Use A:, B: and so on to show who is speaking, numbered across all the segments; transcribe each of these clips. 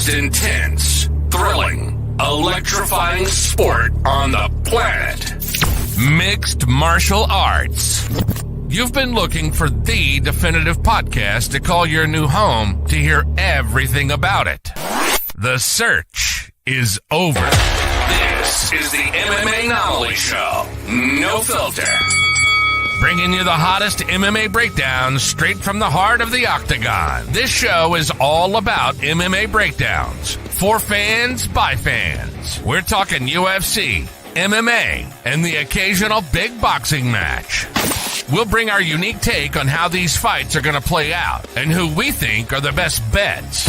A: most intense, thrilling, electrifying sport on the planet. Mixed martial arts. You've been looking for the definitive podcast to call your new home to hear everything about it. The search is over. This is the MMAnomaly Show. No filter. Bringing you the hottest MMA breakdowns straight from the heart of the octagon. This show is all about MMA breakdowns. For fans, by fans. We're talking UFC, MMA, and the occasional big boxing match. We'll bring our unique take on how these fights are going to play out and who we think are the best bets.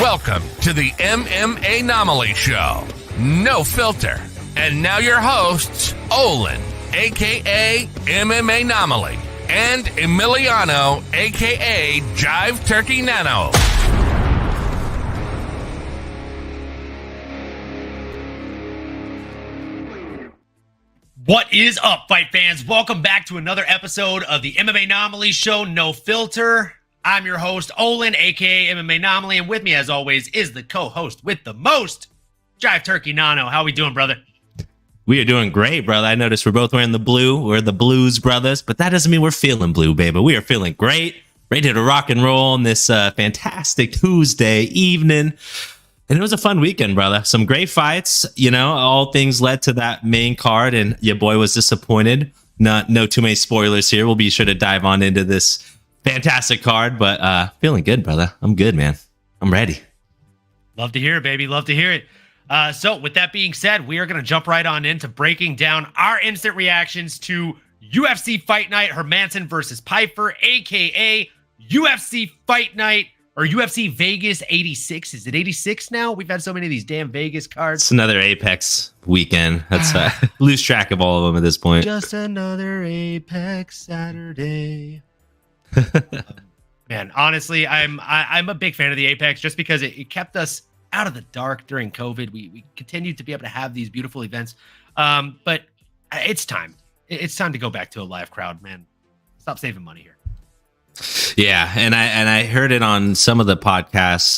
A: Welcome to the MMAnomaly Show. No filter. And now your hosts, Olin, a.k.a. MMAnomaly, and Emiliano, a.k.a. Jive Turkey Nano.
B: What is up, fight fans? Welcome back to another episode of the MMAnomaly Show, No Filter. I'm your host, Olin, a.k.a. MMAnomaly, and with me, as always, is the co-host with the most, Jive Turkey Nano. How we doing, brother?
C: We are doing great, brother. I noticed we're both wearing the blue. We're the Blues Brothers, but that doesn't mean we're feeling blue, baby. We are feeling great, ready to rock and roll on this fantastic Tuesday evening. And it was a fun weekend, brother. Some great fights. You know, all things led to that main card, and your boy was disappointed. No too many spoilers here. We'll be sure to dive on into this fantastic card, but feeling good, brother. I'm good, man. I'm ready.
B: Love to hear it, baby. Love to hear it. So with that being said, we are going to jump right on into breaking down our instant reactions to UFC Fight Night, Hermansson versus Piper, a.k.a. UFC Fight Night, or UFC Vegas 86. Is it 86 now? We've had so many of these damn Vegas cards.
C: It's another Apex weekend. That's lose track of all of them at this point.
B: Just another Apex Saturday. Man, honestly, I'm a big fan of the Apex just because it kept us out of the dark during COVID. We continued to be able to have these beautiful events. But it's time. It's time to go back to a live crowd, man. Stop saving money here.
C: Yeah, and I heard it on some of the podcasts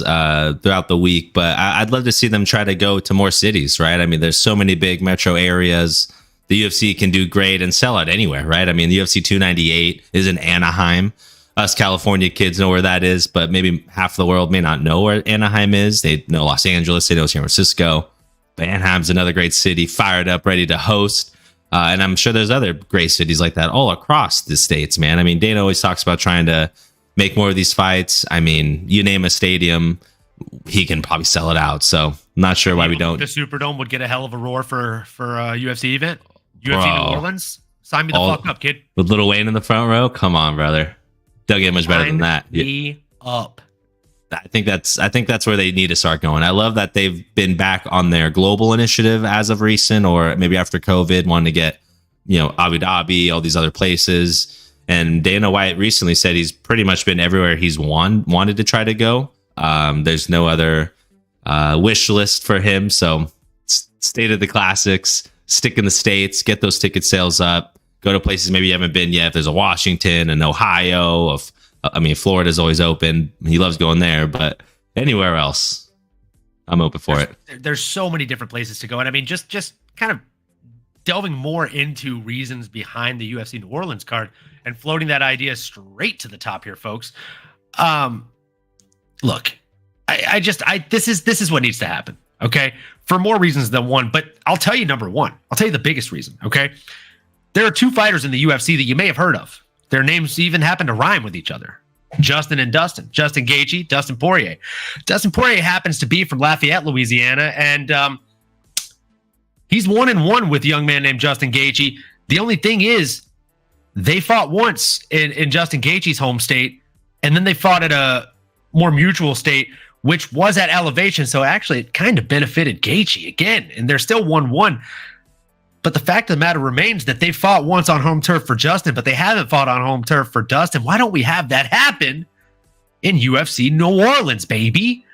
C: throughout the week, but I'd love to see them try to go to more cities, right? I mean, there's so many big metro areas. The UFC can do great and sell out anywhere, right? I mean, the UFC 298 is in Anaheim. Us California kids know where that is, but maybe half the world may not know where Anaheim is. They know Los Angeles, they know San Francisco. But Anaheim's another great city, fired up, ready to host. And I'm sure there's other great cities like that all across the states, man. I mean, Dana always talks about trying to make more of these fights. I mean, you name a stadium, he can probably sell it out. So I'm not sure why we don't.
B: The Superdome would get a hell of a roar for a UFC event. UFC New Orleans, sign me the fuck up, kid.
C: With Lil Wayne in the front row? Come on, brother. Don't get much better than that.
B: Me up.
C: I think that's where they need to start going. I love that they've been back on their global initiative as of recent, or maybe after COVID, wanting to get, Abu Dhabi, all these other places. And Dana White recently said he's pretty much been everywhere he's wanted to try to go. There's no other wish list for him. So state of the classics, stick in the States, get those ticket sales up, go to places maybe you haven't been yet. If there's a Washington and Ohio, Florida's always open. He loves going there, but anywhere else, I'm open for it.
B: There's so many different places to go. And I mean, just kind of delving more into reasons behind the UFC New Orleans card and floating that idea straight to the top here, folks. Look, this is what needs to happen. Okay. For more reasons than one, but I'll tell you number one. I'll tell you the biggest reason. Okay. There are two fighters in the UFC that you may have heard of. Their names even happen to rhyme with each other. Justin and Dustin. Justin Gaethje, Dustin Poirier. Dustin Poirier happens to be from Lafayette, Louisiana, and he's 1-1 with a young man named Justin Gaethje. The only thing is, they fought once in Justin Gaethje's home state, and then they fought at a more mutual state, which was at Elevation. So actually, it kind of benefited Gaethje again, and they're still 1-1. But the fact of the matter remains that they fought once on home turf for Justin, but they haven't fought on home turf for Dustin. Why don't we have that happen in UFC New Orleans, baby?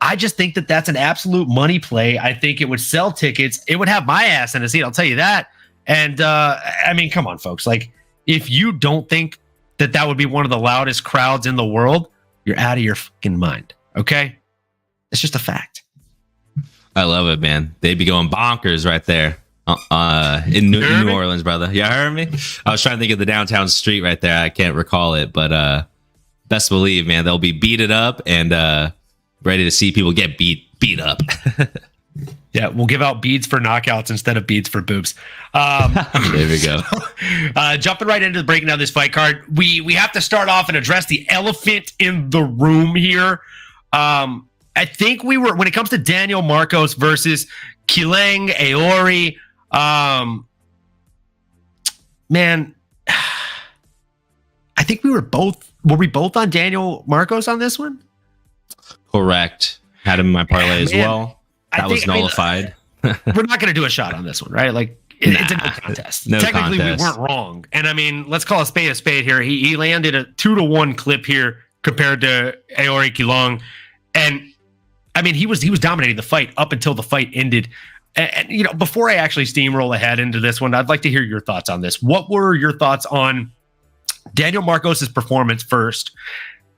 B: I just think that that's an absolute money play. I think it would sell tickets. It would have my ass in a seat, I'll tell you that. And I mean, come on, folks. Like, if you don't think that that would be one of the loudest crowds in the world, you're out of your fucking mind, okay? It's just a fact.
C: I love it, man. They be going bonkers right there in New Orleans, brother. You heard me? I was trying to think of the downtown street right there. I can't recall it, but best believe, man, they'll be beaten up and ready to see people get beat up.
B: Yeah, we'll give out beads for knockouts instead of beads for boobs.
C: There we go.
B: Jumping right into the breaking down this fight card, we have to start off and address the elephant in the room here. I think when it comes to Daniel Marcos versus Kileng Aori, man, I think were we both on Daniel Marcos on this one?
C: Correct. Had him in my parlay as well. That was nullified.
B: We're not going to do a shot on this one, right? Like it's a no contest.
C: No
B: Technically,
C: contest.
B: We weren't wrong. And I mean, let's call a spade here. He landed a 2-1 clip here compared to Aori Kileng. And I mean, he was dominating the fight up until the fight ended. And you know, before I actually steamroll ahead into this one, I'd like to hear your thoughts on this. What were your thoughts on Daniel Marcos' performance first?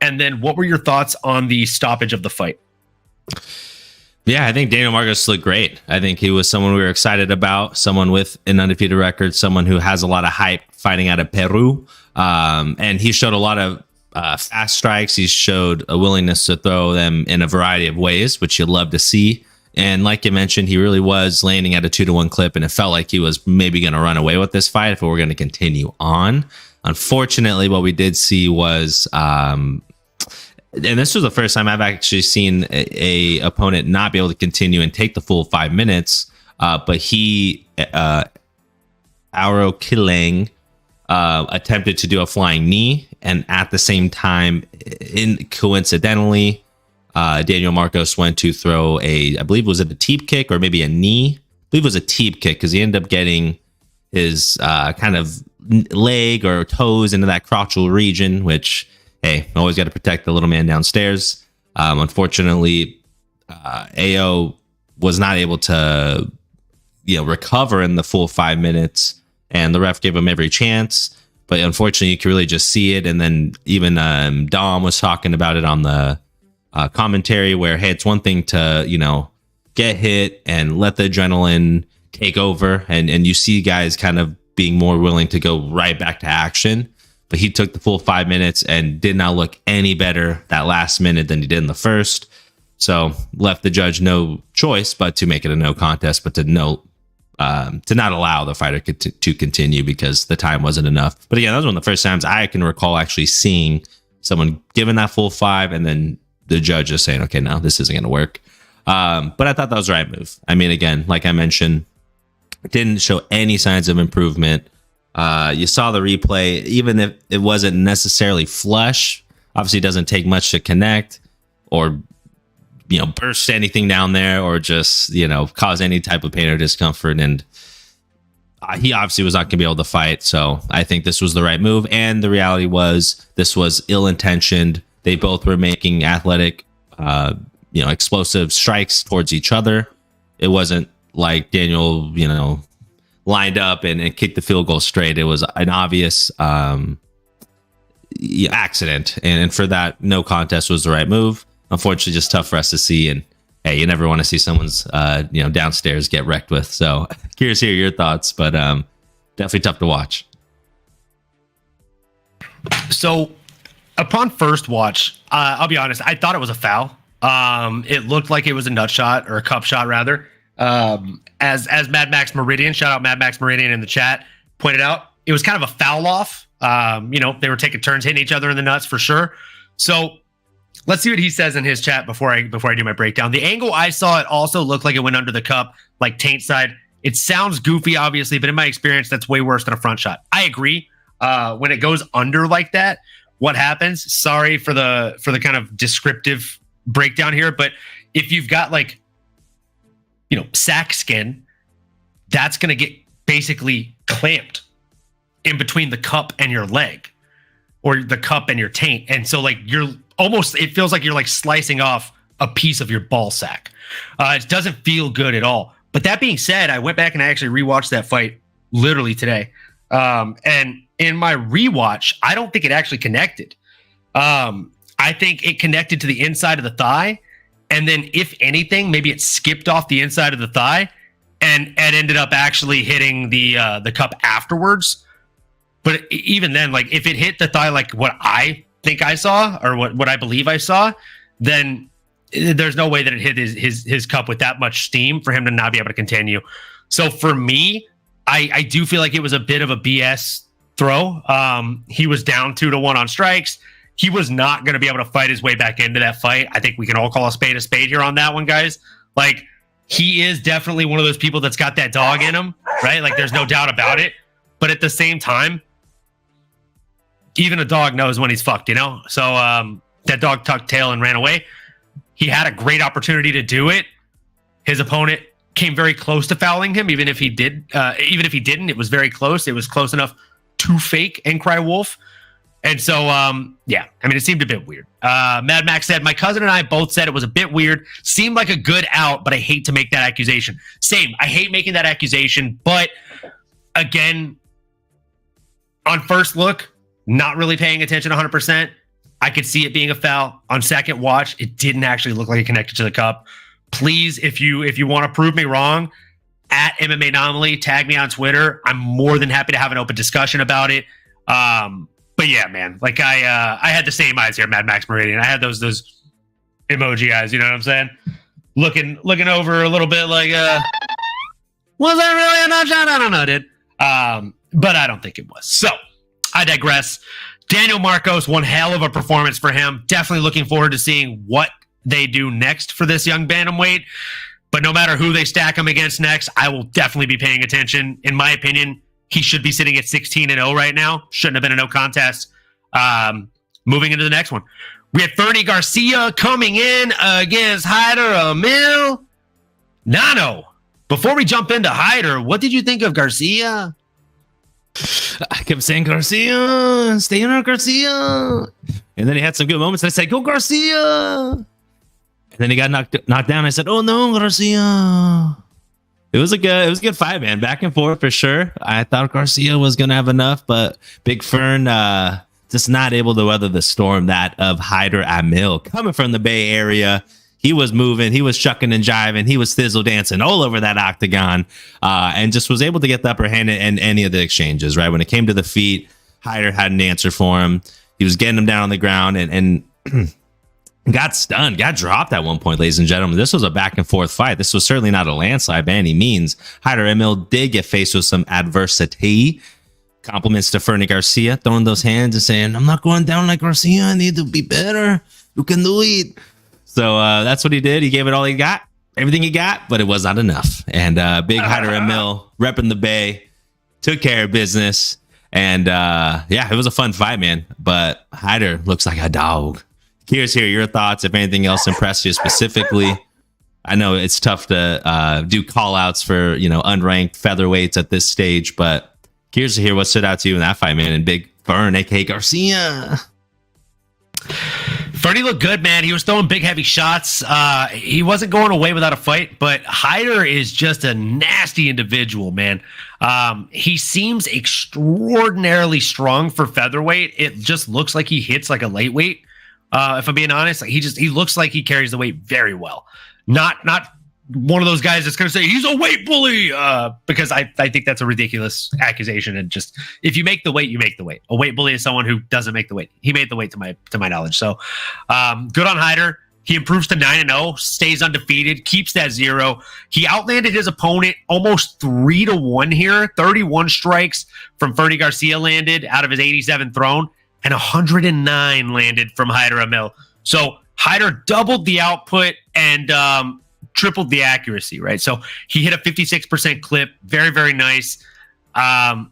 B: And then what were your thoughts on the stoppage of the fight?
C: Yeah, I think Daniel Marcos looked great. I think he was someone we were excited about, someone with an undefeated record, someone who has a lot of hype fighting out of Peru. And he showed a lot of fast strikes. He showed a willingness to throw them in a variety of ways, which you'd love to see. And like you mentioned, he really was landing at a 2-1 clip, and it felt like he was maybe going to run away with this fight if it were going to continue on. Unfortunately, what we did see was, and this was the first time I've actually seen a opponent not be able to continue and take the full 5 minutes. But Auro Kileng attempted to do a flying knee, and at the same time, coincidentally, Daniel Marcos went to throw I believe was it a teep kick or maybe a knee? I believe it was a teep kick because he ended up getting his kind of leg or toes into that crotchal region, which, hey, always got to protect the little man downstairs. Unfortunately, AO was not able to, recover in the full 5 minutes, and the ref gave him every chance. But unfortunately, you can really just see it. And then even Dom was talking about it on the commentary, where, hey, it's one thing to, get hit and let the adrenaline take over, and you see guys kind of being more willing to go right back to action. But he took the full 5 minutes and did not look any better that last minute than he did in the first. So left the judge no choice but to make it a no contest, but to not allow the fighter to continue because the time wasn't enough. But again, that was one of the first times I can recall actually seeing someone given that full 5 and then the judge just saying, okay, no, this isn't going to work. But I thought that was the right move. I mean, again, like I mentioned, didn't show any signs of improvement. You saw the replay, even if it wasn't necessarily flush. Obviously, it doesn't take much to connect or, burst anything down there or just, cause any type of pain or discomfort. And he obviously was not going to be able to fight. So I think this was the right move. And the reality was this was ill-intentioned. They both were making athletic, explosive strikes towards each other. It wasn't like Daniel, lined up and kicked the field goal straight. It was an obvious accident. And for that, no contest was the right move. Unfortunately, just tough for us to see. And hey, you never want to see someone's, downstairs get wrecked with. So curious to hear your thoughts, but definitely tough to watch. So
B: upon first watch, I'll be honest, I thought it was a foul. It looked like it was a nut shot or a cup shot rather. As Mad Max Meridian, shout out Mad Max Meridian in the chat, pointed out, it was kind of a foul off. They were taking turns hitting each other in the nuts for sure. So let's see what he says in his chat before I do my breakdown. The angle I saw, it also looked like it went under the cup, like taint side. It sounds goofy, obviously, but in my experience, that's way worse than a front shot. I agree. When it goes under like that, what happens? Sorry for the kind of descriptive breakdown here, but if you've got sack skin, that's going to get basically clamped in between the cup and your leg or the cup and your taint. And so it feels like you're slicing off a piece of your ball sack. It doesn't feel good at all. But that being said, I went back and I actually rewatched that fight literally today. And in my rewatch, I don't think it actually connected. I think it connected to the inside of the thigh. And then if anything, maybe it skipped off the inside of the thigh and ended up actually hitting the cup afterwards. But even then, like if it hit the thigh like what I think I saw or what I believe I saw, then there's no way that it hit his cup with that much steam for him to not be able to continue. So for me, I do feel like it was a bit of a BS throw. He was down 2-1 on strikes. He was not going to be able to fight his way back into that fight. I think we can all call a spade here on that one, guys. Like, he is definitely one of those people that's got that dog in him, right? Like, there's no doubt about it. But at the same time, even a dog knows when he's fucked, you know? So that dog tucked tail and ran away. He had a great opportunity to do it. His opponent came very close to fouling him, even if he didn't, it was very close. It was close enough to fake and cry wolf. And so, yeah, I mean, it seemed a bit weird. Mad Max said, my cousin and I both said it was a bit weird. Seemed like a good out, but I hate to make that accusation. Same. I hate making that accusation. But again, on first look, not really paying attention 100%. I could see it being a foul. On second watch, it didn't actually look like it connected to the cup. Please, if you want to prove me wrong, at MMAnomaly, tag me on Twitter. I'm more than happy to have an open discussion about it. But yeah, man, like I had the same eyes here, Mad Max Meridian. I had those emoji eyes, you know what I'm saying? Looking over a little bit like, was that really a nut shot? I don't know, dude. But I don't think it was. So I digress. Daniel Marcos, one hell of a performance for him. Definitely looking forward to seeing what they do next for this young bantamweight. But no matter who they stack him against next, I will definitely be paying attention. In my opinion, he should be sitting at 16-0 right now. Shouldn't have been a no contest. Moving into the next one. We had Fernie Garcia coming in against Hyder Emil. Nano, before we jump into Hyder, what did you think of Garcia?
C: I kept saying Garcia, stay in our Garcia. And then he had some good moments. I said, go Garcia. And then he got knocked down. I said, oh no, Garcia. It was a good fight, man. Back and forth for sure. I thought Garcia was gonna have enough, but Big Fern just not able to weather the storm that of Hyder Emil coming from the Bay Area. He was moving, he was shucking and jiving, he was thizzle dancing all over that octagon, and just was able to get the upper hand in any of the exchanges. Right when it came to the feet, Hyder had an answer for him. He was getting him down on the ground and got stunned, got dropped at one point, ladies and gentlemen. This was a back and forth fight. This was certainly not a landslide by any means. Hyder Emil did get faced with some adversity. Compliments to Fernie Garcia, throwing those hands and saying, I'm not going down like Garcia. I need to be better. You can do it. So that's what he did. He gave it all he got, everything he got, but it was not enough. And big Hyder Emil repping the Bay, took care of business. And yeah, it was a fun fight, man. But Hyder looks like a dog. Curious to hear your thoughts, if anything else impressed you specifically. I know it's tough to do call outs for, unranked featherweights at this stage, but curious to hear what stood out to you in that fight, man. And Big Fern, aka Garcia.
B: Fernie looked good, man. He was throwing big, heavy shots. He wasn't going away without a fight, but Hyder is just a nasty individual, man. He seems extraordinarily strong for featherweight. It just looks like he hits like a lightweight. If I'm being honest, like he looks like he carries the weight very well. Not one of those guys that's going to say he's a weight bully, because I think that's a ridiculous accusation. And just, if you make the weight, you make the weight. A weight bully is someone who doesn't make the weight. He made the weight to my knowledge. So good on Hyder. He improves to 9-0, stays undefeated, keeps that 0. He outlanded his opponent almost 3-1 here. 31 strikes from Fernie Garcia landed out of his 87 thrown, and 109 landed from Hyder Emil. So Hyder doubled the output and tripled the accuracy, right? So he hit a 56% clip. Very, very nice. I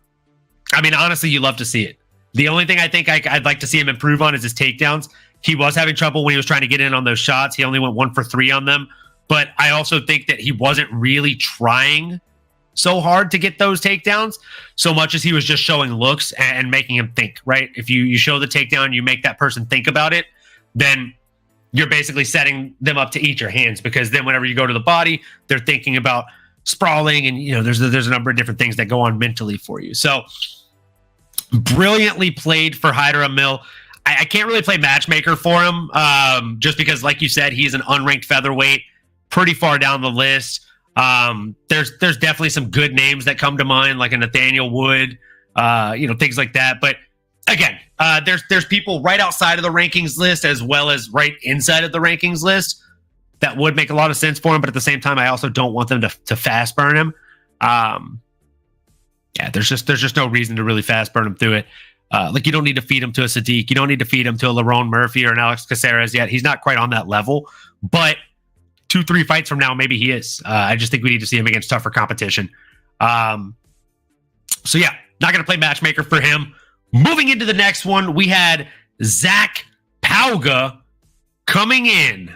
B: mean, honestly, you love to see it. The only thing I think I'd like to see him improve on is his takedowns. He was having trouble when he was trying to get in on those shots. He only went 1 for 3 on them. But I also think that he wasn't really trying so hard to get those takedowns so much as he was just showing looks and making him think, right? If you show the takedown, you make that person think about it, then you're basically setting them up to eat your hands, because then whenever you go to the body, they're thinking about sprawling, and there's a number of different things that go on mentally for you. So brilliantly played for Hyder Emil. I can't really play matchmaker for him, just because, like you said, he's an unranked featherweight, pretty far down the list. There's definitely some good names that come to mind, like a Nathaniel Wood, things like that. But again, there's people right outside of the rankings list as well as right inside of the rankings list that would make a lot of sense for him. But at the same time, I also don't want them to fast burn him. There's just no reason to really fast burn him through it. Like, you don't need to feed him to a Sadiq. You don't need to feed him to a Lerone Murphy or an Alex Caceres yet. He's not quite on that level, but 2-3 fights from now, maybe he is. I just think we need to see him against tougher competition. Not going to play matchmaker for him. Moving into the next one, we had Zach Pauga coming in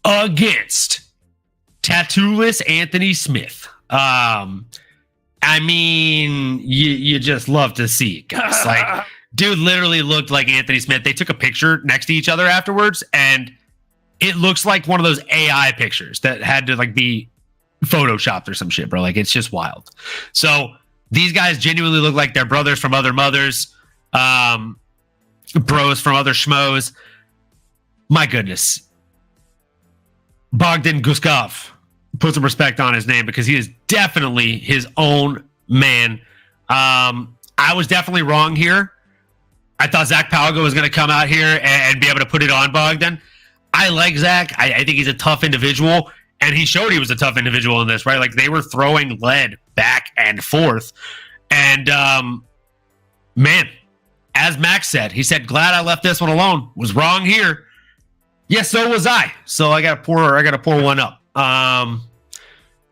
B: against Tattoo-less Anthony Smith. I mean, you just love to see it, guys. Like, dude literally looked like Anthony Smith. They took a picture next to each other afterwards, and it looks like one of those AI pictures that had to like be photoshopped or some shit, bro. Like, it's just wild. So these guys genuinely look like they're brothers from other mothers, bros from other schmoes. My goodness. Bogdan Guskov. Put some respect on his name because he is definitely his own man. I was definitely wrong here. I thought Zach Pauga was going to come out here and be able to put it on Bogdan. I like Zach. I think he's a tough individual, and he showed he was a tough individual in this, right? Like, they were throwing lead back and forth. And, man, as Max said, he said, glad I left this one alone. Was wrong here. Yes, so was I. So I got to pour one up.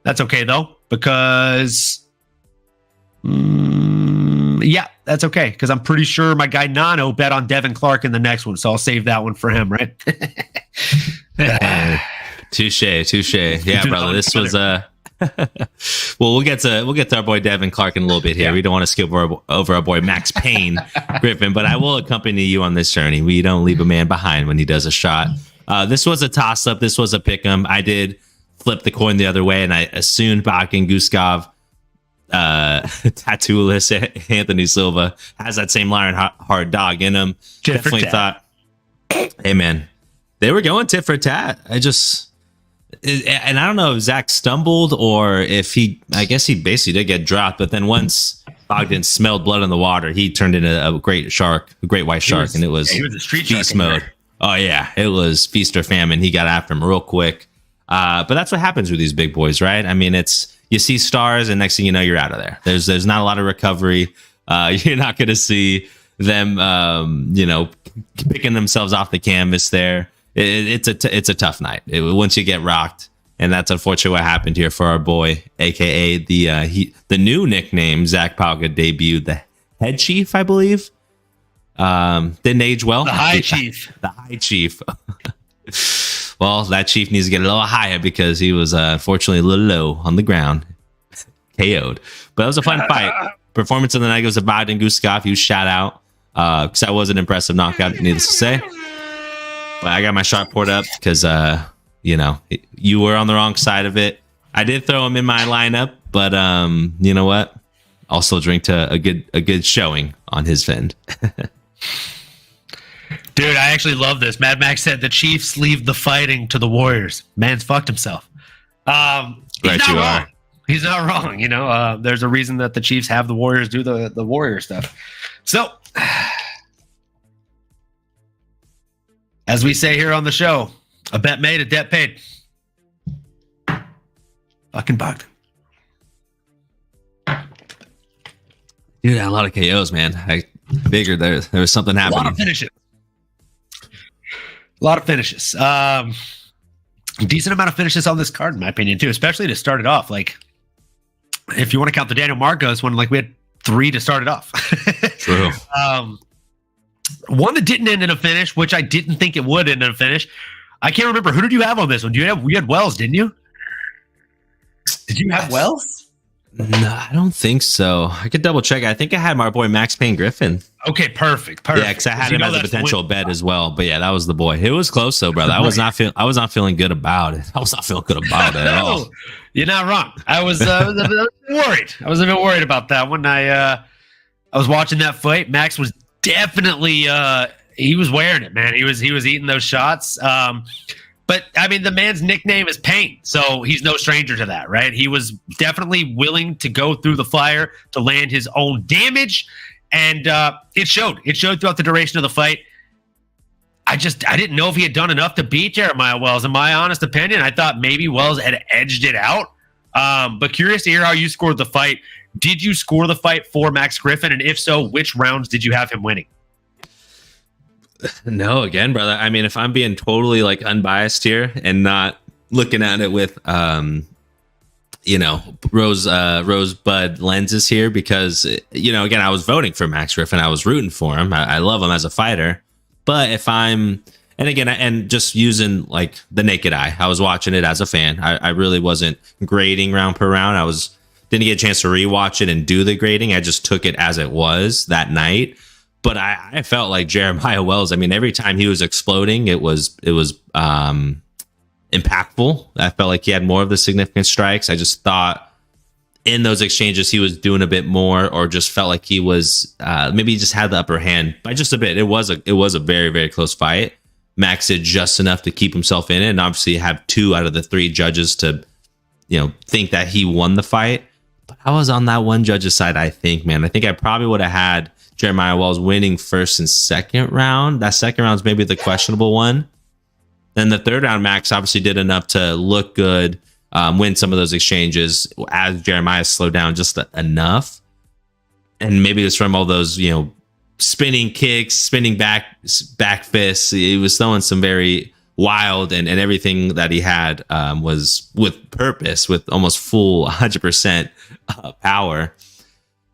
B: That's okay though, because that's okay, because I'm pretty sure my guy Nano bet on Devin Clark in the next one, so I'll save that one for him, right?
C: Touche. Yeah, brother, this was well, we'll get to our boy Devin Clark in a little bit here. We don't want to skip over our boy Max Payne Griffin, but I will accompany you on this journey. We don't leave a man behind when he does a shot. This was a toss-up. This was a pick-em. I did flip the coin the other way, and I assumed Bogdan Guskov, Tattoo-less Anthony Silva, has that same hard dog in him. Definitely thought, hey, man, they were going tit for tat. And I don't know if Zach stumbled or if I guess he basically did get dropped, but then once Bogdan smelled blood in the water, he turned into a great white shark, and it was
B: a street
C: feast mode. Oh, yeah, it was feast or famine. He got after him real quick. But that's what happens with these big boys, right? I mean, you see stars, and next thing you know, you're out of there. There's not a lot of recovery. You're not going to see them, picking themselves off the canvas there. It's a tough night once you get rocked, and that's unfortunately what happened here for our boy, aka the new nickname Zach Pauga debuted, the Head Chief, I believe. Didn't age well.
B: The High Chief.
C: The High Chief. Well, that chief needs to get a little higher because he was unfortunately a little low on the ground. KO'd. But it was a fun fight. Performance of the night goes to Bogdan Guskov. He was shout out. Because that was an impressive knockout, needless to say. But I got my shot poured up because, you were on the wrong side of it. I did throw him in my lineup, but you know what? I'll still drink to a good showing on his end.
B: Dude, I actually love this. Mad Max said the Chiefs leave the fighting to the Warriors. Man's fucked himself. He's not wrong. There's a reason that the Chiefs have the Warriors do the Warrior stuff. So, as we say here on the show, a bet made, a debt paid. Fucking Bogdan.
C: Dude, a lot of KOs, man. I figured there was something happening.
B: A lot of finishes. Decent amount of finishes on this card, in my opinion, too, especially to start it off. Like, if you want to count the Daniel Marcos one, like, we had 3 to start it off.
C: True.
B: One that didn't end in a finish, which I didn't think it would end in a finish. I can't remember. Who did you have on this one? You had Wells, didn't you? Did you have Wells?
C: No, I don't think so. I could double check. I think I had my boy Max Payne Griffin.
B: Okay, perfect.
C: Yeah, because I had him as a potential bet as well. But yeah, that was the boy. It was close though, brother. I was not feeling good about it. I was not feeling good about it at all.
B: You're not wrong. I was a bit worried. I was a bit worried about that one. I was watching that fight. Max was definitely he was wearing it, man. He was eating those shots. But I mean, the man's nickname is Pain, so he's no stranger to that, right? He was definitely willing to go through the fire to land his own damage, and it showed. It showed throughout the duration of the fight. I didn't know if he had done enough to beat Jeremiah Wells. In my honest opinion, I thought maybe Wells had edged it out. But curious to hear how you scored the fight. Did you score the fight for Max Griffin? And if so, which rounds did you have him winning?
C: No, again, brother. I mean, if I'm being totally like unbiased here and not looking at it with, rosebud lenses here, because, again, I was voting for Max Griffin. I was rooting for him. I love him as a fighter. But if I'm, and just using like the naked eye, I was watching it as a fan. I really wasn't grading round per round. Didn't get a chance to rewatch it and do the grading. I just took it as it was that night. But I felt like Jeremiah Wells. I mean, every time he was exploding, it was impactful. I felt like he had more of the significant strikes. I just thought in those exchanges he was doing a bit more, or just felt like he was maybe he just had the upper hand by just a bit. It was a very, very close fight. Max did just enough to keep himself in it, and obviously have 2 out of the 3 judges to think that he won the fight. But I was on that one judge's side. I think I probably would have had Jeremiah Wells winning first and second round. That second round is maybe the questionable one. Then the third round, Max obviously did enough to look good, win some of those exchanges as Jeremiah slowed down just enough. And maybe it was from all those, spinning kicks, spinning back fists. He was throwing some very wild, and everything that he had was with purpose, with almost full 100% power.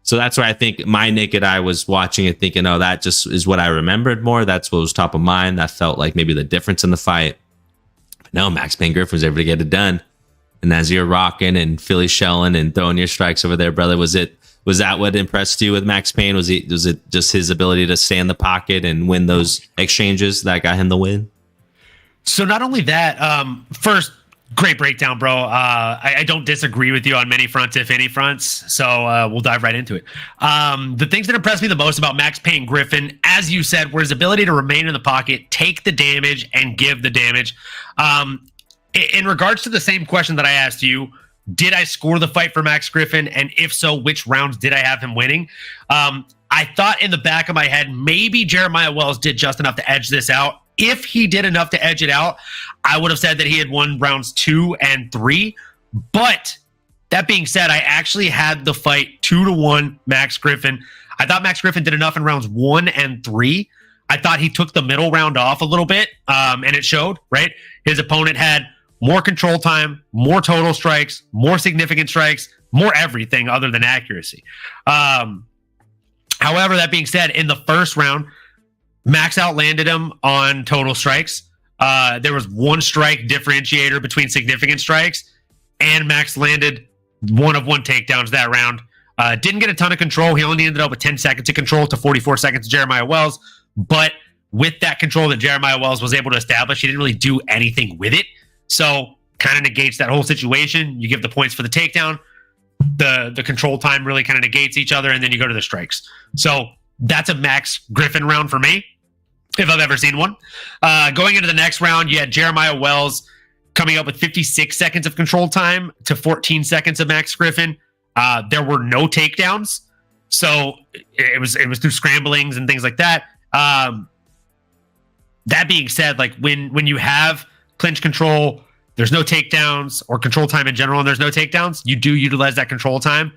C: So that's why I think my naked eye was watching it thinking, oh, that just is what I remembered more. That's what was top of mind. That felt like maybe the difference in the fight. But no, Max Payne Griffin was able to get it done. And as you're rocking and Philly shelling and throwing your strikes over there, brother, was that what impressed you with Max Payne? Was it just his ability to stay in the pocket and win those exchanges that got him the win?
B: So not only that, first, great breakdown, bro. I don't disagree with you on many fronts, if any fronts. So we'll dive right into it. The things that impressed me the most about Max Payne Griffin, as you said, were his ability to remain in the pocket, take the damage, and give the damage. In regards to the same question that I asked you, did I score the fight for Max Griffin? And if so, which rounds did I have him winning? I thought in the back of my head, maybe Jeremiah Wells did just enough to edge this out. If he did enough to edge it out, I would have said that he had won rounds 2 and 3. But that being said, I actually had the fight 2-1 Max Griffin. I thought Max Griffin did enough in rounds 1 and 3. I thought he took the middle round off a little bit, and it showed, right? His opponent had more control time, more total strikes, more significant strikes, more everything other than accuracy. However, that being said, in the first round, Max outlanded him on total strikes. There was 1 strike differentiator between significant strikes, and Max landed 1 of 1 takedowns that round. Didn't get a ton of control. He only ended up with 10 seconds of control to 44 seconds to Jeremiah Wells. But with that control that Jeremiah Wells was able to establish, he didn't really do anything with it. So kind of negates that whole situation. You give the points for the takedown. The control time really kind of negates each other, and then you go to the strikes. So that's a Max Griffin round for me, if I've ever seen one. Going into the next round, you had Jeremiah Wells coming up with 56 seconds of control time to 14 seconds of Max Griffin. There were no takedowns, so it was through scramblings and things like that. That being said, like when you have clinch control, there's no takedowns, or control time in general, and there's no takedowns, you do utilize that control time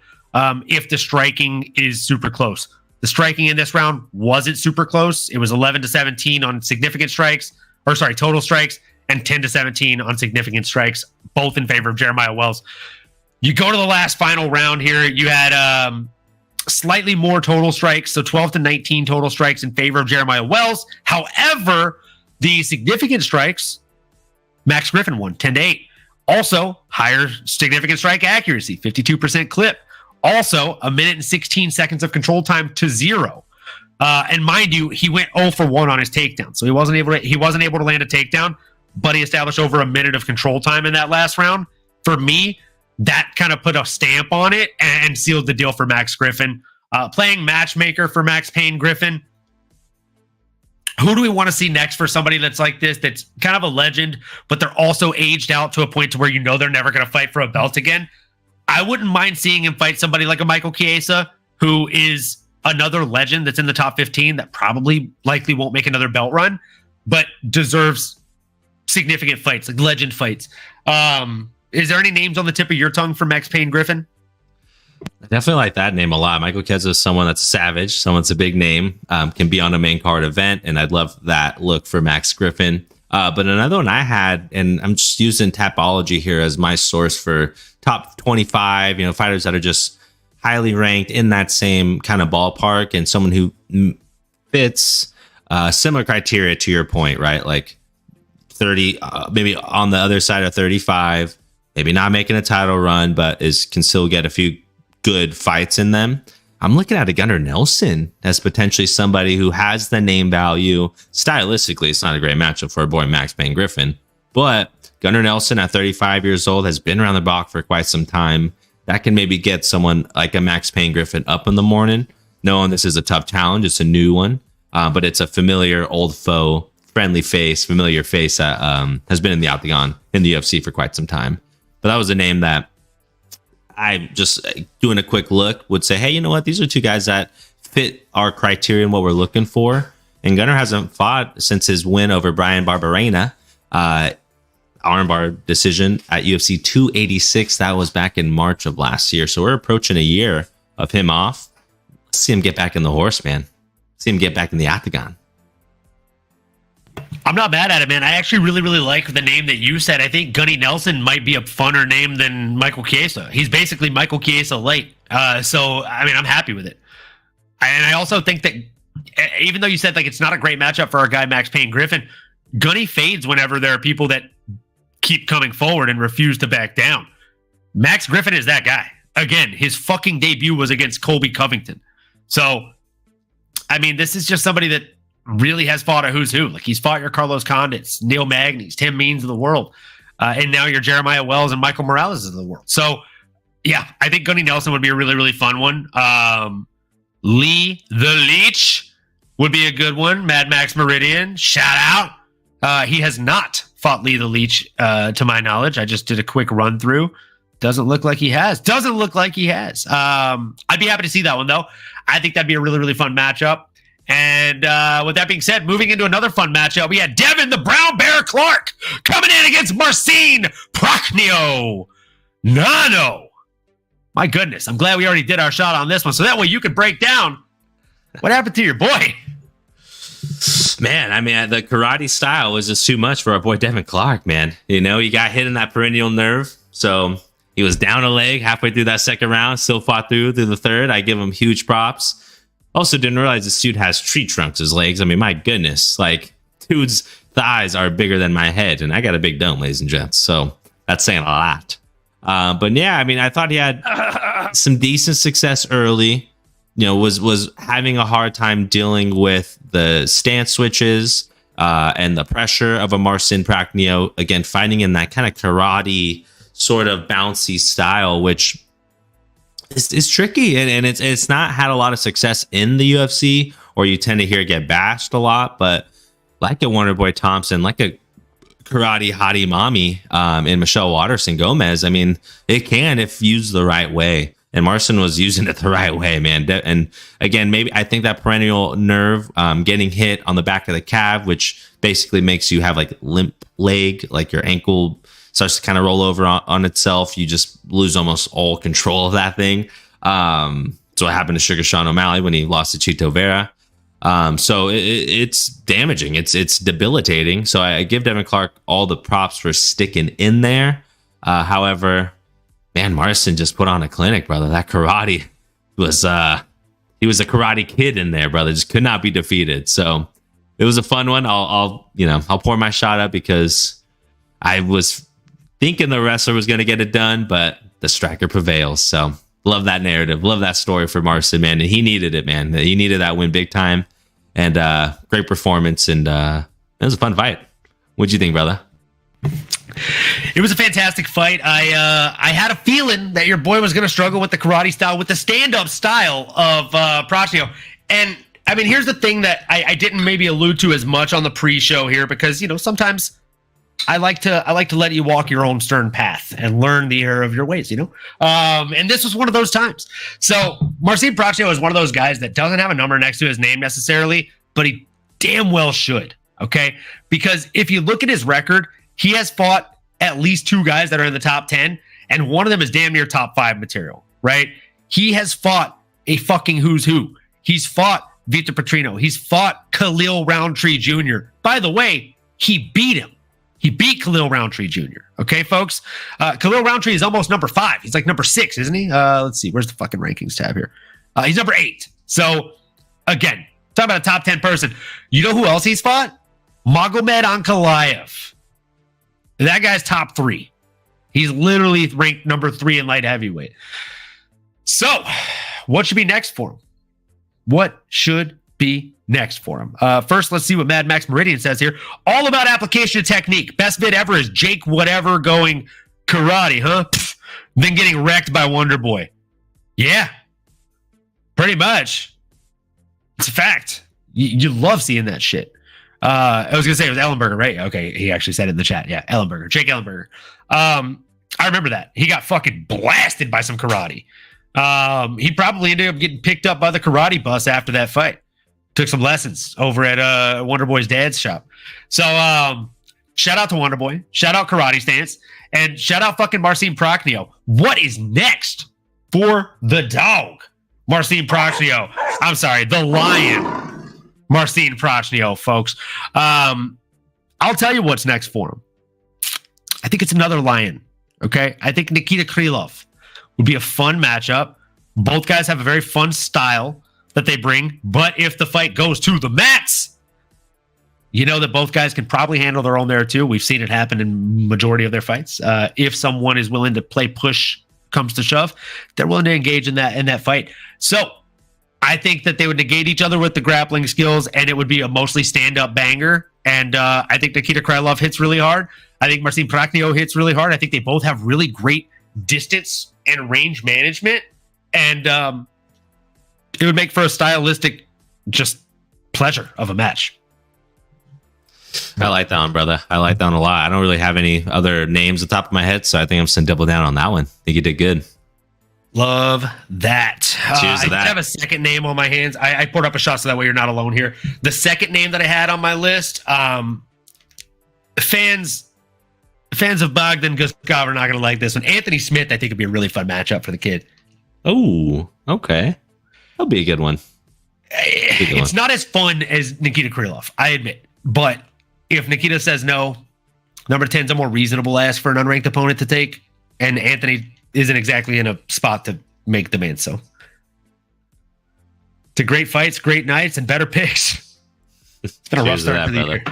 B: if the striking is super close. The striking in this round wasn't super close. It was 11-17 on significant strikes, total strikes, and 10-17 on significant strikes, both in favor of Jeremiah Wells. You go to the last final round here. You had slightly more total strikes, so 12-19 total strikes in favor of Jeremiah Wells. However, the significant strikes, Max Griffin won 10-8. Also, higher significant strike accuracy, 52% clip. Also, 1 minute and 16 seconds of control time to 0. And mind you, he went 0 for 1 on his takedown. So he wasn't able to land a takedown, but he established over 1 minute of control time in that last round. For me, that kind of put a stamp on it and sealed the deal for Max Griffin. Playing matchmaker for Max Payne Griffin, Who do we want to see next for somebody that's like this, that's kind of a legend, but they're also aged out to a point to where you know they're never going to fight for a belt again? I wouldn't mind seeing him fight somebody like a Michael Chiesa, who is another legend that's in the top 15 that probably likely won't make another belt run, but deserves significant fights, like legend fights. Is there any names on the tip of your tongue for Max Payne Griffin?
C: I definitely like that name a lot. Michael Chiesa is someone that's savage, someone that's a big name, can be on a main card event, and I'd love that look for Max Griffin. But another one I had, and I'm just using Tapology here as my source for top 25, fighters that are just highly ranked in that same kind of ballpark, and someone who fits similar criteria to your point, right? Like 30, maybe on the other side of 35, maybe not making a title run, but can still get a few good fights in them. I'm looking at a Gunnar Nelson as potentially somebody who has the name value. Stylistically, it's not a great matchup for a boy Max Payne Griffin, but Gunnar Nelson at 35 years old has been around the block for quite some time. That can maybe get someone like a Max Payne Griffin up in the morning, knowing this is a tough challenge. It's a new one, but it's a familiar old foe, friendly face, familiar face that has been in the octagon in the UFC for quite some time. But that was a name that I just doing a quick look would say, hey, you know what? These are two guys that fit our criteria and what we're looking for. And Gunnar hasn't fought since his win over Brian Barberena, armbar decision at UFC 286. That was back in March of last year. So we're approaching a year of him off. Let's see him get back in the horse, man. See him get back in the octagon.
B: I'm not mad at it, man. I actually really, really like the name that you said. I think Gunny Nelson might be a funner name than Michael Chiesa. He's basically Michael Chiesa light. So, I mean, I'm happy with it. And I also think that even though you said like it's not a great matchup for our guy Max Payne Griffin, Gunny fades whenever there are people that keep coming forward and refuse to back down. Max Griffin is that guy. Again, his fucking debut was against Colby Covington. So, I mean, this is just somebody that really has fought a who's who. Like, he's fought your Carlos Condits, Neil Magny's, Tim Means of the world. And now your Jeremiah Wells and Michael Morales of the world. So, yeah, I think Gunny Nelson would be a really, really fun one. Lee the Leech would be a good one. Mad Max Meridian, shout out. He has not fought Lee the Leech, to my knowledge. I just did a quick run through. Doesn't look like he has. I'd be happy to see that one, though. I think that'd be a really, really fun matchup. And with that being said, moving into another fun matchup, we had Devin the Brown Bear Clark coming in against Marcin Prachnio Nano. My goodness, I'm glad we already did our shot on this one, so that way you could break down what happened to your boy.
C: Man, I mean, the karate style was just too much for our boy Devin Clark, man. He got hit in that perennial nerve, so he was down a leg halfway through that second round, still fought through the third. I give him huge props. Also didn't realize this dude has tree trunks as legs. I mean, my goodness, like, dude's thighs are bigger than my head, and I got a big dome, ladies and gents. So that's saying a lot. But yeah, I mean, I thought he had some decent success early. Was having a hard time dealing with the stance switches and the pressure of a Marcin Prachnio. Again, fighting in that kind of karate sort of bouncy style, which it's tricky, and it's not had a lot of success in the UFC, or you tend to hear it get bashed a lot. But like a Wonder Boy Thompson, like a karate hottie mommy in Michelle Waterson Gomez, I mean, it can if used the right way. And Marcin was using it the right way, man. And again, maybe I think that perennial nerve getting hit on the back of the calf, which basically makes you have like limp leg, like your ankle starts to kind of roll over on itself. You just lose almost all control of that thing. So it happened to Sugar Sean O'Malley when he lost to Chito Vera. So it's damaging. It's debilitating. So I give Devin Clark all the props for sticking in there. However, man, Marcin just put on a clinic, brother. That karate was he was a karate kid in there, brother. Just could not be defeated. So it was a fun one. I'll pour my shot up because I was thinking the wrestler was going to get it done, but the striker prevails. So love that narrative. Love that story for Marcin, man. And he needed it, man. He needed that win big time. And great performance. And it was a fun fight. What'd you think, brother?
B: It was a fantastic fight. I had a feeling that your boy was going to struggle with the karate style, with the stand-up style of Prachnio. And I mean, here's the thing that I didn't maybe allude to as much on the pre-show here, because sometimes I like to let you walk your own stern path and learn the error of your ways, and this was one of those times. So Marcin Prachnio is one of those guys that doesn't have a number next to his name necessarily, but he damn well should. Okay, because if you look at his record, he has fought at least 2 guys that are in the top 10, and one of them is damn near top 5 material. Right? He has fought a fucking who's who. He's fought Vitor Petrino. He's fought Khalil Roundtree Jr. By the way, he beat him. He beat Khalil Roundtree Jr. Okay, folks? Khalil Roundtree is almost number 5. He's like number 6, isn't he? Let's see. Where's the fucking rankings tab here? He's number 8. So, again, talk about a top 10 person. You know who else he's fought? Magomed Ankalaev. That guy's top 3. He's literally ranked number 3 in light heavyweight. So, what should be next for him? What should be next for him? First, let's see what Mad Max Meridian says here. All about application of technique. Best vid ever is Jake whatever going karate, huh? Pfft. Then getting wrecked by Wonder Boy. Yeah, pretty much. It's a fact. You love seeing that shit. I was going to say it was Ellenberger, right? Okay, he actually said it in the chat. Yeah, Ellenberger. Jake Ellenberger. I remember that. He got fucking blasted by some karate. He probably ended up getting picked up by the karate bus after that fight. Took some lessons over at Wonder Boy's dad's shop. So shout out to Wonder Boy. Shout out Karate Stance. And shout out fucking Marcin Prachnio. What is next for the dog? Marcin Prachnio. I'm sorry, the lion. Marcin Prachnio, folks. I'll tell you what's next for him. I think it's another lion. Okay? I think Nikita Krylov would be a fun matchup. Both guys have a very fun style that they bring, but if the fight goes to the mats, you know that both guys can probably handle their own there too. We've seen it happen in majority of their fights. If someone is willing to play push comes to shove, they're willing to engage in that fight. So I think that they would negate each other with the grappling skills, and it would be a mostly stand-up banger. And I think Nikita Krylov hits really hard. I think Marcin Prachnio hits really hard. I think they both have really great distance and range management, and it would make for a stylistic just pleasure of a match.
C: I like that one, brother. I like that one a lot. I don't really have any other names at the top of my head, so I think I'm just gonna double down on that one. I think you did good.
B: Love that.
C: Cheers to that.
B: I have a second name on my hands. I poured up a shot so that way you're not alone here. The second name that I had on my list, fans of Bogdan Guskov are not going to like this one. Anthony Smith, I think, would be a really fun matchup for the kid.
C: Oh, okay. That'll be a good one.
B: It's not as fun as Nikita Krylov, I admit. But if Nikita says no, number 10's a more reasonable ask for an unranked opponent to take. And Anthony isn't exactly in a spot to make demands. So, to great fights, great nights, and better picks. It's been a rough start to the year.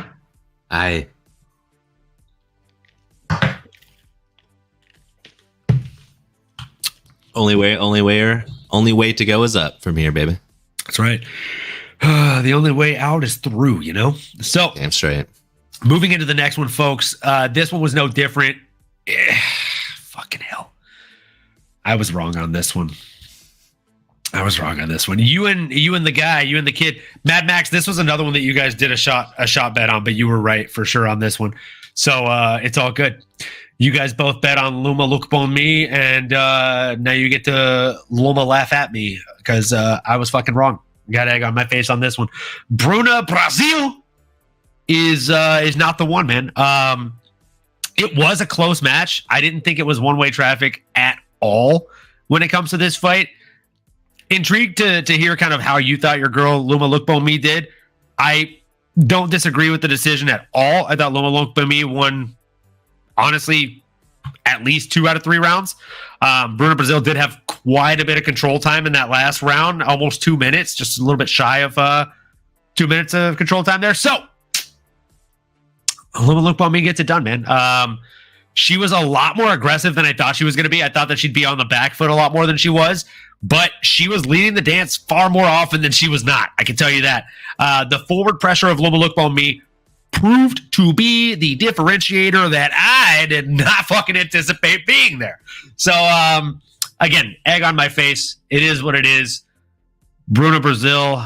C: Only way to go is up from here, baby.
B: That's right. The only way out is through, So,
C: damn straight.
B: Moving into the next one, folks. This one was no different. Fucking hell. I was wrong on this one. You and the kid, Mad Max. This was another one that you guys did a shot bet on, but you were right for sure on this one. So it's all good. You guys both bet on Luma Lukbon me, and now you get to Luma laugh at me because I was fucking wrong. Got egg on my face on this one. Bruna Brazil is not the one, man. It was a close match. I didn't think it was one-way traffic at all when it comes to this fight. Intrigued to hear kind of how you thought your girl Luma Lukbon did. I don't disagree with the decision at all. I thought Luma Lukbon won, honestly, at least 2 out of 3 rounds. Bruna Brazil did have quite a bit of control time in that last round, almost 2 minutes, just a little bit shy of 2 minutes of control time there. So, Luma Lukbon gets it done, man. She was a lot more aggressive than I thought she was going to be. I thought that she'd be on the back foot a lot more than she was, but she was leading the dance far more often than she was not. I can tell you that. The forward pressure of Luma Lukbon proved to be the differentiator that I did not fucking anticipate being there. So, again, egg on my face. It is what it is. Bruna Brazil.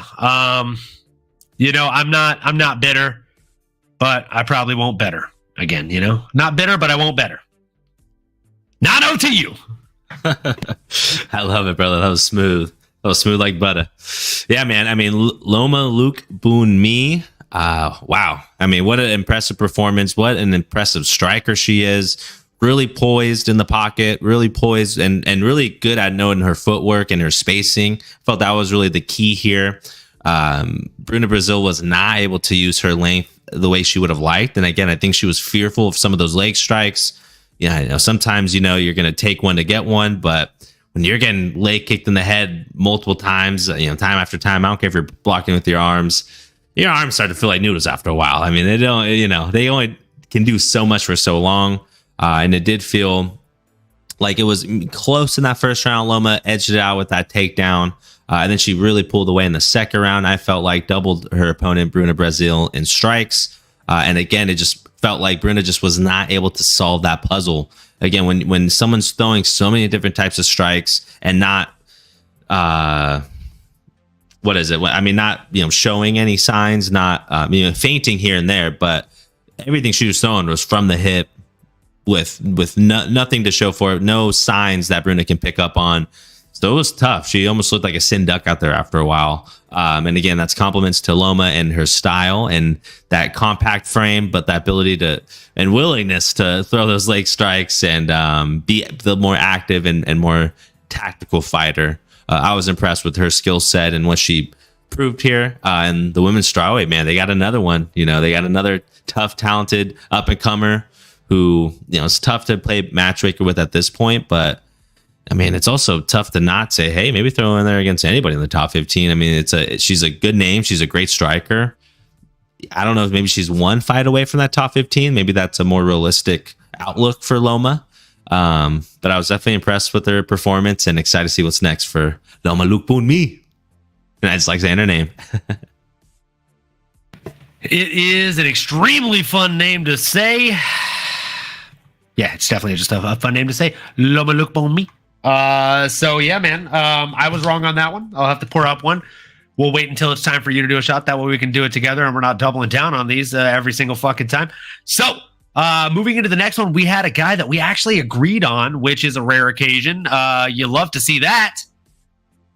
B: You know, I'm not bitter, but I probably won't bet her again. You know, not bitter, but I won't bet her. Nano to you.
C: I love it, brother. That was smooth. That was smooth like butter. Yeah, man. I mean, Loma Luke Boon Me. Wow. I mean, what an impressive performance. What an impressive striker she is. Really poised in the pocket, really poised and really good at knowing her footwork and her spacing. Felt that was really the key here. Bruna Brazil was not able to use her length the way she would have liked. And again, I think she was fearful of some of those leg strikes. Yeah, you know, sometimes, you know, you're going to take one to get one, but when you're getting leg kicked in the head multiple times, you know, time after time, I don't care if you're blocking with your arms start to feel like noodles after a while. I mean, they don't, you know, they only can do so much for so long. And it did feel like it was close in that first round. Loma edged it out with that takedown. And then she really pulled away in the second round. I felt like doubled her opponent, Bruna Brazil, in strikes. And again, it just felt like Bruna just was not able to solve that puzzle. Again, when someone's throwing so many different types of strikes and not, what is it? I mean, not, you know, showing any signs, not, you know, fainting here and there, but everything she was throwing was from the hip, with nothing to show for it, no signs that Bruna can pick up on. So it was tough. She almost looked like a sin duck out there after a while. And again, that's compliments to Loma and her style and that compact frame, but that ability to and willingness to throw those leg strikes and be the more active and more tactical fighter. I was impressed with her skill set and what she proved here. And the women's strawweight, man, they got another one. You know, they got another tough, talented up and comer who, you know, it's tough to play matchmaker with at this point, but I mean, it's also tough to not say, hey, maybe throw in there against anybody in the top 15. I mean, she's a good name. She's a great striker. I don't know if maybe she's one fight away from that top 15. Maybe that's a more realistic outlook for Loma. But I was definitely impressed with her performance and excited to see what's next for Loma Lukbun Mi. And I just like saying her name.
B: It is an extremely fun name to say. Yeah, it's definitely just a fun name to say. Loma Lukbun Mi. So yeah, man. I was wrong on that one. I'll have to pour up one. We'll wait until it's time for you to do a shot. That way we can do it together and we're not doubling down on these every single fucking time. So moving into the next one, we had a guy that we actually agreed on, which is a rare occasion. You love to see that.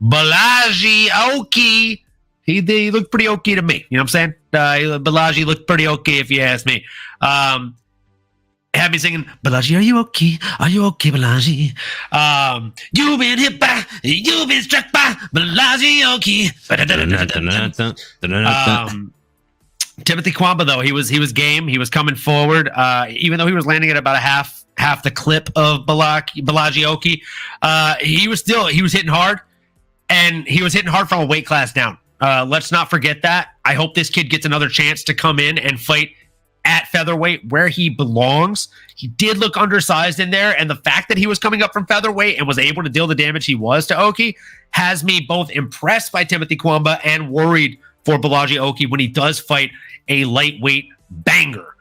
B: Balaji Oki. He looked pretty okay to me. You know what I'm saying? Balaji looked pretty okay if you ask me. Had me singing, Balaji, are you okay? Are you okay, Balaji? You've been hit by, you've been struck by Balaji Oki. Timothy Kwamba, though, he was game. He was coming forward. Even though he was landing at about a half the clip of Balaji Oki, he was hitting hard, and he was hitting hard from a weight class down. Let's not forget that. I hope this kid gets another chance to come in and fight at featherweight where he belongs. He did look undersized in there, and the fact that he was coming up from featherweight and was able to deal the damage he was to Oki has me both impressed by Timothy Kwamba and worried for Balaji Oki when he does fight a lightweight banger.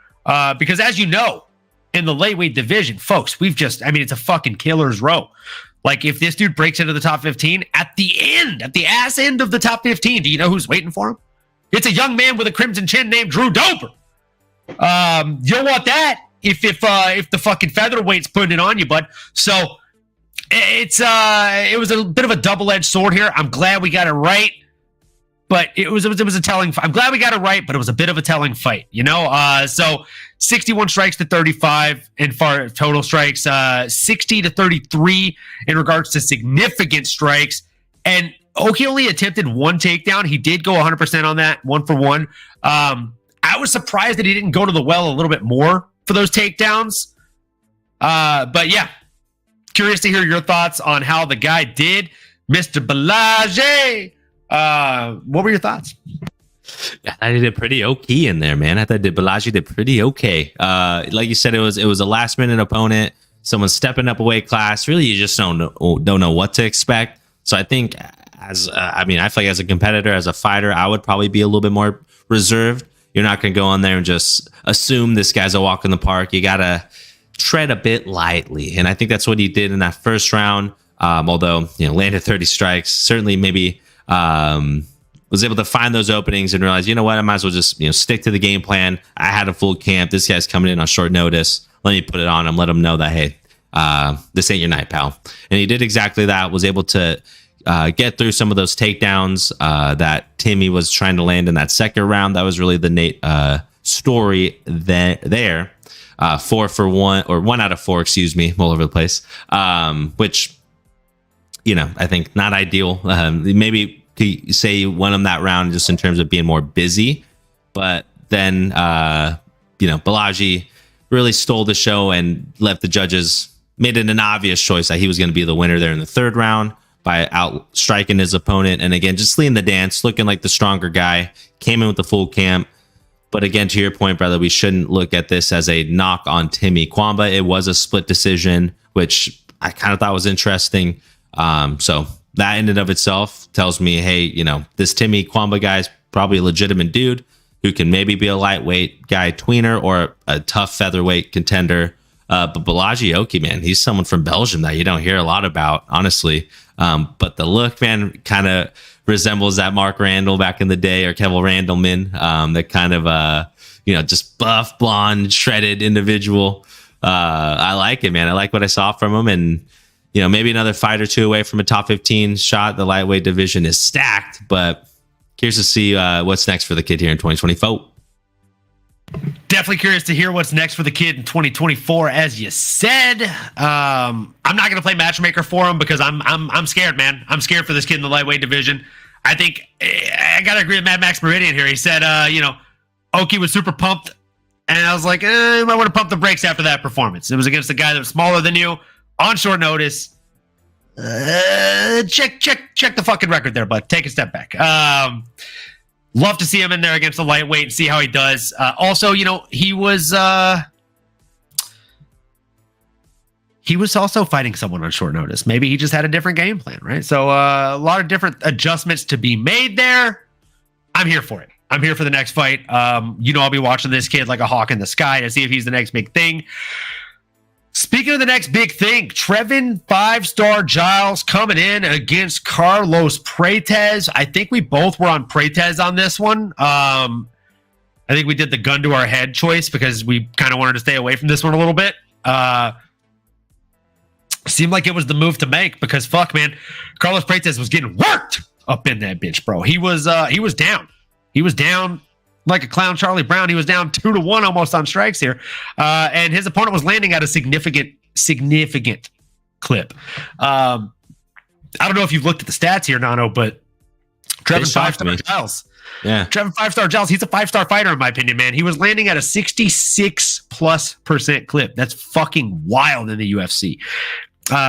B: Because as you know, in the lightweight division, folks, it's a fucking killer's row. Like, if this dude breaks into the top 15, at the ass end of the top 15, do you know who's waiting for him? It's a young man with a crimson chin named Drew Dober. You don't want that if the fucking featherweight's putting it on you, bud. So it was a bit of a double-edged sword here. I'm glad we got it right, but it was a telling. I'm glad we got it right, but it was a bit of a telling fight, you know. So 61 strikes to 35 in far total strikes, 60 to 33 in regards to significant strikes, and Oki only attempted one takedown. He did go 100% on that, 1-for-1. I was surprised that he didn't go to the well a little bit more for those takedowns. But yeah, curious to hear your thoughts on how the guy did. Mr. Balaji, what were your thoughts?
C: I did pretty okay in there, man. I thought Balaji did pretty okay. Like you said, it was a last minute opponent, someone stepping up a weight class. Really, you just don't know what to expect. So I think I feel like as a competitor, as a fighter, I would probably be a little bit more reserved. You're not going to go on there and just assume this guy's a walk in the park. You got to tread a bit lightly. And I think that's what he did in that first round. Although, landed 30 strikes, certainly maybe Was able to find those openings and realize, you know what, I might as well just stick to the game plan. I had a full camp. This guy's coming in on short notice. Let me put it on him. Let him know that, hey, this ain't your night, pal. And he did exactly that. Was able to get through some of those takedowns that Timmy was trying to land in that second round. That was really the Nate story there. 4 for 1, or 1 out of 4, excuse me, all over the place. Which, I think not ideal. Maybe could say you won him that round just in terms of being more busy, but then Balaji really stole the show and left the judges, made it an obvious choice that he was going to be the winner there in the third round by out striking his opponent. And again, just leading the dance, looking like the stronger guy, came in with the full camp. But again, to your point, brother, we shouldn't look at this as a knock on Timmy Kwamba. It was a split decision, which I kind of thought was interesting. So that in and of itself tells me, hey, this Timmy Kwamba guy is probably a legitimate dude who can maybe be a lightweight guy tweener or a tough featherweight contender. But Balaji Oki, man, he's someone from Belgium that you don't hear a lot about, honestly. But the look, man, kind of resembles that Mark Randall back in the day, or Kevin Randleman, that kind of, just buff, blonde, shredded individual. I like it, man. I like what I saw from him. And, maybe another fight or two away from a top 15 shot. The lightweight division is stacked, but curious to see what's next for the kid here in 2024.
B: Definitely curious to hear what's next for the kid in 2024. As you said, I'm not going to play matchmaker for him because I'm scared, man. I'm scared for this kid in the lightweight division. I think I got to agree with Mad Max Meridian here. He said, Oki was super pumped, and I was like, you might want to pump the brakes after that performance. It was against a guy that was smaller than you on short notice. Check the fucking record there, bud. Take a step back. Love to see him in there against the lightweight and see how he does. Also, he was also fighting someone on short notice. Maybe he just had a different game plan, right? So a lot of different adjustments to be made there. I'm here for it. I'm here for the next fight. I'll be watching this kid like a hawk in the sky to see if he's the next big thing. Speaking of the next big thing, Trevin 5-star Giles coming in against Carlos Prates. I think we both were on Prates on this one. I think we did the gun to our head choice because we kind of wanted to stay away from this one a little bit. Seemed like it was the move to make because fuck, man, Carlos Prates was getting worked up in that bitch, bro. He was down. He was down like a clown Charlie Brown. He was down 2-1 almost on strikes here. And his opponent was landing at a significant clip. I don't know if you've looked at the stats here, Nano, but Trevin 5-star Giles. Yeah. Trevin 5-star Giles, he's a 5-star fighter in my opinion, man. He was landing at a 66+% clip. That's fucking wild in the UFC.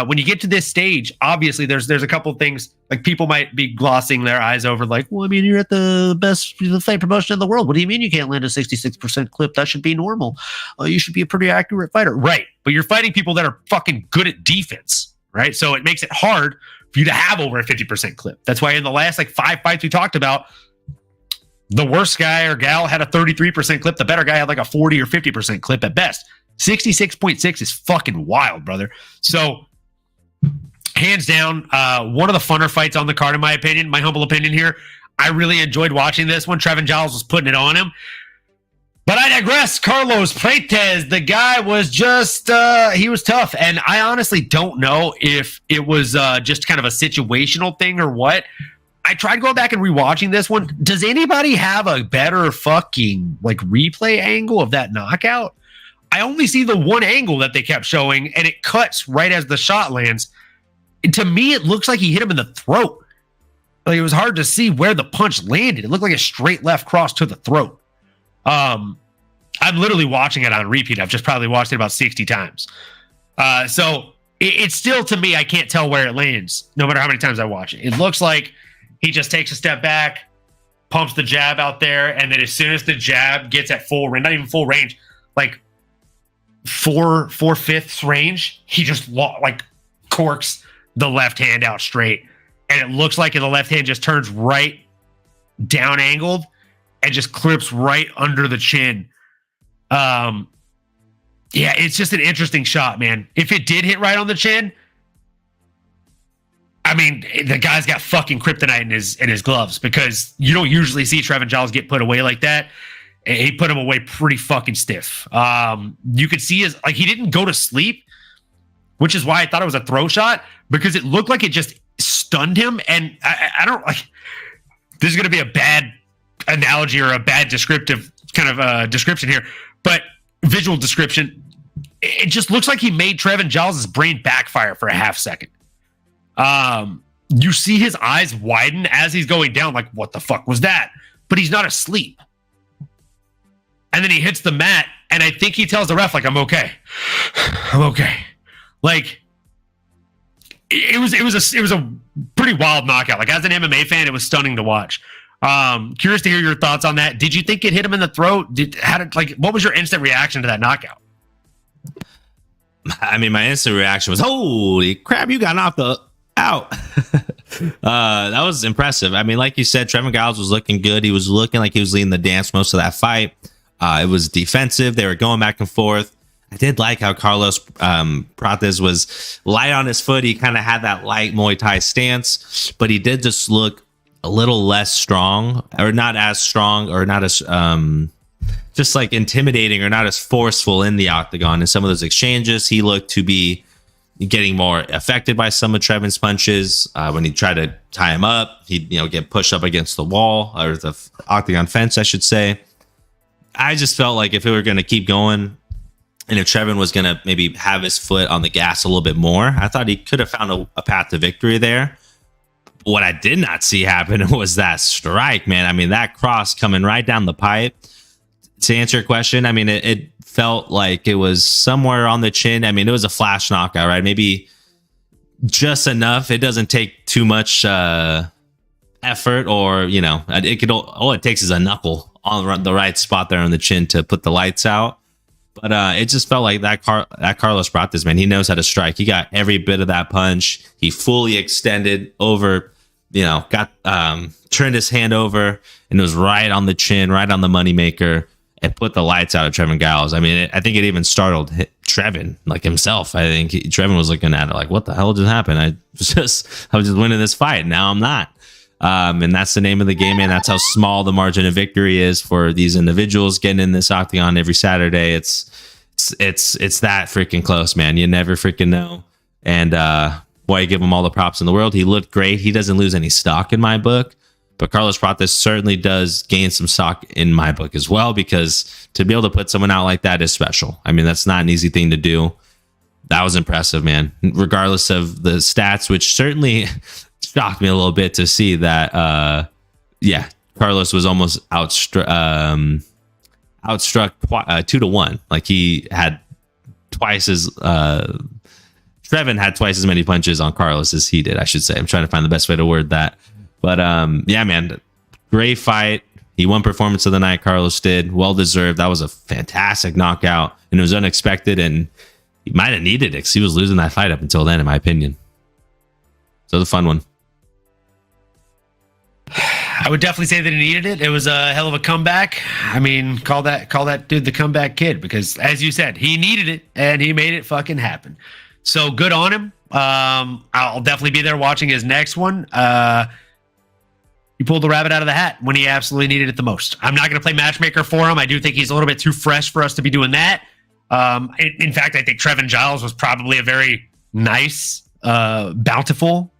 B: When you get to this stage, obviously there's a couple of things like people might be glossing their eyes over, like, well, I mean, you're at the best fight promotion in the world. What do you mean you can't land a 66% clip? That should be normal. You should be a pretty accurate fighter, right? But you're fighting people that are fucking good at defense, right? So it makes it hard for you to have over a 50% clip. That's why in the last 5 fights we talked about, the worst guy or gal had a 33% clip. The better guy had a 40 or 50% clip at best. 66.6 is fucking wild, brother. So, hands down, one of the funner fights on the card, in my opinion, my humble opinion here. I really enjoyed watching this one. Trevin Giles was putting it on him. But I digress. Carlos Prates, the guy was just, he was tough. And I honestly don't know if it was just kind of a situational thing or what. I tried going back and rewatching this one. Does anybody have a better fucking replay angle of that knockout? I only see the one angle that they kept showing, and it cuts right as the shot lands. And to me, it looks like he hit him in the throat. It was hard to see where the punch landed. It looked like a straight left cross to the throat. I'm literally watching it on repeat. I've just probably watched it about 60 times. So it's still, to me, I can't tell where it lands, no matter how many times I watch it. It looks like he just takes a step back, pumps the jab out there, and then as soon as the jab gets at full range, not even full range, 4/5 range, he just corks the left hand out straight, and it looks like the left hand just turns right down angled and just clips right under the chin. Yeah, it's just an interesting shot, man. If it did hit right on the chin, I mean, the guy's got fucking kryptonite in his gloves, because you don't usually see Trevin Giles get put away like that. He put him away pretty fucking stiff. You could see he didn't go to sleep, which is why I thought it was a throw shot, because it looked like it just stunned him. And I don't like, this is going to be a bad analogy or a bad descriptive kind of description here, but visual description. It just looks like he made Trevin Giles' brain backfire for a half second. You see his eyes widen as he's going down, like, what the fuck was that? But he's not asleep. And then he hits the mat, and I think he tells the ref, like, I'm okay. I'm okay. Like, it was a pretty wild knockout. Like, as an MMA fan, it was stunning to watch. Curious to hear your thoughts on that. Did you think it hit him in the throat? What was your instant reaction to that knockout?
C: I mean, my instant reaction was, holy crap, you got knocked out. That was impressive. I mean, like you said, Trevin Giles was looking good. He was looking like he was leading the dance most of that fight. It was defensive. They were going back and forth. I did like how Carlos Prates was light on his foot. He kind of had that light Muay Thai stance, but he did just look a little less strong, or not as strong, or not as just like intimidating, or not as forceful in the octagon. In some of those exchanges, he looked to be getting more affected by some of Trevin's punches. When he tried to tie him up, he'd get pushed up against the wall, or the octagon fence, I should say. I just felt like if it were going to keep going, and if Trevin was going to maybe have his foot on the gas a little bit more, I thought he could have found a path to victory there. What I did not see happen was that strike, man. I mean, that cross coming right down the pipe. To answer your question, I mean, it felt like it was somewhere on the chin. I mean, it was a flash knockout, right? Maybe just enough. It doesn't take too much effort, or all it takes is a knuckle on the right spot there on the chin to put the lights out. But it just felt like that Carlos Prates, man, he knows how to strike. He got every bit of that punch. He fully extended over, got turned his hand over, and it was right on the chin, right on the moneymaker, and put the lights out of Trevin Giles. I mean, I think it even startled Trevin, like himself. I think Trevin was looking at it like, what the hell just happened? I was just winning this fight. Now I'm not. And that's the name of the game, man. That's how small the margin of victory is for these individuals getting in this octagon every Saturday. It's that freaking close, man. You never freaking know. And boy, I give him all the props in the world. He looked great. He doesn't lose any stock in my book, but Carlos Prates certainly does gain some stock in my book as well, because to be able to put someone out like that is special. I mean, that's not an easy thing to do. That was impressive, man. Regardless of the stats, which certainly shocked me a little bit to see that, Carlos was almost outstruck 2-1. Like, he had twice as Trevin had twice as many punches on Carlos as he did, I should say. I'm trying to find the best way to word that. But man, great fight. He won performance of the night. Carlos did. Well deserved. That was a fantastic knockout, and it was unexpected, and he might have needed it because he was losing that fight up until then, in my opinion. So the fun one.
B: I would definitely say that he needed it. It was a hell of a comeback. I mean, call that dude the comeback kid, because as you said, he needed it and he made it fucking happen. So good on him. I'll definitely be there watching his next one. He pulled the rabbit out of the hat when he absolutely needed it the most. I'm not going to play matchmaker for him. I do think he's a little bit too fresh for us to be doing that. In fact, I think Trevin Giles was probably a very nice, bountiful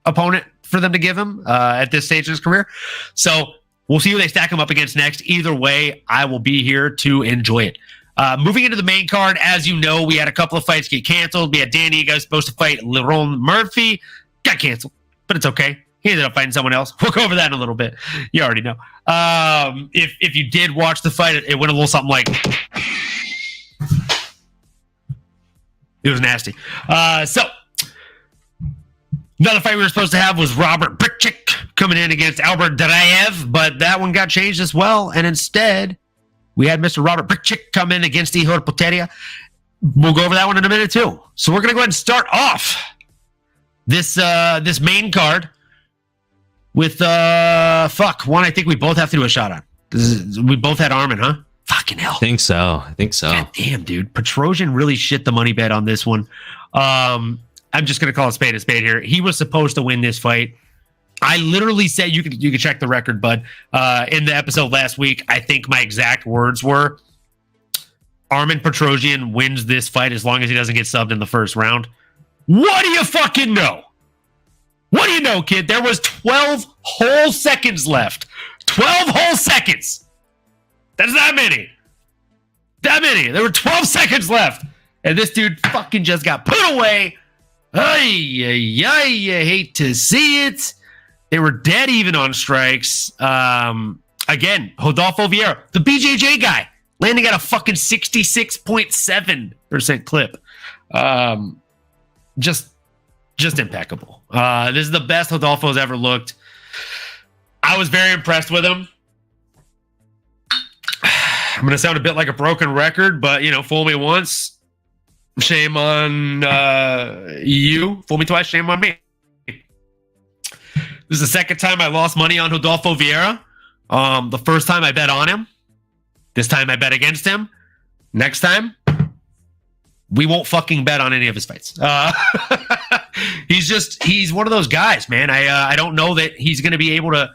B: opponent for them to give him at this stage of his career. So we'll see who they stack him up against next. Either way, I will be here to enjoy it. Moving into the main card, as you know, we had a couple of fights get canceled. We had Danny Ego supposed to fight Lerone Murphy. Got canceled, but it's okay. He ended up fighting someone else. We'll go over that in a little bit. You already know. If you did watch the fight, it went a little something like... It was nasty. So another fight we were supposed to have was Robert Brichik coming in against Albert Duraev, but that one got changed as well. And instead, we had Mr. Robert Brichik come in against Ihor Potieria. We'll go over that one in a minute too. So we're going to go ahead and start off this main card with one I think we both have to do a shot on. We both had Armin, huh? Fucking hell.
C: I think so.
B: God damn, dude. Petrosian really shit the money bet on this one. I I'm just going to call a spade here. He was supposed to win this fight. I literally said, you can check the record, bud. In the episode last week, I think my exact words were, Armin Petrosian wins this fight as long as he doesn't get subbed in the first round. What do you fucking know? What do you know, kid? There was 12 whole seconds left. 12 whole seconds. That's that many. That many. There were 12 seconds left. And this dude fucking just got put away. Ay, you hate to see it. They were dead even on strikes. Again, Rodolfo Vieira, the BJJ guy, landing at a fucking 66.7% clip. Just impeccable. This is the best Rodolfo's ever looked. I was very impressed with him. I'm going to sound a bit like a broken record, but, fool me once, shame on you. Fool me twice, shame on me. This is the second time I lost money on Rodolfo Vieira. The first time I bet on him. This time I bet against him. Next time, we won't fucking bet on any of his fights. He's one of those guys, man. I don't know that he's going to be able to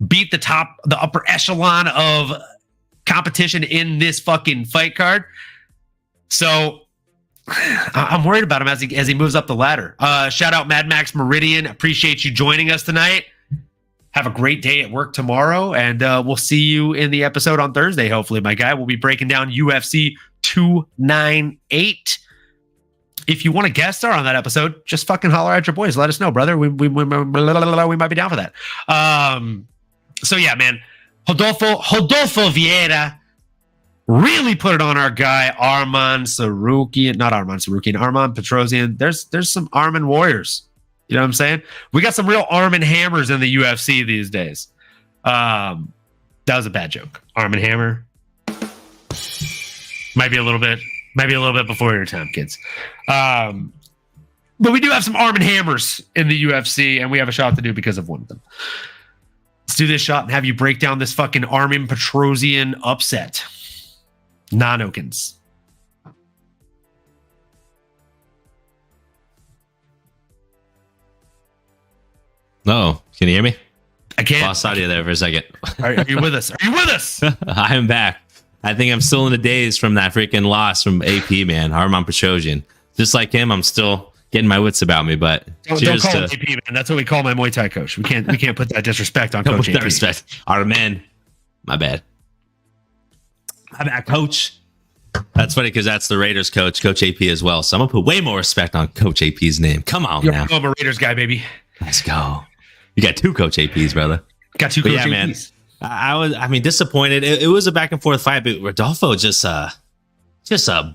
B: beat the upper echelon of competition in this fucking fight card. So I'm worried about him as he moves up the ladder. Shout out Mad Max Meridian. Appreciate you joining us tonight. Have a great day at work tomorrow, and we'll see you in the episode on Thursday, hopefully, my guy. We'll be breaking down UFC 298. If you want a guest star on that episode, just fucking holler at your boys. Let us know, brother. We might be down for that. So yeah, man. Rodolfo Vieira really put it on our guy Arman Petrosian. There's some Armin warriors. You know what I'm saying? We got some real Armin hammers in the UFC these days. That was a bad joke. Armin Hammer. Might be a little bit before your time, kids. But we do have some Armin hammers in the UFC, and we have a shot to do because of one of them. Let's do this shot and have you break down this fucking Armin Petrosian upset. Nanokins.
C: No, can you hear me?
B: I can't.
C: Lost audio there for a second.
B: Are you with us? Are you with us?
C: I am back. I think I'm still in the days from that freaking loss from AP, man. Armin Petrosian. Just like him, I'm still getting my wits about me. But
B: don't call him AP, man. That's what we call my Muay Thai coach. We can't put that disrespect on Coach AP.
C: Respect. Armin. My bad. My bad, Coach. That's funny because that's the Raiders coach, Coach AP as well. So I'm gonna put way more respect on Coach AP's name. Come on, now.
B: I'm a Raiders guy, baby.
C: Let's go. You got two Coach APs, brother.
B: Got two Coach APs.
C: Man, I was disappointed. It was a back and forth fight, but Rodolfo just a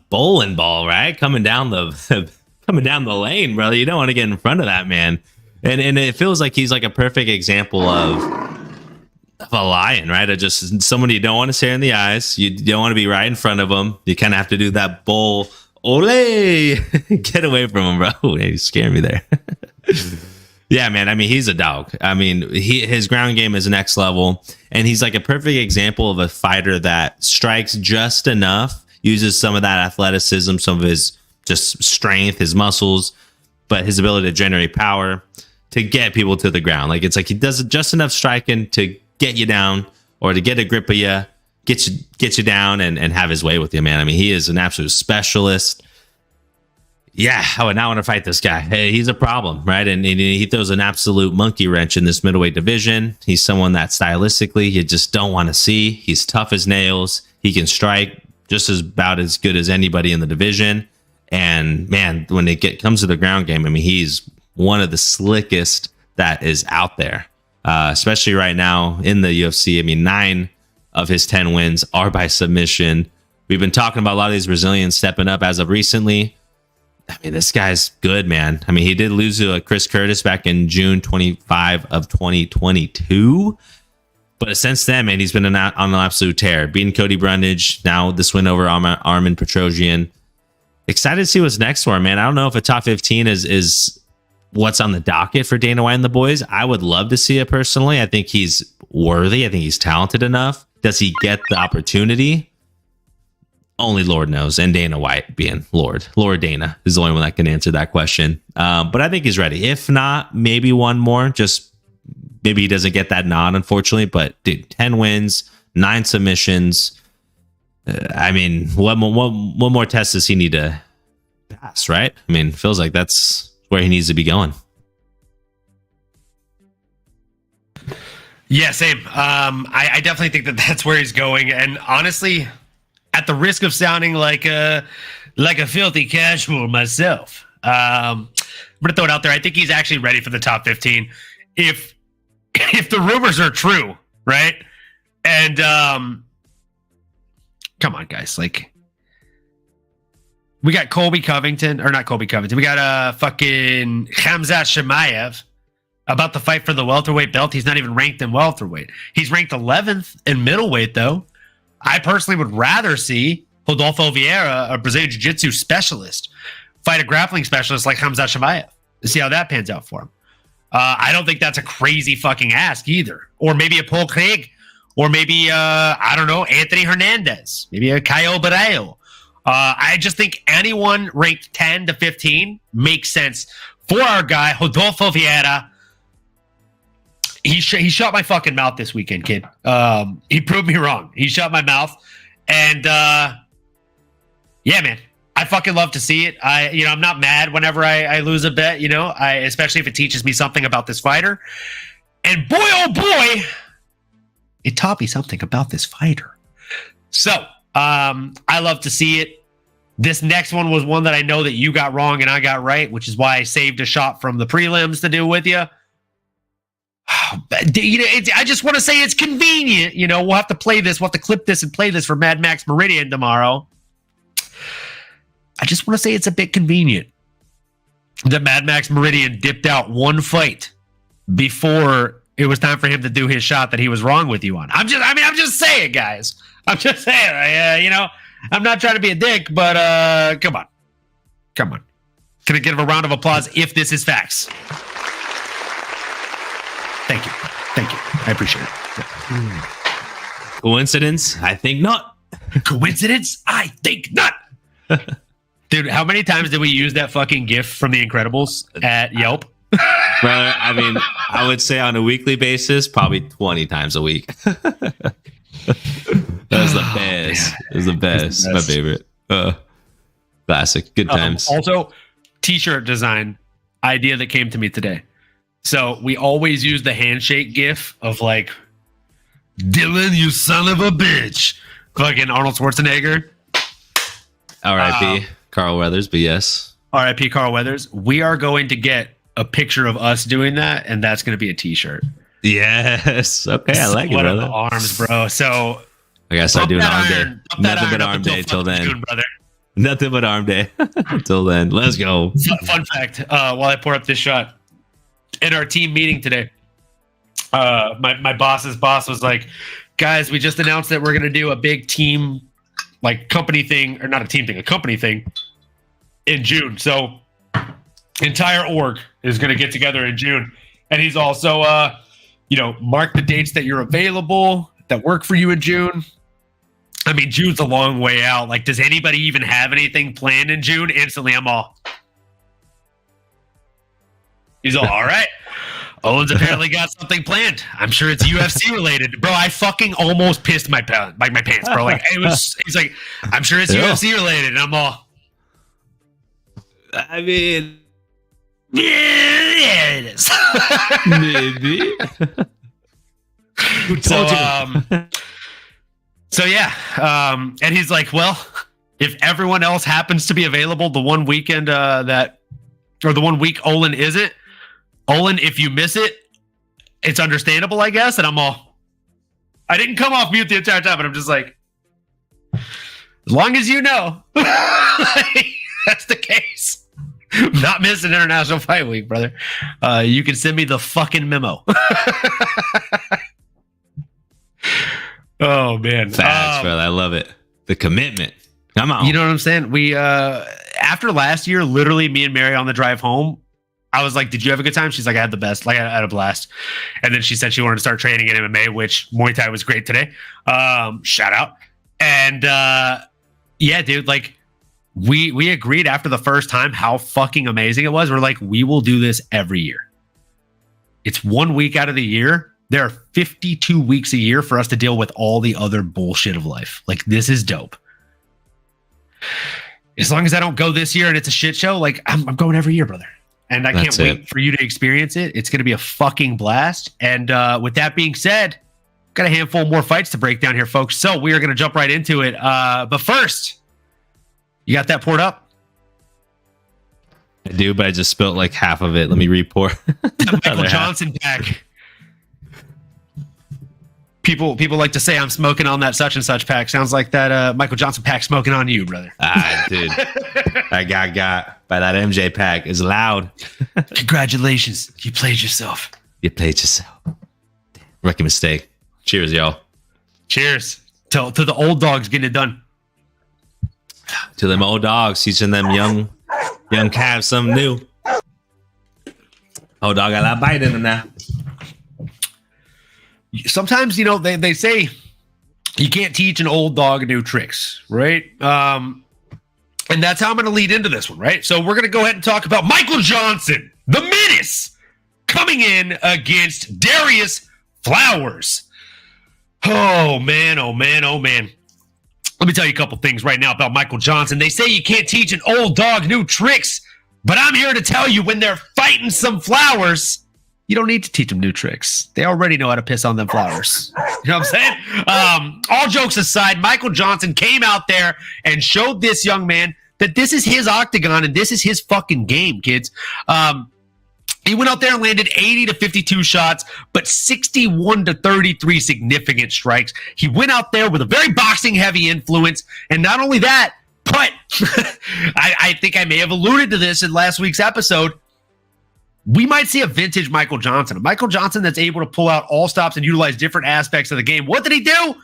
C: bowling ball, right? Coming down the lane, brother. You don't want to get in front of that man. And it feels like he's like a perfect example of a lion, right? Of just someone you don't want to stare in the eyes. You don't want to be right in front of him. You kind of have to do that bull, ole, get away from him, bro. You scared me there. Yeah, man. I mean, he's a dog. I mean, his ground game is next level, and he's like a perfect example of a fighter that strikes just enough, uses some of that athleticism, some of his just strength, his muscles, but his ability to generate power to get people to the ground. Like, it's like he does just enough striking to get you down or to get a grip of you, get you down and have his way with you, man. I mean, he is an absolute specialist. Yeah, I would not want to fight this guy. Hey, he's a problem, right? And he throws an absolute monkey wrench in this middleweight division. He's someone that stylistically you just don't want to see. He's tough as nails. He can strike just about as good as anybody in the division. And man, when it comes to the ground game, I mean, he's one of the slickest that is out there, especially right now in the UFC. I mean, 9 of his 10 wins are by submission. We've been talking about a lot of these Brazilians stepping up as of recently. I mean, this guy's good, man. I mean, he did lose to Chris Curtis back in June 25 of 2022. But since then, man, he's been on an absolute tear. Beating Cody Brundage, now this win over Armin Petrosian. Excited to see what's next for him, man. I don't know if a top 15 is what's on the docket for Dana White and the boys. I would love to see it personally. I think he's worthy. I think he's talented enough. Does he get the opportunity? only Lord knows. And Dana White being Lord Dana is the only one that can answer that question. But I think he's ready. If not, maybe one more. Just maybe he doesn't get that nod, unfortunately. But dude, 10 wins, 9 submissions. I mean, what more test does he need to pass, right? I mean, feels like that's where he needs to be going.
B: Yeah, same. I definitely think that that's where he's going. And honestly, at the risk of sounding like a filthy casual myself, I'm gonna throw it out there. I think he's actually ready for the top 15. If the rumors are true, right? And come on, guys. Like, we got Colby Covington, or not Colby Covington. We got fucking Khamzat Chimaev about to fight for the welterweight belt. He's not even ranked in welterweight. He's ranked 11th in middleweight, though. I personally would rather see Rodolfo Vieira, a Brazilian Jiu-Jitsu specialist, fight a grappling specialist like Khamzat Chimaev to see how that pans out for him. I don't think that's a crazy fucking ask either. Or maybe a Paul Craig. Or maybe, I don't know, Anthony Hernandez. Maybe a Caio Barreiro. I just think anyone ranked 10 to 15 makes sense for our guy, Rodolfo Vieira. He shut my fucking mouth this weekend, kid. He proved me wrong. He shut my mouth. And, yeah, man. I fucking love to see it. I'm not mad whenever I lose a bet, especially if it teaches me something about this fighter. And boy, oh boy, it taught me something about this fighter. So, I love to see it. This next one was one that I know that you got wrong and I got right, which is why I saved a shot from the prelims to do with you. I just want to say it's convenient. We'll have to play this. We'll have to clip this and play this for Mad Max Meridian tomorrow. I just want to say it's a bit convenient that Mad Max Meridian dipped out one fight before it was time for him to do his shot that he was wrong with you on. I'm just saying, guys. I'm just saying. I'm not trying to be a dick, but come on. Can I give a round of applause if this is facts? Thank you. I appreciate it.
C: Coincidence? I think not.
B: Coincidence? I think not. Dude, how many times did we use that fucking GIF from The Incredibles at Yelp?
C: Brother, I mean, I would say on a weekly basis, probably 20 times a week. That was the best. It was the best. My favorite. Classic. Good times.
B: Also, t-shirt design idea that came to me today. So we always use the handshake GIF of like, Dylan, you son of a bitch. Fucking Arnold Schwarzenegger.
C: R.I.P. Carl Weathers, but yes.
B: R.I.P. Carl Weathers. We are going to get a picture of us doing that, and that's going to be a t-shirt.
C: Yes. Okay, I like it, brother.
B: Arms, bro. So
C: I guess I do an arm day. Nothing but arm day till then.
B: June, brother.
C: Nothing but arm day till then. Let's go.
B: Fun fact, while I pour up this shot, in our team meeting today, my boss's boss was like, guys, we just announced that we're going to do a big team, like company thing, or not a team thing, a company thing in June. So entire org is going to get together in June. And he's also, mark the dates that you're available that work for you in June. I mean, June's a long way out. Like, does anybody even have anything planned in June? Instantly, I'm all. He's all right. Owen's apparently got something planned. I'm sure it's UFC related, bro. I fucking almost pissed my pants, bro. Like he's like, I'm sure it's UFC related, and I'm all.
C: I mean,
B: yeah, it is.
C: maybe. Who told you?
B: So yeah, and he's like, well, if everyone else happens to be available the one weekend the one week Olin isn't, Olin, if you miss it, it's understandable, I guess. And I'm all, I didn't come off mute the entire time, but I'm just like, as long as you know, that's the case. Not missing International Fight Week, brother. You can send me the fucking memo. Oh man,
C: Facts, brother. I love it. The commitment. Come on.
B: You know what I'm saying? We after last year, literally, me and Mary on the drive home, I was like, "Did you have a good time?" She's like, "I had the best. Like, I had a blast." And then she said she wanted to start training in MMA, which Muay Thai was great today. Shout out. And Yeah, dude. Like we agreed after the first time how fucking amazing it was. We're like, we will do this every year. It's 1 week out of the year. There are 52 weeks a year for us to deal with all the other bullshit of life. Like, this is dope. As long as I don't go this year and it's a shit show, like I'm going every year, brother. And I can't wait for you to experience it. It's going to be a fucking blast. And with that being said, got a handful more fights to break down here, folks. So we are going to jump right into it. But first, you got that poured up?
C: I do, but I just spilled like half of it. Let me re-pour.
B: The Michael Johnson pack. People like to say I'm smoking on that such and such pack. Sounds like that Michael Johnson pack smoking on you, brother.
C: Dude. I got by that MJ pack is loud.
B: Congratulations. You played yourself.
C: You played yourself. Rookie mistake. Cheers, y'all.
B: Cheers. To the old dogs getting it done.
C: To them old dogs, teaching them young calves something new. Old dog got a lot of bite in them now.
B: Sometimes, they say you can't teach an old dog new tricks, right? And that's how I'm going to lead into this one, right? So we're going to go ahead and talk about Michael Johnson, the menace, coming in against Darius Flowers. Oh, man, oh, man, oh, man. Let me tell you a couple things right now about Michael Johnson. They say you can't teach an old dog new tricks, but I'm here to tell you when they're fighting some flowers, you don't need to teach them new tricks. They already know how to piss on them flowers. You know what I'm saying? All jokes aside, Michael Johnson came out there and showed this young man that this is his octagon and this is his fucking game, kids. He went out there and landed 80 to 52 shots, but 61 to 33 significant strikes. He went out there with a very boxing-heavy influence, and not only that, but I think I may have alluded to this in last week's episode. We might see a vintage Michael Johnson, a Michael Johnson that's able to pull out all stops and utilize different aspects of the game. What did he do?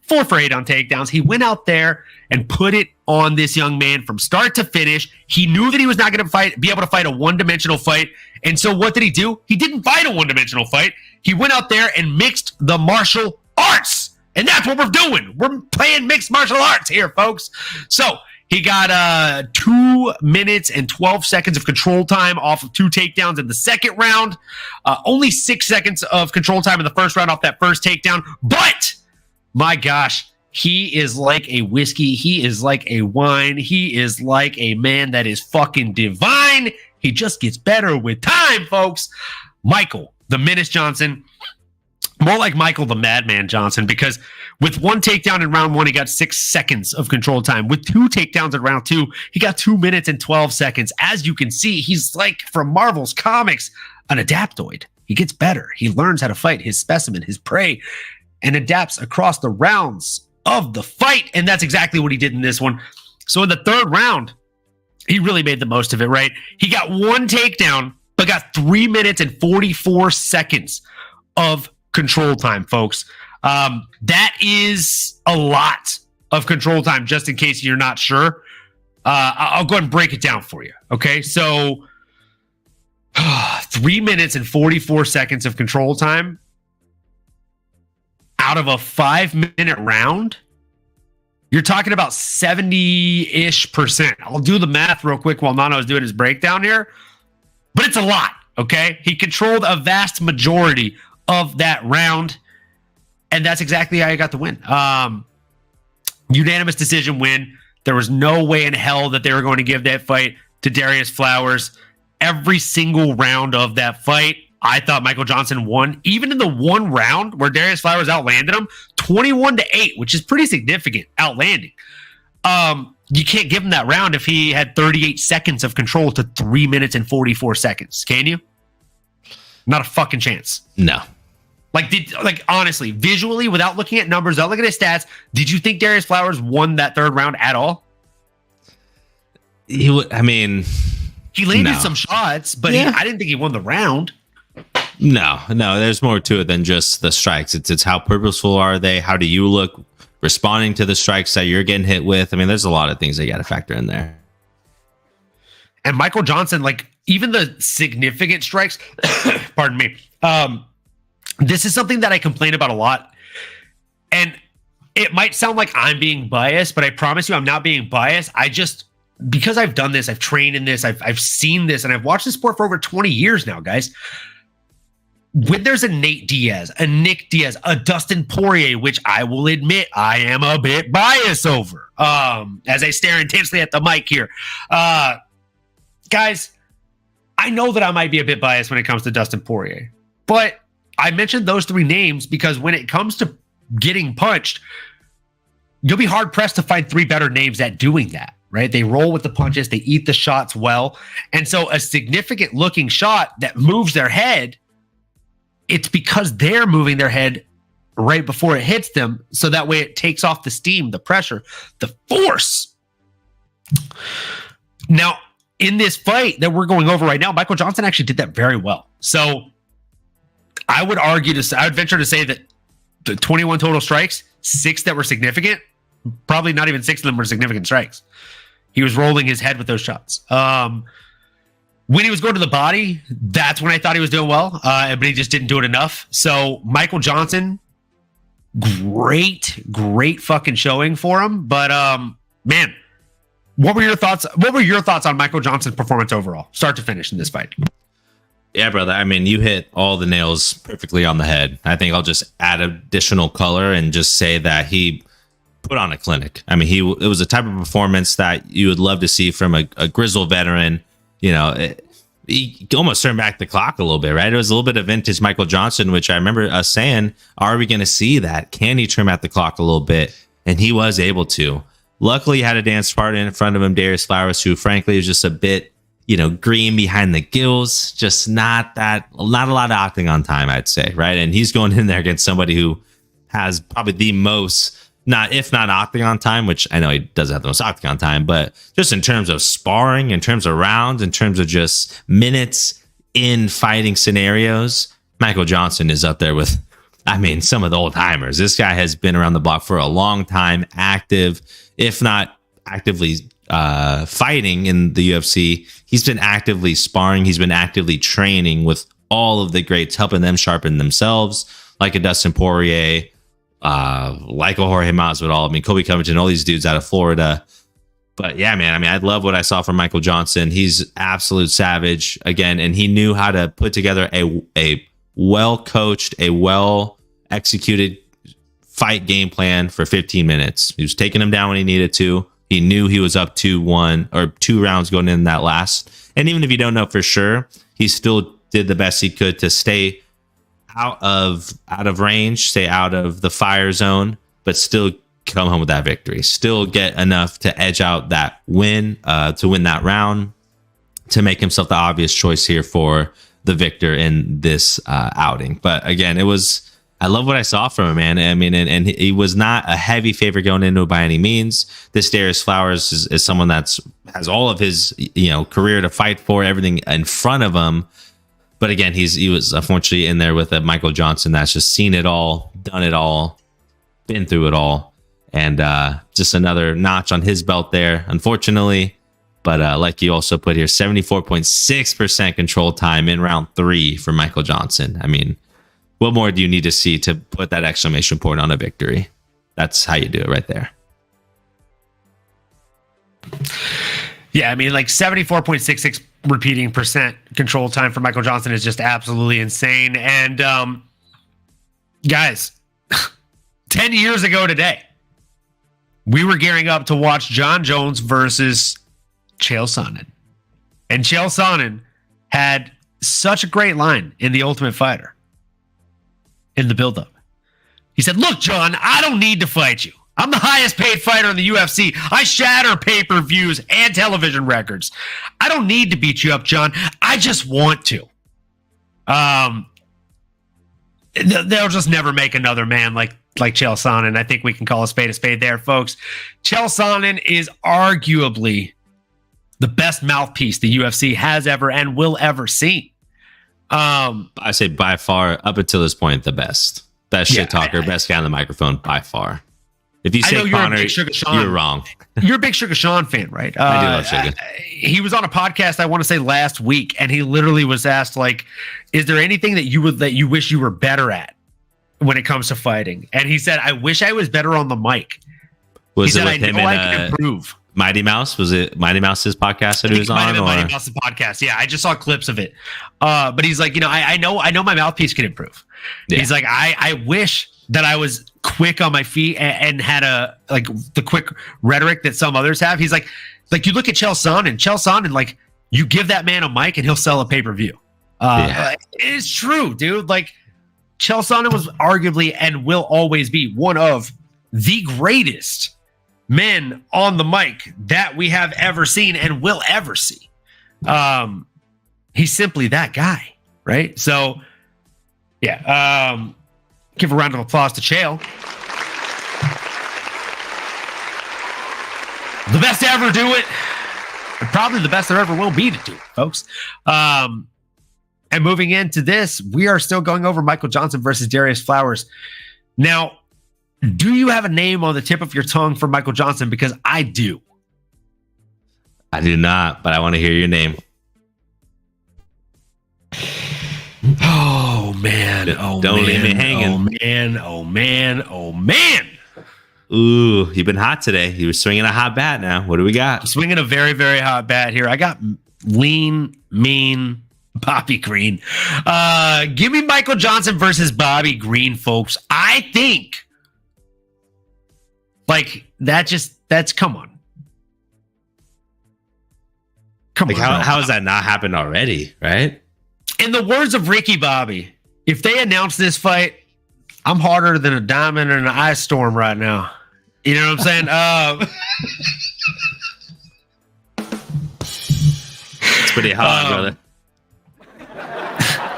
B: 4 for 8 on takedowns. He went out there and put it on this young man from start to finish. He knew that he was not going to be able to fight a one-dimensional fight. And so what did he do? He didn't fight a one-dimensional fight. He went out there and mixed the martial arts. And that's what we're doing. We're playing mixed martial arts here, folks. So he got 2 minutes and 12 seconds of control time off of 2 takedowns in the second round. Only 6 seconds of control time in the first round off that first takedown. But, my gosh, he is like a whiskey. He is like a wine. He is like a man that is fucking divine. He just gets better with time, folks. Michael, the Menace Johnson, more like Michael, the Madman Johnson, because with 1 takedown in round 1, he got 6 seconds of control time. With 2 takedowns in round 2, he got 2 minutes and 12 seconds. As you can see, he's like, from Marvel's comics, an adaptoid. He gets better. He learns how to fight his specimen, his prey, and adapts across the rounds of the fight. And that's exactly what he did in this one. So in the third round, he really made the most of it, right? He got 1 takedown, but got 3 minutes and 44 seconds of control time, folks. That is a lot of control time, just in case you're not sure. I'll go ahead and break it down for you. Okay, so 3 minutes and 44 seconds of control time out of a 5-minute round. You're talking about 70-ish%. I'll do the math real quick while Nano is doing his breakdown here, but it's a lot. Okay, he controlled a vast majority of that round. And that's exactly how he got the win. Unanimous decision win. There was no way in hell that they were going to give that fight to Darius Flowers. Every single round of that fight, I thought Michael Johnson won. Even in the one round where Darius Flowers outlanded him, 21-8, which is pretty significant, outlanding. You can't give him that round if he had 38 seconds of control to 3 minutes and 44 seconds. Can you? Not a fucking chance.
C: No.
B: Like honestly, visually, without looking at numbers, without looking at stats, did you think Darius Flowers won that third round at all?
C: He landed
B: some shots, but I didn't think he won the round.
C: No, there's more to it than just the strikes. It's how purposeful are they? How do you look responding to the strikes that you're getting hit with? I mean, there's a lot of things that you got to factor in there.
B: And Michael Johnson, like even the significant strikes, pardon me, this is something that I complain about a lot. And it might sound like I'm being biased, but I promise you I'm not being biased. Because I've done this, I've trained in this, I've seen this, and I've watched this sport for over 20 years now, guys. When there's a Nate Diaz, a Nick Diaz, a Dustin Poirier, which I will admit I am a bit biased over, as I stare intensely at the mic here. Guys, I know that I might be a bit biased when it comes to Dustin Poirier, but I mentioned those three names because when it comes to getting punched, you'll be hard pressed to find three better names at doing that, right? They roll with the punches, they eat the shots well. And so a significant looking shot that moves their head, it's because they're moving their head right before it hits them. So that way it takes off the steam, the pressure, the force. Now, in this fight that we're going over right now, Michael Johnson actually did that very well. So I would venture to say that the 21 total strikes, 6 that were significant, probably not even 6 of them were significant strikes. He was rolling his head with those shots. When he was going to the body, that's when I thought he was doing well, but he just didn't do it enough. So Michael Johnson, great fucking showing for him. But man, what were your thoughts? What were your thoughts on Michael Johnson's performance overall, start to finish in this fight?
C: Yeah, brother. I mean, you hit all the nails perfectly on the head. I think I'll just add additional color and just say that he put on a clinic. I mean, it was a type of performance that you would love to see from a grizzled veteran. You know, he almost turned back the clock a little bit, right? It was a little bit of vintage Michael Johnson, which I remember us saying, are we going to see that? Can he turn back the clock a little bit? And he was able to. Luckily, he had a dance partner in front of him, Darius Flowers, who frankly is just a bit, green behind the gills, just not a lot of octagon time, I'd say, right? And he's going in there against somebody who has probably the most, if not octagon time, which I know he doesn't have the most octagon time, but just in terms of sparring, in terms of rounds, in terms of just minutes in fighting scenarios, Michael Johnson is up there with, some of the old timers. This guy has been around the block for a long time, active, if not actively fighting in the UFC. He's been actively sparring. He's been actively training with all of the greats, helping them sharpen themselves, like a Dustin Poirier, like a Jorge Masvidal, Kobe Covington, all these dudes out of Florida. But yeah, man, I love what I saw from Michael Johnson. He's absolute savage again, and he knew how to put together a well-coached, a well-executed fight game plan for 15 minutes. He was taking him down when he needed to. He knew he was up 2-1 or 2 rounds going in that last. And even if you don't know for sure, he still did the best he could to stay out of range, stay out of the fire zone, but still come home with that victory. Still get enough to edge out that win, to win that round, to make himself the obvious choice here for the victor in this outing. But again, I love what I saw from him, man. And he was not a heavy favorite going into it by any means. This Darius Flowers is someone has all of his career to fight for, everything in front of him. But again, he was unfortunately in there with a Michael Johnson that's just seen it all, done it all, been through it all, and just another notch on his belt there, unfortunately. But like you also put here, 74.6% control time in round 3 for Michael Johnson. What more do you need to see to put that exclamation point on a victory? That's how you do it right there.
B: Yeah, 74.66 repeating percent control time for Michael Johnson is just absolutely insane. And guys, 10 years ago today, we were gearing up to watch John Jones versus Chael Sonnen. And Chael Sonnen had such a great line in The Ultimate Fighter. In the buildup, he said, "Look, John, I don't need to fight you. I'm the highest paid fighter in the UFC. I shatter pay-per-views and television records. I don't need to beat you up, John. I just want to." They'll just never make another man like Chael Sonnen. I think we can call a spade there, folks. Chael Sonnen is arguably the best mouthpiece the UFC has ever and will ever see.
C: I say by far, up until this point, the best shit talker, best guy on the microphone by far. If you say Connor, you're wrong.
B: You're a big Sugar Sean fan, right?
C: I do love Sugar.
B: He was on a podcast, I want to say last week, and he literally was asked, is there anything that you wish you were better at? when it comes to fighting. And he said, I wish I was better on the mic.
C: Was
B: he
C: it
B: said,
C: with him
B: I
C: and
B: can improve.
C: Mighty Mouse? Was it Mighty Mouse's podcast that he was on?
B: Mighty Mouse's podcast. Yeah, I just saw clips of it. But he's like, I know my mouthpiece can improve. Yeah. He's like, I wish that I was quick on my feet and had the quick rhetoric that some others have. He's like you look at Chael Sonnen, like you give that man a mic and he'll sell a pay-per-view. It's true, dude. Like Chael Sonnen was arguably and will always be one of the greatest men on the mic that we have ever seen and will ever see. He's simply that guy, right? So, yeah. Give a round of applause to Chael. The best to ever do it, and probably the best there ever will be to do it, folks. And moving into this, we are still going over Michael Johnson versus Darius Flowers. Now, do you have a name on the tip of your tongue for Michael Johnson? Because I do.
C: I do not, but I want to hear your name.
B: Oh, man.
C: Don't leave me hanging.
B: Oh, man.
C: Ooh, you've been hot today. You were swinging a hot bat now. What do we got?
B: Swinging a very, very hot bat here. I got lean, mean Bobby Green. Give me Michael Johnson versus Bobby Green, folks. I think that's come on.
C: Come on. How has that not happened already, right?
B: In the words of Ricky Bobby, if they announce this fight, I'm harder than a diamond in an ice storm right now. You know what I'm saying?
C: It's pretty hot, brother.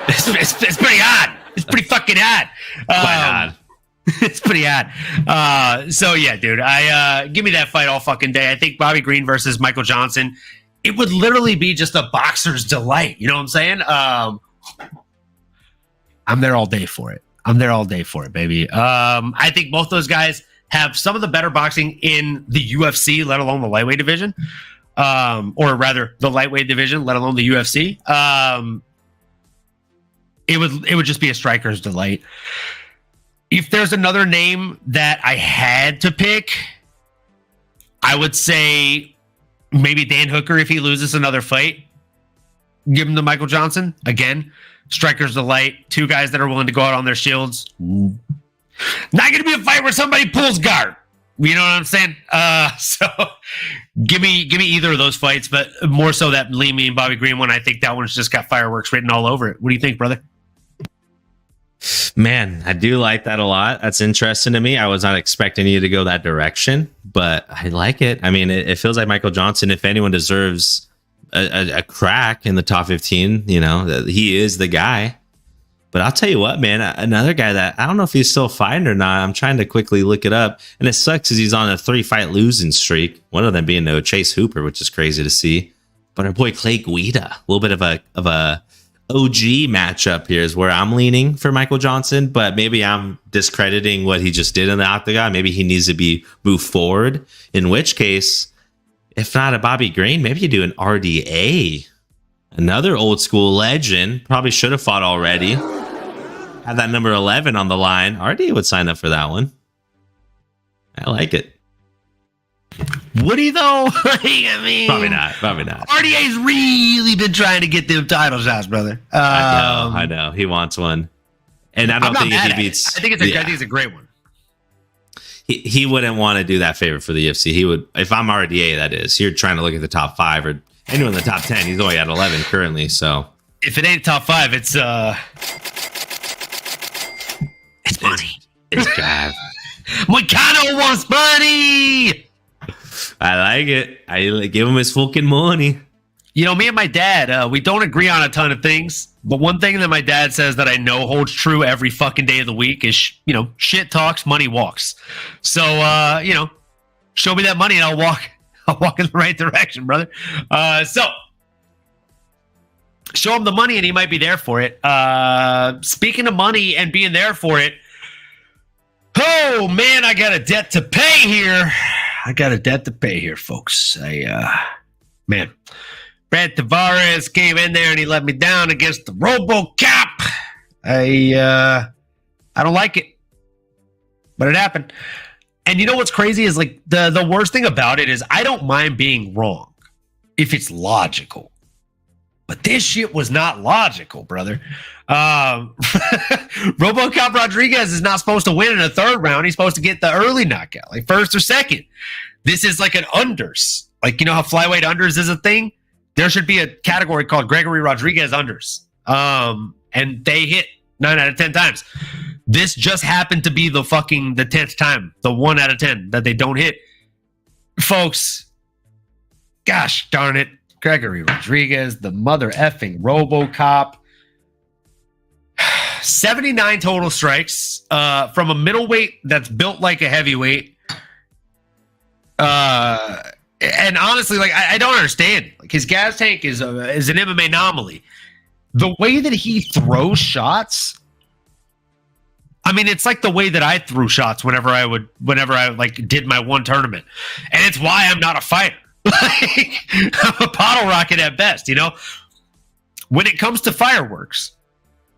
B: It's pretty hot. It's pretty fucking hot.
C: Quite hot.
B: It's pretty hot. So yeah, dude, give me that fight all fucking day. I think Bobby Green versus Michael Johnson, it would literally be just a boxer's delight. You know what I'm saying? I'm there all day for it. Baby. I think both those guys have some of the better boxing in the UFC, let alone the lightweight division. Or rather the lightweight division, let alone the UFC. It would just be a striker's delight. If there's another name that I had to pick, I would say maybe Dan Hooker if he loses another fight. Give him to Michael Johnson. Again, striker's delight. Two guys that are willing to go out on their shields. Not going to be a fight where somebody pulls guard. You know what I'm saying? So give me either of those fights, but more so that Lee Me and Bobby Green one. I think that one's just got fireworks written all over it. What do you think, brother?
C: Man, I do like that a lot. That's interesting to me. I was not expecting you to go that direction, but I like it. I mean, it feels like Michael Johnson, if anyone deserves a crack in the top 15, he is the guy. But I'll tell you what, man, another guy that I don't know if he's still fighting or not. I'm trying to quickly look it up. And it sucks because he's on a 3-fight losing streak. One of them being no Chase Hooper, which is crazy to see. But our boy Clay Guida, a little bit of a OG matchup here is where I'm leaning for Michael Johnson. But maybe I'm discrediting what he just did in the octagon. Maybe he needs to be moved forward. In which case, if not a Bobby Green, maybe you do an RDA. Another old school legend. Probably should have fought already. Had that number 11 on the line. RDA would sign up for that one. I like it.
B: Would he though? I mean,
C: probably not.
B: RDA's really been trying to get them title shots, brother.
C: I know. He wants one. And I don't think if he beats...
B: I think it's a great one.
C: He wouldn't want to do that favor for the UFC. He would, if I'm RDA, that is. You're trying to look at the top 5 or anyone in the top 10. He's only at 11 currently, so...
B: If it ain't top 5, it's money.
C: It's Gav.
B: Moicano wants money.
C: I like it. I give him his fucking money.
B: Me and my dad, we don't agree on a ton of things, but one thing that my dad says that I know holds true every fucking day of the week is, shit talks, money walks. So, show me that money and I'll walk in the right direction, brother. So show him the money and he might be there for it. Speaking of money and being there for it, oh man, I got a debt to pay here. Folks. Man, Brad Tavares came in there and he let me down against the RoboCop. I don't like it. but it happened. And you know what's crazy is like the worst thing about it is I don't mind being wrong if it's logical. But this shit was not logical, brother. RoboCop Rodriguez is not supposed to win in a third round. He's supposed to get the early knockout, like first or second. This is like an unders. Like, you know how flyweight unders is a thing? There should be a category called Gregory Rodriguez unders. And they hit 9 out of 10 times. This just happened to be the 10th time, the 1 out of 10 that they don't hit. Folks, gosh darn it. Gregory Rodriguez, the mother effing RoboCop. 79 total strikes from a middleweight that's built like a heavyweight. And honestly, like I don't understand. Like his gas tank is an MMA anomaly. The way that he throws shots, I mean, it's like the way that I threw shots whenever I like did my one tournament, and it's why I'm not a fighter. Like I'm a bottle rocket at best, you know. When it comes to fireworks,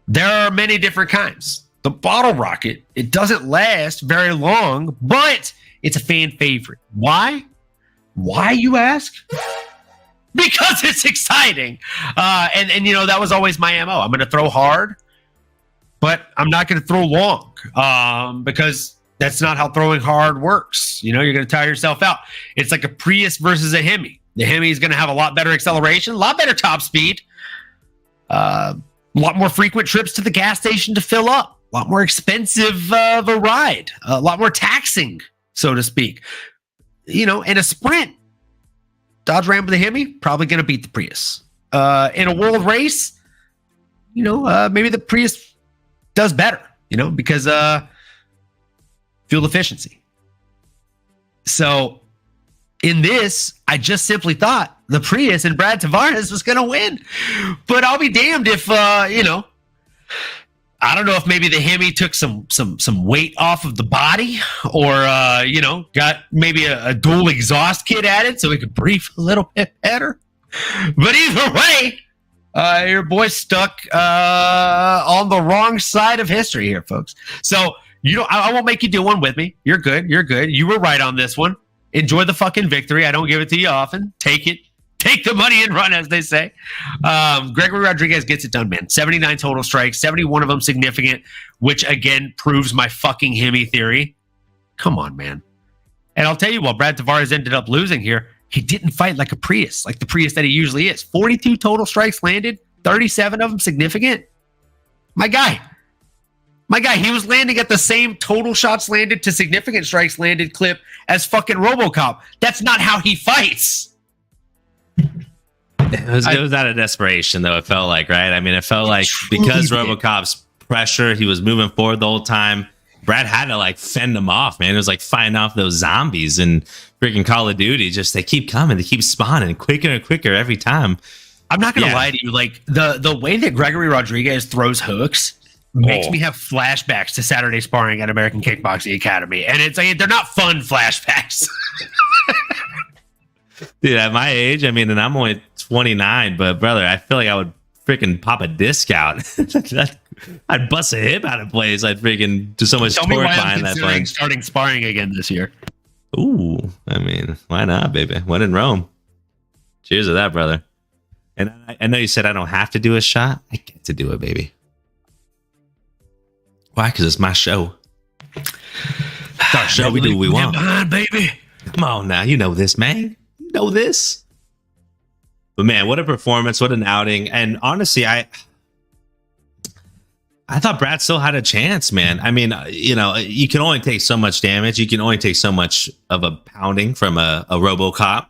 B: there are many different kinds. The bottle rocket, it doesn't last very long, but it's a fan favorite. Why? Why, you ask? Because it's exciting. And you know, that was always my MO. I'm going to throw hard, but I'm not going to throw long because that's not how throwing hard works. You know, you're going to tire yourself out. It's like a Prius versus a Hemi. The Hemi is going to have a lot better acceleration, a lot better top speed, a lot more frequent trips to the gas station to fill up, a lot more expensive of a ride, a lot more taxing, so to speak. You know, in a sprint, Dodge Ram with the Hemi, probably going to beat the Prius. In a world race, you know, maybe the Prius does better, you know, because fuel efficiency. So in this, I just simply thought the Prius and Brad Tavares was going to win. But I'll be damned if, you know, I don't know if maybe the Hemi took some weight off of the body or, you know, got maybe a dual exhaust kit added so we could breathe a little bit better. But either way, your boy's stuck on the wrong side of history here, folks. So, you know, I won't make you do one with me. You're good. You're good. You were right on this one. Enjoy the fucking victory. I don't give it to you often. Take it. Take the money and run, as they say. Gregory Rodriguez gets it done, man. 79 total strikes, 71 of them significant, which again proves my fucking Hemi theory. Come on, man. And I'll tell you what, Brad Tavares ended up losing here. He didn't fight like a Prius, like the Prius that he usually is. 42 total strikes landed, 37 of them significant. My guy, he was landing at the same total shots landed to significant strikes landed clip as fucking RoboCop. That's not how he fights.
C: It was out of desperation, though, it felt like, right? I mean, it felt like because RoboCop's pressure, he was moving forward the whole time. Brad had to, like, fend them off, man. It was like fighting off those zombies in freaking Call of Duty. Just, they keep coming. They keep spawning quicker and quicker every time.
B: I'm not going to lie to you. Like, the way that Gregory Rodriguez throws hooks makes me have flashbacks to Saturday sparring at American Kickboxing Academy. And it's like, they're not fun flashbacks.
C: Dude, at my age, I mean, and I'm only 29, but brother, I feel like I would freaking pop a disc out. I'd bust a hip out of place. I'd freaking do so much torque behind that thing.
B: Starting sparring again this year.
C: Ooh, I mean, why not, baby? When in Rome. Cheers to that, brother. And I know you said I don't have to do a shot. I get to do it, baby. Why? Because it's my show. It's our show. We do what we want.
B: Behind, baby.
C: Come on now. You know this, man. You know this. But man, what a performance. What an outing. And honestly, I thought Brad still had a chance, man. I mean, you know, you can only take so much damage. You can only take so much of a pounding from a RoboCop.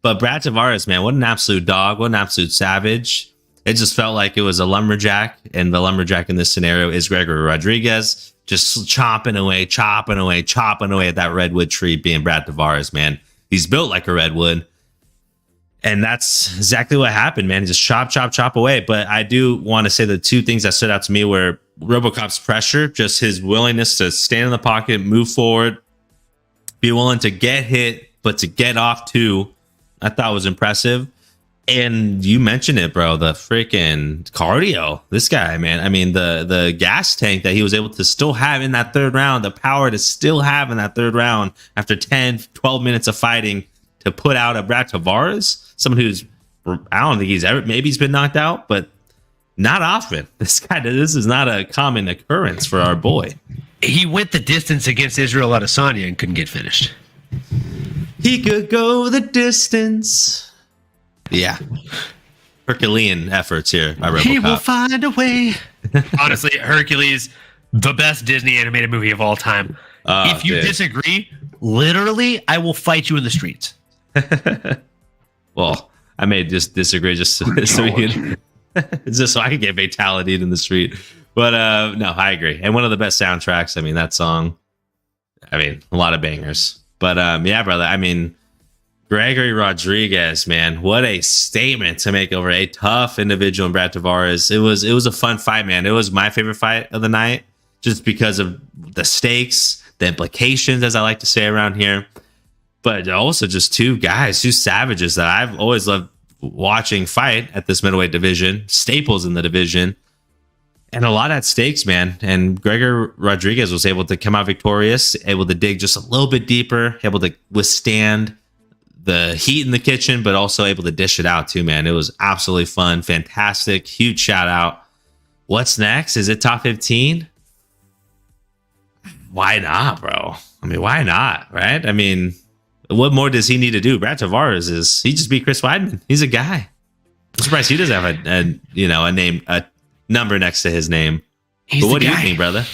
C: But Brad Tavares, man, what an absolute dog. What an absolute savage. It just felt like it was a lumberjack. And the lumberjack in this scenario is Gregory Rodriguez. Just chopping away at that redwood tree, being Brad Tavares, man. He's built like a redwood. And that's exactly what happened, man. He just chop away. But I do want to say the two things that stood out to me were RoboCop's pressure, just his willingness to stand in the pocket, move forward, be willing to get hit, but to get off too, I thought was impressive. And you mentioned it, bro. The freaking cardio. This guy, man. I mean, the gas tank that he was able to still have in that third round, the power to still have in that third round after 10, 12 minutes of fighting to put out a Brad Tavares, someone who's, I don't think he's ever, maybe he's been knocked out, but not often. This is not a common occurrence for our boy.
B: He went the distance against Israel Adesanya and couldn't get finished.
C: He could go the distance. Yeah. Herculean efforts here by RoboCop.
B: He will find a way. Honestly, Hercules, the best Disney animated movie of all time. If you disagree, literally, I will fight you in the streets.
C: Well, I may just disagree just so we can, just so I can get fatality in the street. But no, I agree. And one of the best soundtracks. I mean, that song. I mean, a lot of bangers. But yeah, brother. I mean, Gregory Rodriguez, man, what a statement to make over a tough individual in Brad Tavares. It was a fun fight, man. It was my favorite fight of the night, just because of the stakes, the implications, as I like to say around here. But also just two savages that I've always loved watching fight at this middleweight division, staples in the division, and a lot at stakes, man. And Gregor Rodriguez was able to come out victorious, able to dig just a little bit deeper, able to withstand the heat in the kitchen, but also able to dish it out too, man. It was absolutely fun, fantastic, huge shout out. What's next? Is it top 15? Why not, bro? I mean, why not, right? I mean, what more does he need to do? Brad Tavares he just beat Chris Weidman. He's a guy. I'm surprised he doesn't have a number next to his name. But what do you think, brother?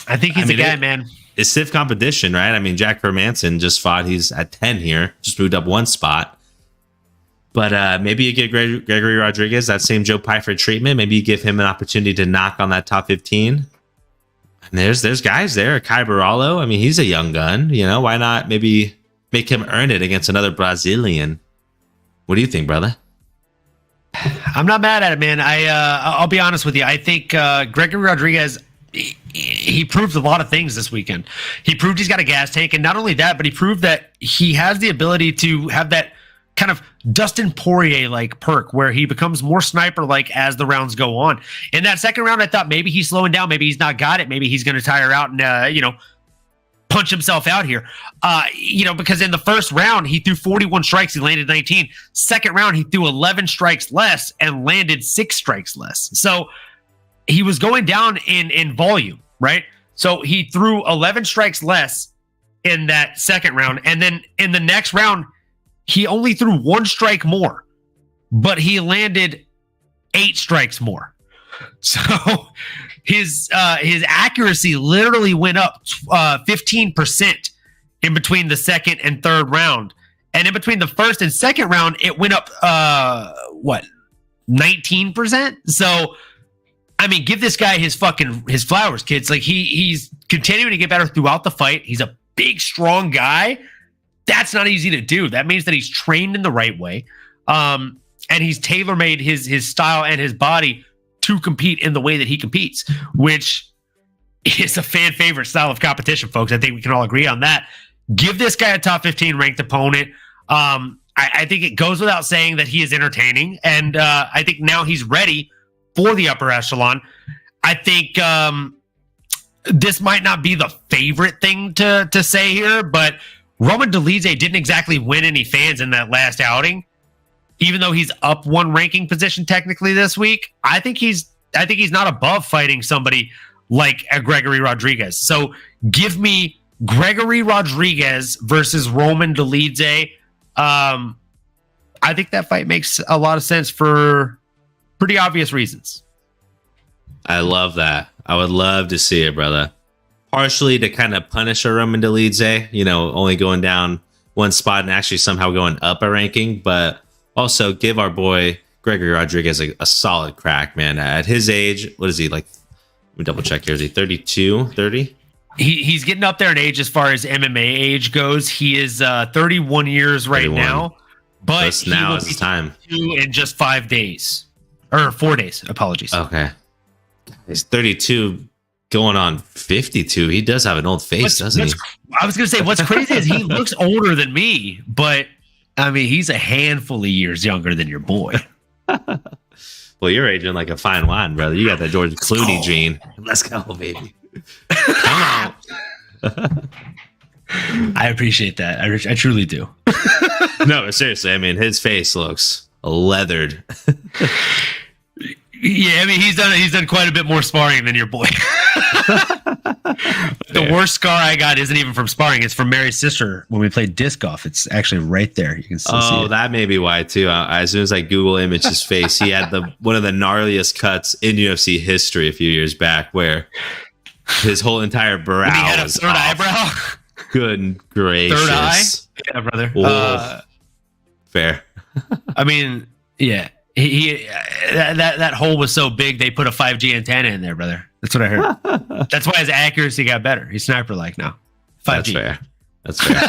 B: I think he's a guy, man.
C: It's stiff competition, right? I mean, Jack Hermanson just fought. He's at 10 here, just moved up one spot. But maybe you get Gregory Rodriguez, that same Joe Pyfer treatment. Maybe you give him an opportunity to knock on that top 15. And there's guys there. Kai Barallo, I mean, he's a young gun. You know, why not maybe make him earn it against another Brazilian? What do you think, brother?
B: I'm not mad at it, man. I'll be honest with you. I think Gregory Rodriguez, he proved a lot of things this weekend. He proved he's got a gas tank, and not only that, but he proved that he has the ability to have that kind of Dustin Poirier-like perk where he becomes more sniper-like as the rounds go on. In that second round, I thought maybe he's slowing down. Maybe he's not got it. Maybe he's going to tire out and, punch himself out here. Because in the first round, he threw 41 strikes. He landed 19. Second round, he threw 11 strikes less and landed 6 strikes less. So he was going down in volume, right? So he threw 11 strikes less in that second round. And then in the next round, he only threw 1 strike more, but he landed 8 strikes more. So his accuracy literally went up 15% in between the second and third round. And in between the first and second round, it went up, 19%? So, I mean, give this guy his flowers, kids. Like he's continuing to get better throughout the fight. He's a big, strong guy. That's not easy to do. That means that he's trained in the right way. And he's tailor-made his style and his body to compete in the way that he competes, which is a fan favorite style of competition, folks. I think we can all agree on that. Give this guy a top 15 ranked opponent. I think it goes without saying that he is entertaining. And I think now he's ready for the upper echelon. I think this might not be the favorite thing to say here, but Roman Dolidze didn't exactly win any fans in that last outing, even though he's up one ranking position technically this week. I think he's not above fighting somebody like a Gregory Rodriguez. So give me Gregory Rodriguez versus Roman Dolidze. I think that fight makes a lot of sense for pretty obvious reasons.
C: I love that. I would love to see it, brother. Partially to kind of punish a Roman Dolidze, only going down one spot and actually somehow going up a ranking, but also give our boy Gregory Rodriguez a solid crack, man. At his age, what is he like? Let me double check here. Is he 32, 30?
B: He's getting up there in age as far as MMA age goes. He is 31 years right 31. Now, but
C: so now is his time.
B: In just 5 days or 4 days. Apologies.
C: Okay, he's 32. Going on 52. He does have an old face, doesn't he?
B: I was going to say, what's crazy is he looks older than me, but I mean, he's a handful of years younger than your boy.
C: Well, you're aging like a fine wine, brother. You got that George Clooney gene. Let's go, baby. Come on.
B: I appreciate that. I truly do.
C: No, seriously. I mean, his face looks leathered.
B: Yeah, I mean, he's done quite a bit more sparring than your boy. The worst scar I got isn't even from sparring; it's from Mary's sister when we played disc golf. It's actually right there. You can still see it.
C: Oh, that may be why too. As soon as I Google image his face, he had one of the gnarliest cuts in UFC history a few years back, where his whole entire brow
B: when he had a
C: was
B: third
C: off.
B: eyebrow.
C: Good gracious.
B: Third eye? Yeah, brother.
C: Fair.
B: I mean, yeah. He that hole was so big they put a 5G antenna in there, brother. That's what I heard. That's why his accuracy got better. He's sniper-like now. 5G.
C: That's fair.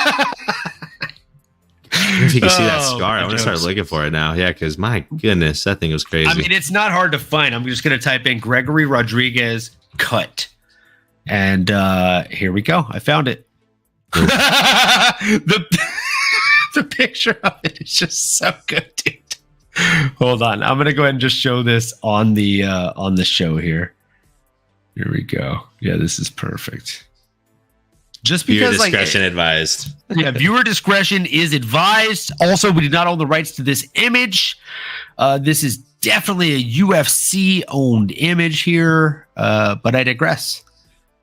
C: If you can see that scar, I want to start looking for it now. Yeah, because my goodness, that thing was crazy.
B: I mean, it's not hard to find. I'm just going to type in Gregory Rodriguez cut. And here we go. I found it. The picture of it is just so good, dude. Hold on. I'm going to go ahead and just show this on the show here. Here we go. Yeah, this is perfect. Just because
C: viewer discretion advised.
B: Yeah, viewer discretion is advised. Also, we do not own the rights to this image. This is definitely a UFC owned image here, but I digress.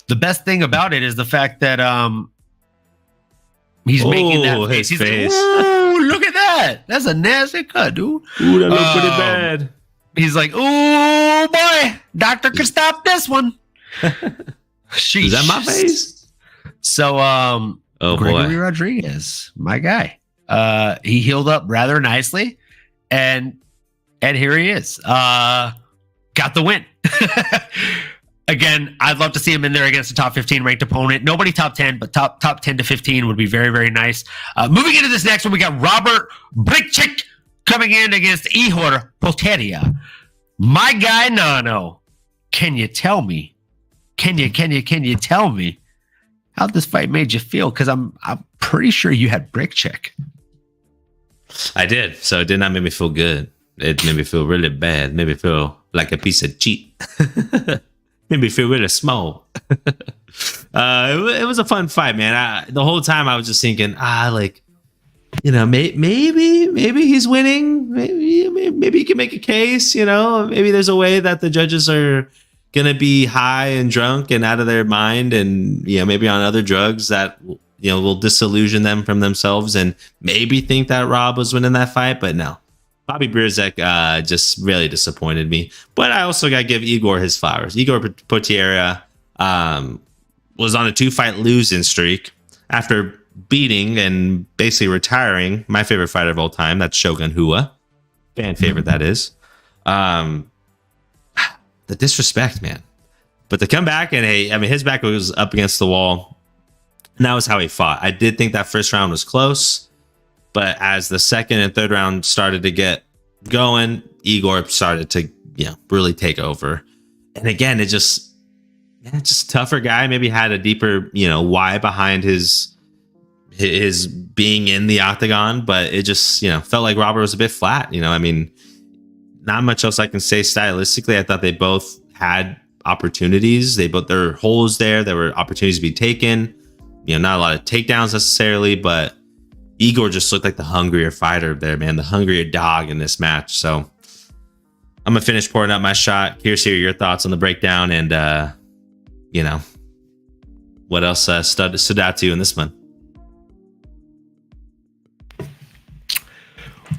B: The best thing about it is the fact that he's making that face. He's
C: face.
B: Like, ooh, look at that. That's a nasty cut, dude.
C: Ooh, that looks pretty bad.
B: He's like, oh boy, doctor could stop this one.
C: Is that my face?
B: So, Gregory Rodriguez, my guy, he healed up rather nicely, and here he is. Got the win. Again, I'd love to see him in there against a top 15 ranked opponent. Nobody top 10, but top 10 to 15 would be very, very nice. Moving into this next one, we got Robert Brickchick coming in against Ihor Poteria. My guy Nano, can you tell me? Can you tell me how this fight made you feel? Because I'm pretty sure you had Brickchick.
C: I did. So it did not make me feel good. It made me feel really bad. It made me feel like a piece of cheat. Made me feel really small. It was a fun fight, man. The whole time I was just thinking, maybe he's winning. Maybe he can make a case. Maybe there's a way that the judges are gonna be high and drunk and out of their mind, and maybe on other drugs that will disillusion them from themselves, and maybe think that Rob was winning that fight. But no, Bobby Brzezinski just really disappointed me. But I also got to give Igor his flowers. Igor Potiera was on a 2-fight losing streak after beating and basically retiring my favorite fighter of all time. That's Shogun Hua. Fan favorite, that is. The disrespect, man. But to come back and his back was up against the wall. And that was how he fought. I did think that first round was close. But as the second and third round started to get going, Igor started to, really take over. And again, it's just tougher guy. Maybe had a deeper, why behind his being in the octagon. But it just, felt like Robert was a bit flat. Not much else I can say stylistically. I thought they both had opportunities. There were holes there. There were opportunities to be taken. Not a lot of takedowns necessarily, but Igor just looked like the hungrier fighter there, man. The hungrier dog in this match. So I'm going to finish pouring out my shot. Here's your thoughts on the breakdown and, what else stood out to you in this one?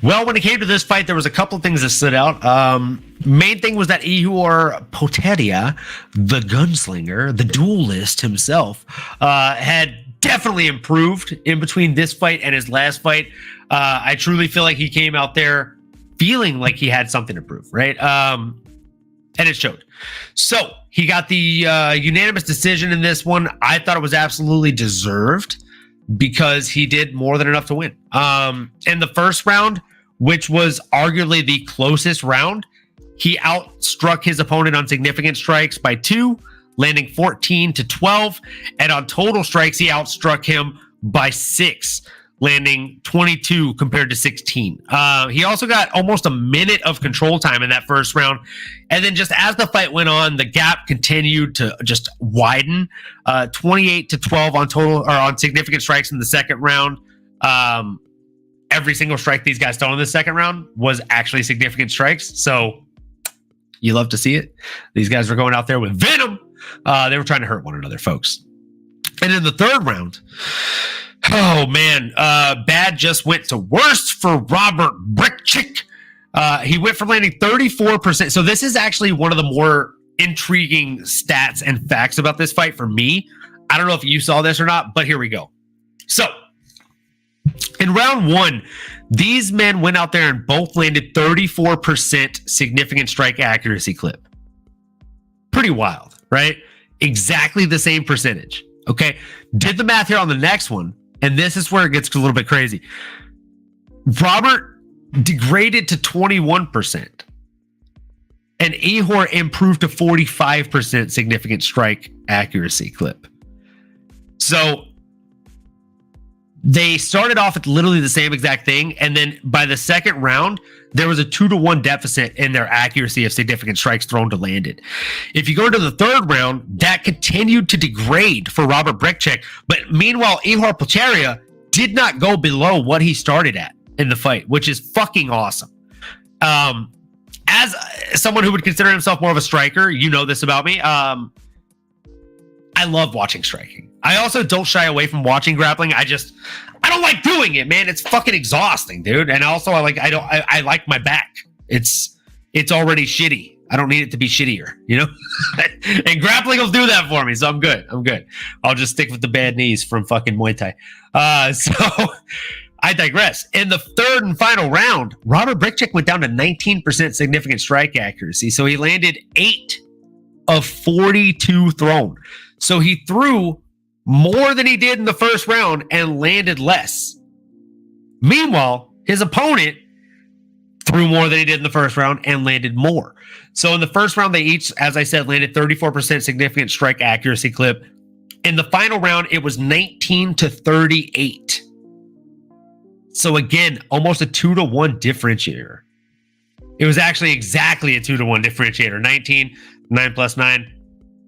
B: Well, when it came to this fight, there was a couple of things that stood out. Main thing was that Ihor Poteria, the gunslinger, the duelist himself, had definitely improved in between this fight and his last fight. I truly feel like he came out there feeling like he had something to prove, right? And it showed. So he got the unanimous decision in this one. I thought it was absolutely deserved because he did more than enough to win. In the first round, which was arguably the closest round, he outstruck his opponent on significant strikes by 2, landing 14-12. And on total strikes, he outstruck him by 6, landing 22 compared to 16. He also got almost a minute of control time in that first round. And then just as the fight went on, the gap continued to just widen, 28-12 on total or on significant strikes in the second round. Every single strike these guys throw in the second round was actually significant strikes. So you love to see it. These guys were going out there with venom. They were trying to hurt one another, folks. And in the third round, oh man, bad just went to worse for Robert Brickchick. He went from landing 34%. So this is actually one of the more intriguing stats and facts about this fight for me. I don't know if you saw this or not, but here we go. So in round one, these men went out there and both landed 34% significant strike accuracy clip. Pretty wild, right? Exactly the same percentage. Okay. Did the math here on the next one, and this is where it gets a little bit crazy. Robert degraded to 21%, and Ihor improved to 45% significant strike accuracy clip. So they started off with literally the same exact thing, and then by the second round, there was a 2-to-1 deficit in their accuracy of significant strikes thrown to landed. If you go to the third round, that continued to degrade for Robert Brickchick, but meanwhile, Ihor Potieria did not go below what he started at in the fight, which is fucking awesome. As someone who would consider himself more of a striker, you know this about me. I love watching striking. I also don't shy away from watching grappling. I don't like doing it, man. It's fucking exhausting, dude. And also I like my back. It's already shitty. I don't need it to be shittier, you know? And grappling will do that for me. So I'm good. I'll just stick with the bad knees from fucking Muay Thai. So I digress. In the third and final round, Robert Brickchick went down to 19% significant strike accuracy. So he landed 8 of 42 thrown. So he threw more than he did in the first round and landed less. Meanwhile, his opponent threw more than he did in the first round and landed more. So in the first round, they each, as I said, landed 34% significant strike accuracy clip. In the final round, it was 19-38. So again, almost a 2-to-1 differentiator. It was actually exactly a 2-to-1 differentiator. 19, 9 plus 9.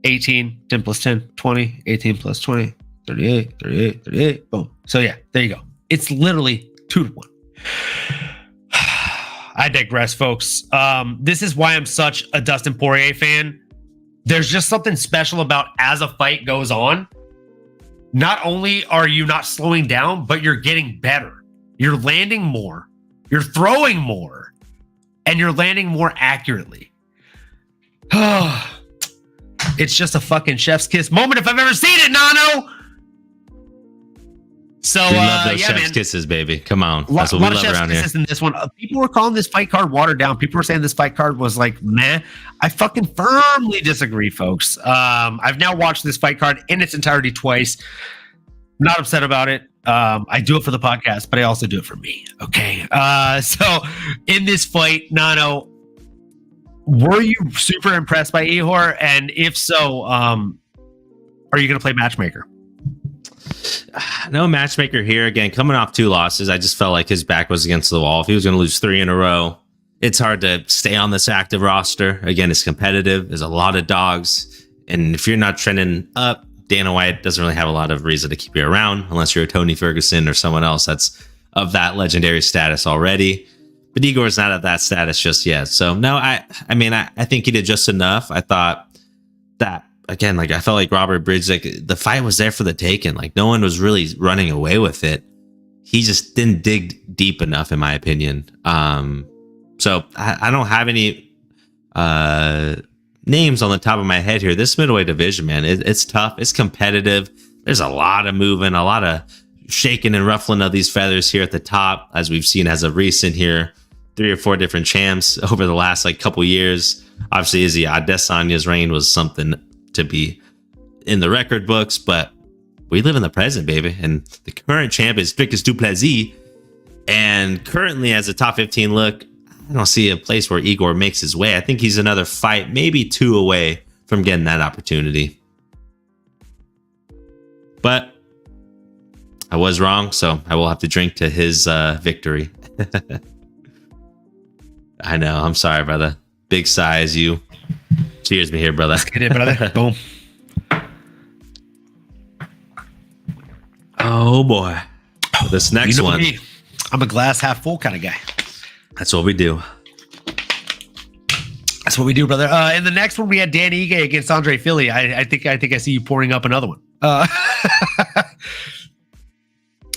B: 18, 10 plus 10, 20, 18 plus 20, 38, 38, 38, boom. So yeah, there you go. It's literally 2-to-1. I digress, folks. This is why I'm such a Dustin Poirier fan. There's just something special about as a fight goes on, not only are you not slowing down, but you're getting better. You're landing more, you're throwing more, and you're landing more accurately. It's just a fucking chef's kiss moment if I've ever seen it, Nano. So
C: we love those
B: yeah,
C: chef's
B: man.
C: kisses, baby. Come on, that's what we love around here.
B: In this one, people were calling this fight card watered down. People were saying this fight card was like, meh. I fucking firmly disagree, folks. I've now watched this fight card in its entirety twice. Not upset about it. I do it for the podcast, but I also do it for me. Okay. So in this fight, Nano, were you super impressed by Ihor? And if so, are you going to play matchmaker?
C: No matchmaker here. Again, coming off 2 losses, I just felt like his back was against the wall. If he was going to lose 3 in a row, it's hard to stay on this active roster. Again, it's competitive. There's a lot of dogs. And if you're not trending up, Dana White doesn't really have a lot of reason to keep you around unless you're a Tony Ferguson or someone else that's of that legendary status already. But Igor's not at that status just yet. So no, I think he did just enough. I thought that, again, like I felt like Robert Bridge, like the fight was there for the taking. Like no one was really running away with it. He just didn't dig deep enough, in my opinion. So I don't have any names on the top of my head here. This middleweight division, man, it's tough. It's competitive. There's a lot of moving, a lot of shaking and ruffling of these feathers here at the top, as we've seen as of recent here. 3 or 4 different champs over the last couple years. Obviously, Izzy Adesanya's reign was something to be in the record books, but we live in the present, baby. And the current champ is Dricus du Plessis. And currently, as a top 15 look, I don't see a place where Igor makes his way. I think he's another fight, maybe 2 away from getting that opportunity. But I was wrong, so I will have to drink to his victory. I know. I'm sorry, brother. Big sigh as you. Cheers me here, brother.
B: Let's get it, brother. Boom.
C: Oh, boy. This next one.
B: Me. I'm a glass half full kind of guy.
C: That's what we do.
B: That's what we do, brother. In the next one, we had Dan Ige against Andre Philly. I think I see you pouring up another one.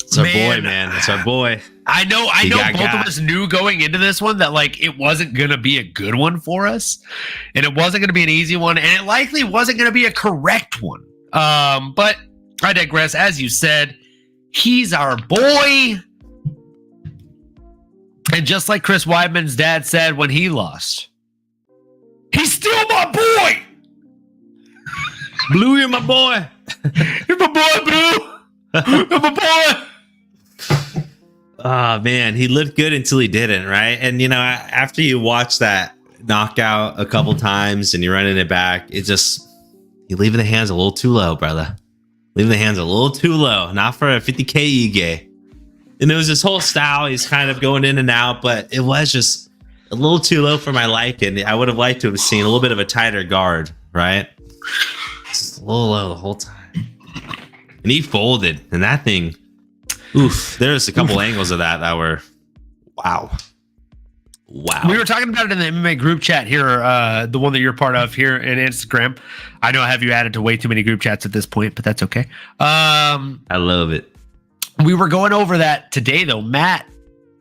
C: It's our boy, man. It's our boy.
B: I know both of us knew going into this one that like it wasn't gonna be a good one for us, and it wasn't gonna be an easy one, and it likely wasn't gonna be a correct one. But I digress. As you said, he's our boy. And just like Chris Weidman's dad said when he lost, he's still my boy.
C: Blue, you're my boy.
B: You're my boy, Blue. You're my boy.
C: Oh, man. He looked good until he didn't, right? And, after you watch that knockout a couple times and you're running it back, you're leaving the hands a little too low, brother. Leaving the hands a little too low. Not for a 50K Ige. And it was this whole style. He's kind of going in and out, but it was just a little too low for my liking. I would have liked to have seen a little bit of a tighter guard, right? Just a little low the whole time. And he folded. And that thing, oof. There's a couple angles of that were, wow. We
B: were talking about it in the MMA group chat here, the one that you're part of here in Instagram. I know I have you added to way too many group chats at this point, but that's okay.
C: I love it.
B: We were going over that today, though. Matt,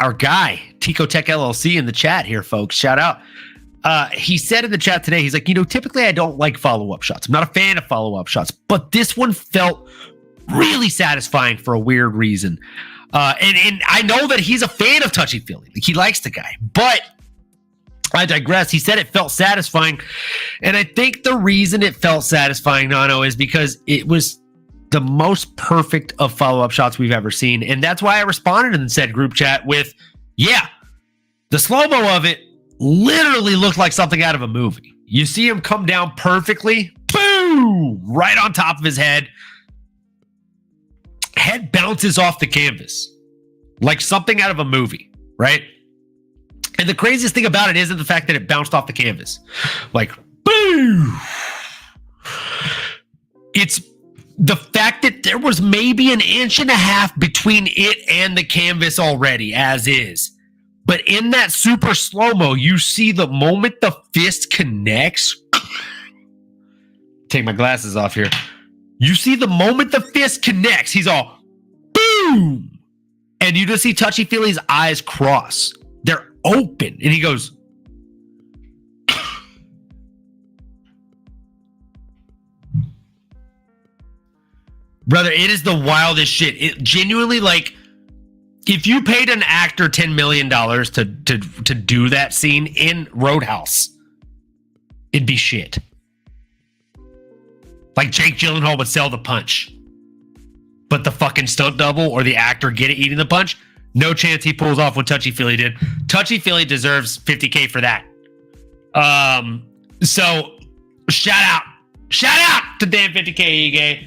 B: our guy, Tico Tech LLC in the chat here, folks. Shout out. He said in the chat today, he's like, typically I don't like follow-up shots. I'm not a fan of follow-up shots, but this one felt really satisfying for a weird reason. And I know that he's a fan of touchy-feely. Like, he likes the guy, but I digress. He said it felt satisfying. And I think the reason it felt satisfying, Nano, is because it was the most perfect of follow-up shots we've ever seen. And that's why I responded in said group chat with, yeah, the slow-mo of it literally looked like something out of a movie. You see him come down perfectly, boom, right on top of his head. Head bounces off the canvas like something out of a movie, right? And the craziest thing about it isn't the fact that it bounced off the canvas. Like, boom. It's the fact that there was maybe an inch and a half between it and the canvas already, as is. But in that super slow-mo, you see the moment the fist connects. Take my glasses off here. You see the moment the fist connects, he's all, boom. And you just see Touchy-Feely's eyes cross. They're open. And he goes, brother, it is the wildest shit. It genuinely, like, if you paid an actor $10 million to do that scene in Roadhouse, it'd be shit. Like Jake Gyllenhaal would sell the punch, but the fucking stunt double or the actor eating the punch, no chance he pulls off what Touchy-Feely did. Touchy-Feely deserves $50K for that. So shout out to Dan 50K Ige.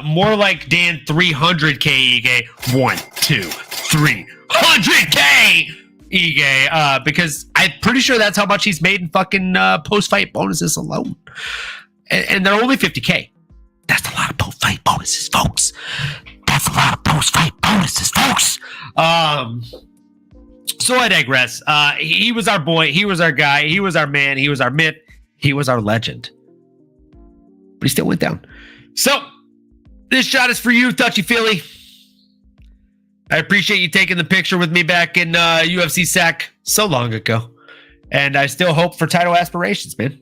B: More like Dan 300K Ige. 1, 2, 300K Ige. Because I'm pretty sure that's how much he's made in fucking post-fight bonuses alone. And they're only 50K. That's a lot of post-fight bonuses, folks. That's a lot of post-fight bonuses, folks. So I digress. He was our boy. He was our guy. He was our man. He was our myth. He was our legend. But he still went down. So this shot is for you, Touchy-Feely. I appreciate you taking the picture with me back in UFC SAC so long ago. And I still hope for title aspirations, man.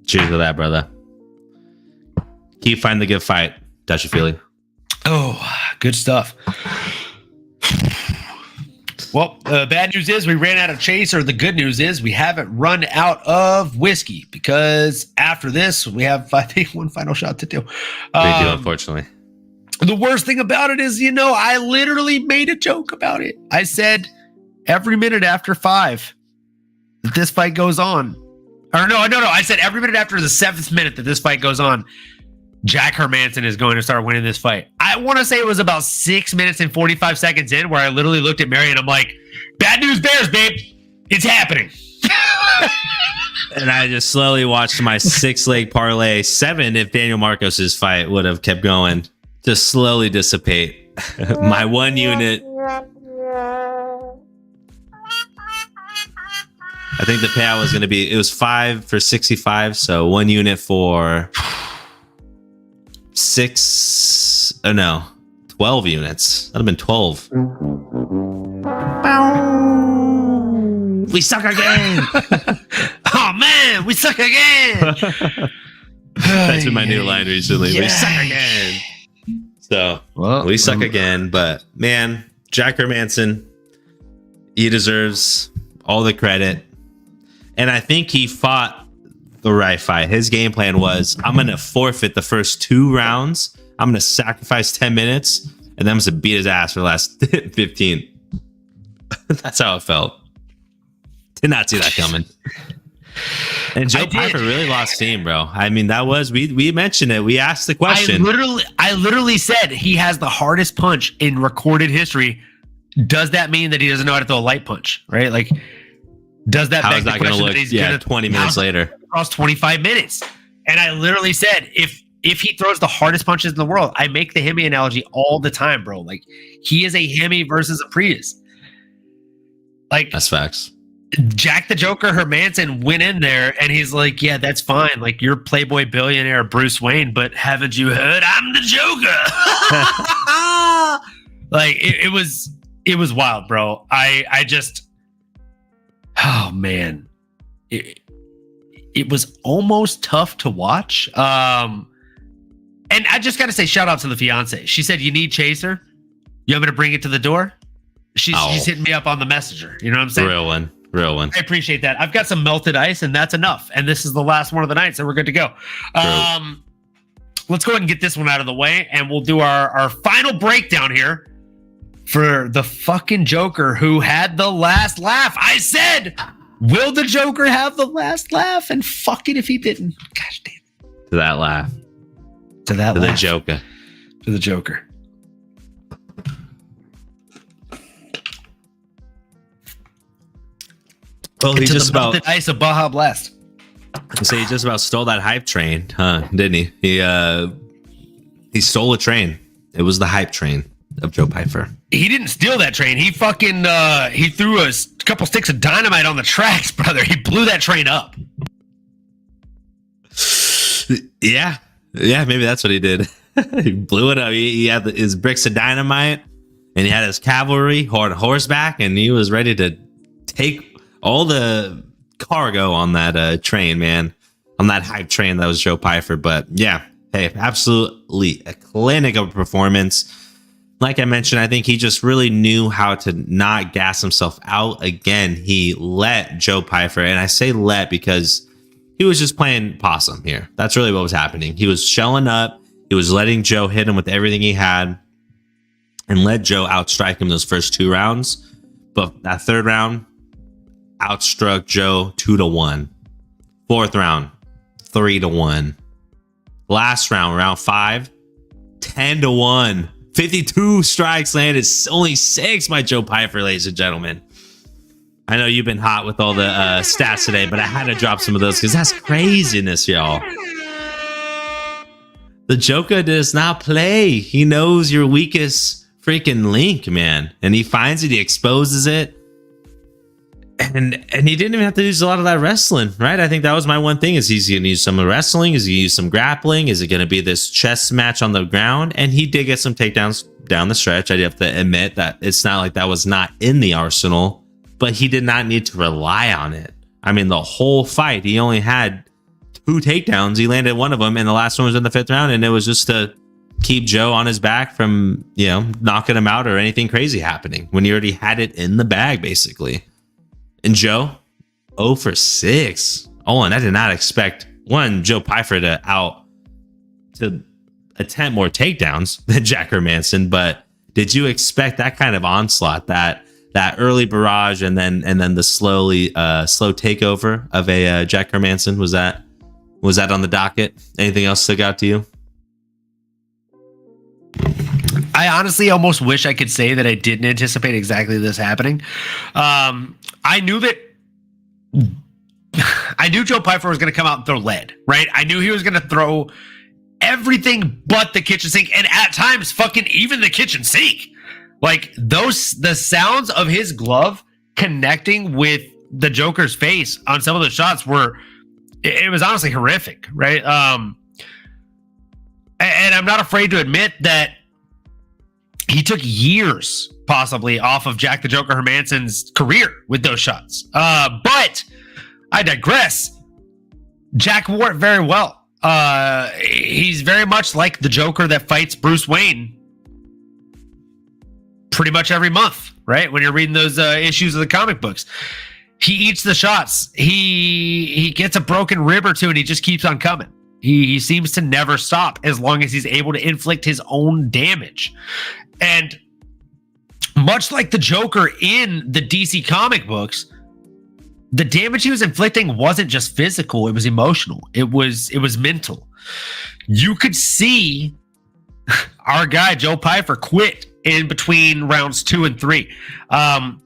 C: Cheers to that, brother. Keep finding the good fight, Touchy-Feely.
B: Oh, good stuff. Well, bad news is we ran out of chase, or the good news is we haven't run out of whiskey, because after this, we have, I think, one final shot to do.
C: We do, unfortunately.
B: The worst thing about it is, I literally made a joke about it. I said every minute after 5 that this fight goes on. Or no. I said every minute after the 7th minute that this fight goes on, Jack Hermanson is going to start winning this fight. I want to say it was about 6 minutes and 45 seconds in where I literally looked at Mary and I'm like, bad news bears, babe. It's happening.
C: And I just slowly watched my 6-leg parlay, 7 if Daniel Marcos's fight would have kept going, just slowly dissipate. My 1 unit. I think the payout was going to be, it was 5 for 65. So 1 unit for 12 units. That'd have been 12. We suck again.
B: Oh man, we suck again.
C: That's been my new line recently. Yeah. We suck again. So we suck again. But man, Jack Hermanson, he deserves all the credit. And I think he fought the right fight. His game plan was, I'm going to forfeit the first 2 rounds. I'm going to sacrifice 10 minutes. And then I'm going to beat his ass for the last 15. That's how it felt. Did not see that coming. And Joe Piper really lost steam, bro. I mean, that was, we mentioned it. We asked the question.
B: I literally said he has the hardest punch in recorded history. Does that mean that he doesn't know how to throw a light punch? Right? Like, does that
C: beg the question that he's gonna 20 minutes later?
B: Across 25 minutes. And I literally said, if he throws the hardest punches in the world, I make the Hemi analogy all the time, bro. Like, he is a Hemi versus a Prius. Like,
C: that's facts.
B: Jack the Joker Hermanson went in there and he's like, yeah, that's fine. Like, you're Playboy billionaire Bruce Wayne, but haven't you heard I'm the Joker? Like, it was wild, bro. I just, oh man, it was almost tough to watch. And I just got to say, shout out to the fiance. She said, you need chaser? You want me to bring it to the door? She's hitting me up on the messenger. You know what I'm saying?
C: Real one.
B: I appreciate that. I've got some melted ice and that's enough. And this is the last one of the night, so we're good to go. Let's go ahead and get this one out of the way and we'll do our final breakdown here for the fucking Joker who had the last laugh. I said, will the Joker have the last laugh? And fuck it if he didn't. Gosh damn it.
C: To that laugh.
B: To that
C: to
B: laugh.
C: The Joker.
B: To the Joker.
C: Well, he just about
B: the ice of Baja Blast.
C: So he just about stole that hype train, huh? Didn't he? He stole a train. It was the hype train of Joe Piper.
B: He didn't steal that train. He fucking he threw a couple sticks of dynamite on the tracks, brother. He blew that train up.
C: Yeah, maybe that's what he did. He blew it up. He had his bricks of dynamite, and he had his cavalry on horseback, and he was ready to take all the cargo on that train, man, on that hype train that was Joe Piper. But yeah, hey, absolutely a clinic of a performance. Like I mentioned, I think he just really knew how to not gas himself out. Again, he let Joe Piper, and I say let because he was just playing possum here. That's really what was happening. He was shelling up. He was letting Joe hit him with everything he had and let Joe outstrike him those first 2 rounds. But that 3rd round, outstruck Joe 2-1. 4th round, 3-1. Last round, round 5, 10-1. 52 strikes landed, only 6 by Joe Piper, ladies and gentlemen. I know you've been hot with all the stats today, but I had to drop some of those because that's craziness, y'all. The Joker does not play. He knows your weakest freaking link, man. And he finds it, he exposes it. And he didn't even have to use a lot of that wrestling, right? I think that was my one thing. Is he's going to use some wrestling? Is he use some grappling? Is it going to be this chess match on the ground? And he did get some takedowns down the stretch. I have to admit that it's not like that was not in the arsenal, but he did not need to rely on it. I mean, the whole fight, he only had 2 takedowns. He landed one of them, and the last one was in the 5th round, and it was just to keep Joe on his back from, knocking him out or anything crazy happening when he already had it in the bag, basically. And Joe, 0 for 6. Oh, and I did not expect Joe Piper to attempt more takedowns than Jack Hermanson, but did you expect that kind of onslaught, that early barrage and then the slow takeover of a Jack Hermanson? Was that on the docket? Anything else stick out to you?
B: I honestly almost wish I could say that I didn't anticipate exactly this happening. I knew Joe Pyfer was going to come out and throw lead, right? I knew he was going to throw everything but the kitchen sink, and at times fucking even the kitchen sink. Like the sounds of his glove connecting with the Joker's face on some of the shots it was honestly horrific, right? And I'm not afraid to admit that he took years possibly off of Jack the Joker Hermansson's career with those shots. But I digress. Jack wore it very well. He's very much like the Joker that fights Bruce Wayne pretty much every month, right? When you're reading those issues of the comic books. He eats the shots. He gets a broken rib or two and he just keeps on coming. He seems to never stop as long as he's able to inflict his own damage. And much like the Joker in the DC comic books, the damage he was inflicting wasn't just physical, it was emotional. It was mental. You could see our guy Joe Pyfer quit in between rounds 2 and 3. I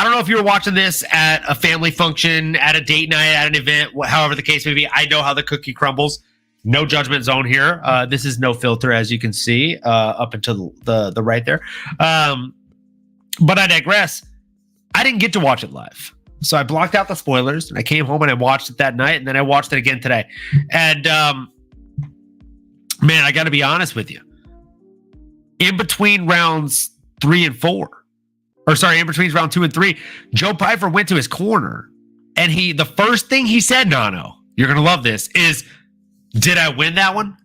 B: don't know if you were watching this at a family function, at a date night, at an event, however the case may be. I know how the cookie crumbles. No judgment zone here. This is no filter, as you can see, up until the right there. But I digress. I didn't get to watch it live. So I blocked out the spoilers, and I came home and I watched it that night, and then I watched it again today. And, man, I got to be honest with you. In between rounds 3 and 4, in between round 2 and 3, Joe Pyfer went to his corner, and the first thing he said, Nano, you're going to love this, is, did I win that one?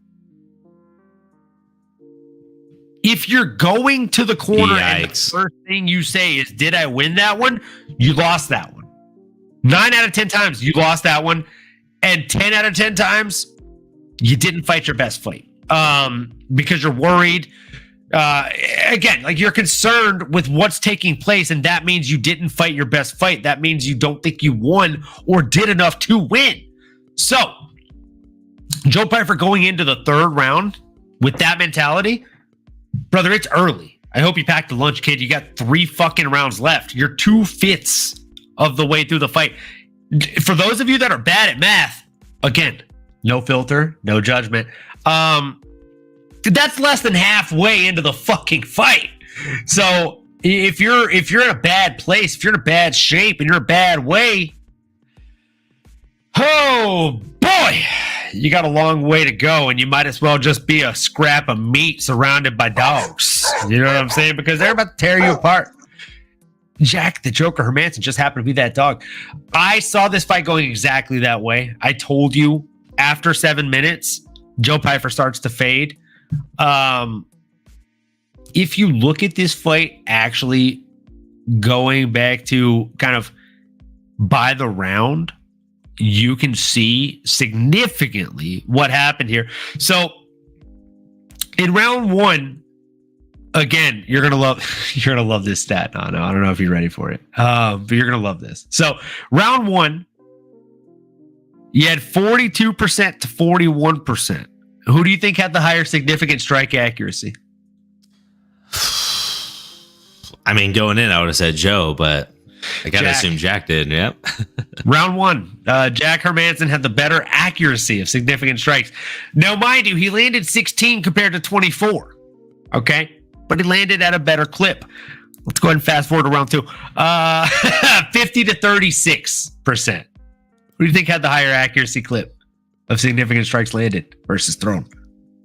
B: If you're going to the corner and the first thing you say is, did I win that one? You lost that one. 9 out of 10 times you lost that one. And 10 out of 10 times you didn't fight your best fight. Because you're worried. Again, like you're concerned with what's taking place, and that means you didn't fight your best fight. That means you don't think you won or did enough to win. So, Joe Pyfer going into the 3rd round with that mentality, brother, it's early. I hope you packed the lunch, kid. You got 3 fucking rounds left. You're 2/5 of the way through the fight. For those of you that are bad at math, again, no filter, no judgment. That's less than halfway into the fucking fight. So if you're in a bad place, if you're in a bad shape and you're a bad way, oh boy, you got a long way to go, and you might as well just be a scrap of meat surrounded by dogs. You know what I'm saying? Because they're about to tear you apart. Jack the Joker Hermansson just happened to be that dog. I saw this fight going exactly that way. I told you after 7 minutes, Joe Pyfer starts to fade. If you look at this fight actually going back to kind of by the round, you can see significantly what happened here. So in round 1, again, you're gonna love this stat. No, I don't know if you're ready for it, but you're gonna love this. So round 1, you had 42% to 41%. Who do you think had the higher significant strike accuracy?
C: I mean, going in, I would have said Joe, but I gotta assume Jack did. Yep.
B: Round 1, Jack Hermansson had the better accuracy of significant strikes. Now, mind you, he landed 16 compared to 24. Okay, but he landed at a better clip. Let's go ahead and fast forward to round 2. 50 to 36%. Who do you think had the higher accuracy clip of significant strikes landed versus thrown?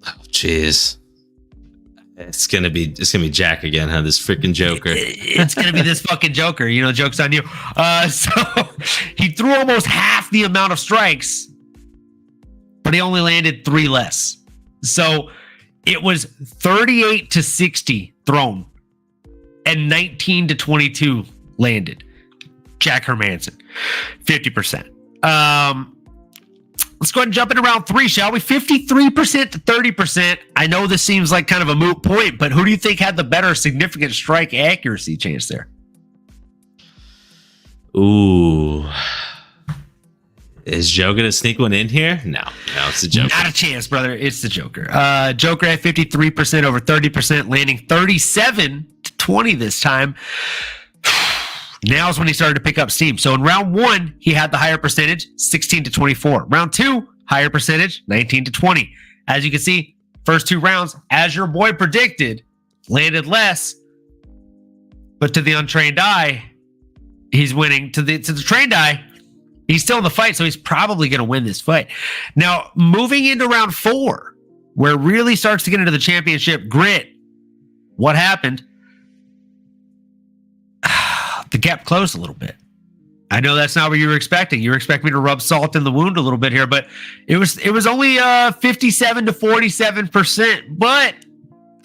C: Oh, jeez. It's gonna be Jack again, huh? This freaking Joker.
B: It's gonna be this fucking Joker. You know, joke's on you. So he threw almost half the amount of strikes, but he only landed 3 less. So it was 38 to 60 thrown and 19 to 22 landed. Jack Hermansson, 50%. Let's go ahead and jump into round 3, shall we? 53% to 30%. I know this seems like kind of a moot point, but who do you think had the better significant strike accuracy chance there?
C: Ooh. Is Joe gonna sneak one in here? No, it's the Joker.
B: Not a chance, brother. It's the Joker. Joker at 53% over 30%, landing 37-20 this time. Now is when he started to pick up steam. So in round 1, he had the higher percentage, 16-24. Round 2, higher percentage, 19-20. As you can see, first 2 rounds, as your boy predicted, landed less. But to the untrained eye, he's winning. To the trained eye, he's still in the fight, so he's probably going to win this fight. Now, moving into round 4, where it really starts to get into the championship grit, what happened? The gap closed a little bit. I know that's not what you were expecting. You were expecting me to rub salt in the wound a little bit here, but it was only 57-47%. But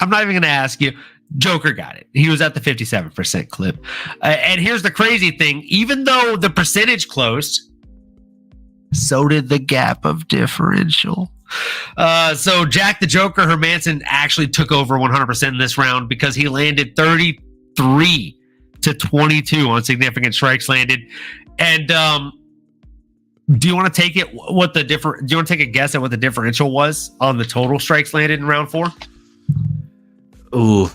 B: I'm not even going to ask you. Joker got it. He was at the 57% clip. And here's the crazy thing. Even though the percentage closed, so did the gap of differential. So Jack the Joker Hermanson actually took over 100% in this round because he landed 33-22 on significant strikes landed. And do you want to take it? Do you want to take a guess at what the differential was on the total strikes landed in round 4?
C: Ooh,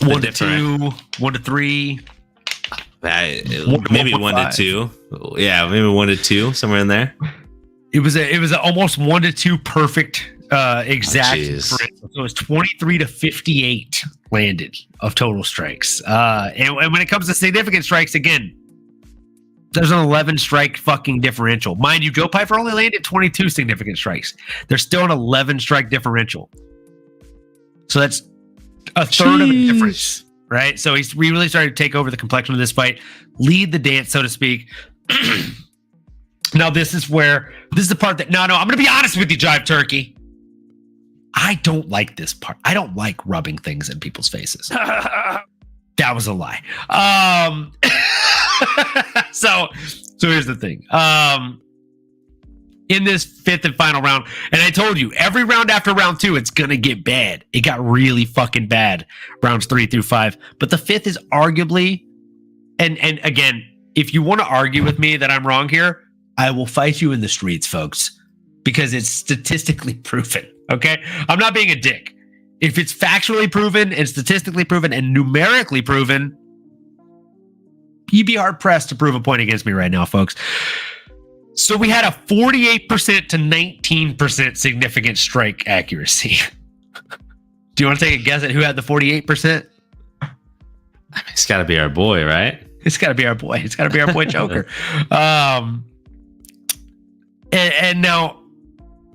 B: 1 to 2, 1 to 3.
C: Maybe 1 to 2. Yeah, maybe 1 to 2, somewhere in there.
B: It was a almost 1 to 2 perfect exact differential. So it was 23-58 landed of total strikes. And when it comes to significant strikes, again, there's an 11 strike fucking differential. Mind you, Joe Pyfer only landed 22 significant strikes. There's still an 11 strike differential. So that's a third of the difference, right? So we really started to take over the complexion of this fight, lead the dance, so to speak. Now, this is the part that, I'm going to be honest with you, Jive Turkey. I don't like this part. I don't like rubbing things in people's faces. That was a lie. So here's the thing. In this 5th and final round, and I told you, every round after round 2, it's going to get bad. It got really fucking bad, rounds 3 through 5. But the 5th is arguably, and again, if you want to argue with me that I'm wrong here, I will fight you in the streets, folks, because it's statistically proven, okay? I'm not being a dick. If it's factually proven and statistically proven and numerically proven, you'd be hard-pressed to prove a point against me right now, folks. So we had a 48% to 19% significant strike accuracy. Do you want to take a guess at who had the 48%?
C: I mean, it's got to be our boy, right?
B: It's got to be our boy. It's got to be our boy Joker. And now,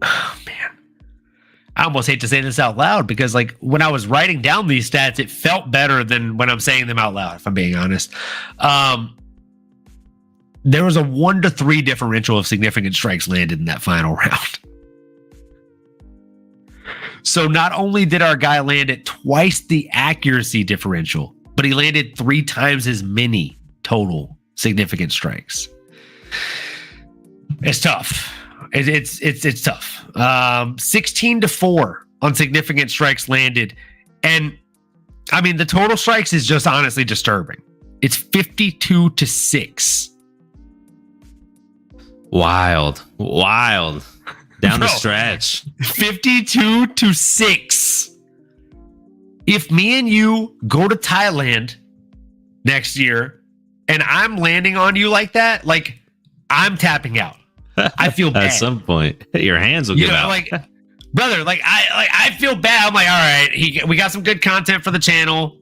B: oh man, I almost hate to say this out loud because, like, when I was writing down these stats, it felt better than when I'm saying them out loud, if I'm being honest. There was a 1 to 3 differential of significant strikes landed in that final round. So not only did our guy land at twice the accuracy differential, but he landed 3 times as many total significant strikes. It's tough. It's tough. 16-4 on significant strikes landed. And I mean, the total strikes is just honestly disturbing. It's 52-6.
C: Wild down the stretch.
B: 52-6. If me and you go to Thailand next year and I'm landing on you like that, like, I'm tapping out. I feel bad.
C: At some point, your hands will give out.
B: Like, brother, I feel bad. I'm like, all right, we got some good content for the channel.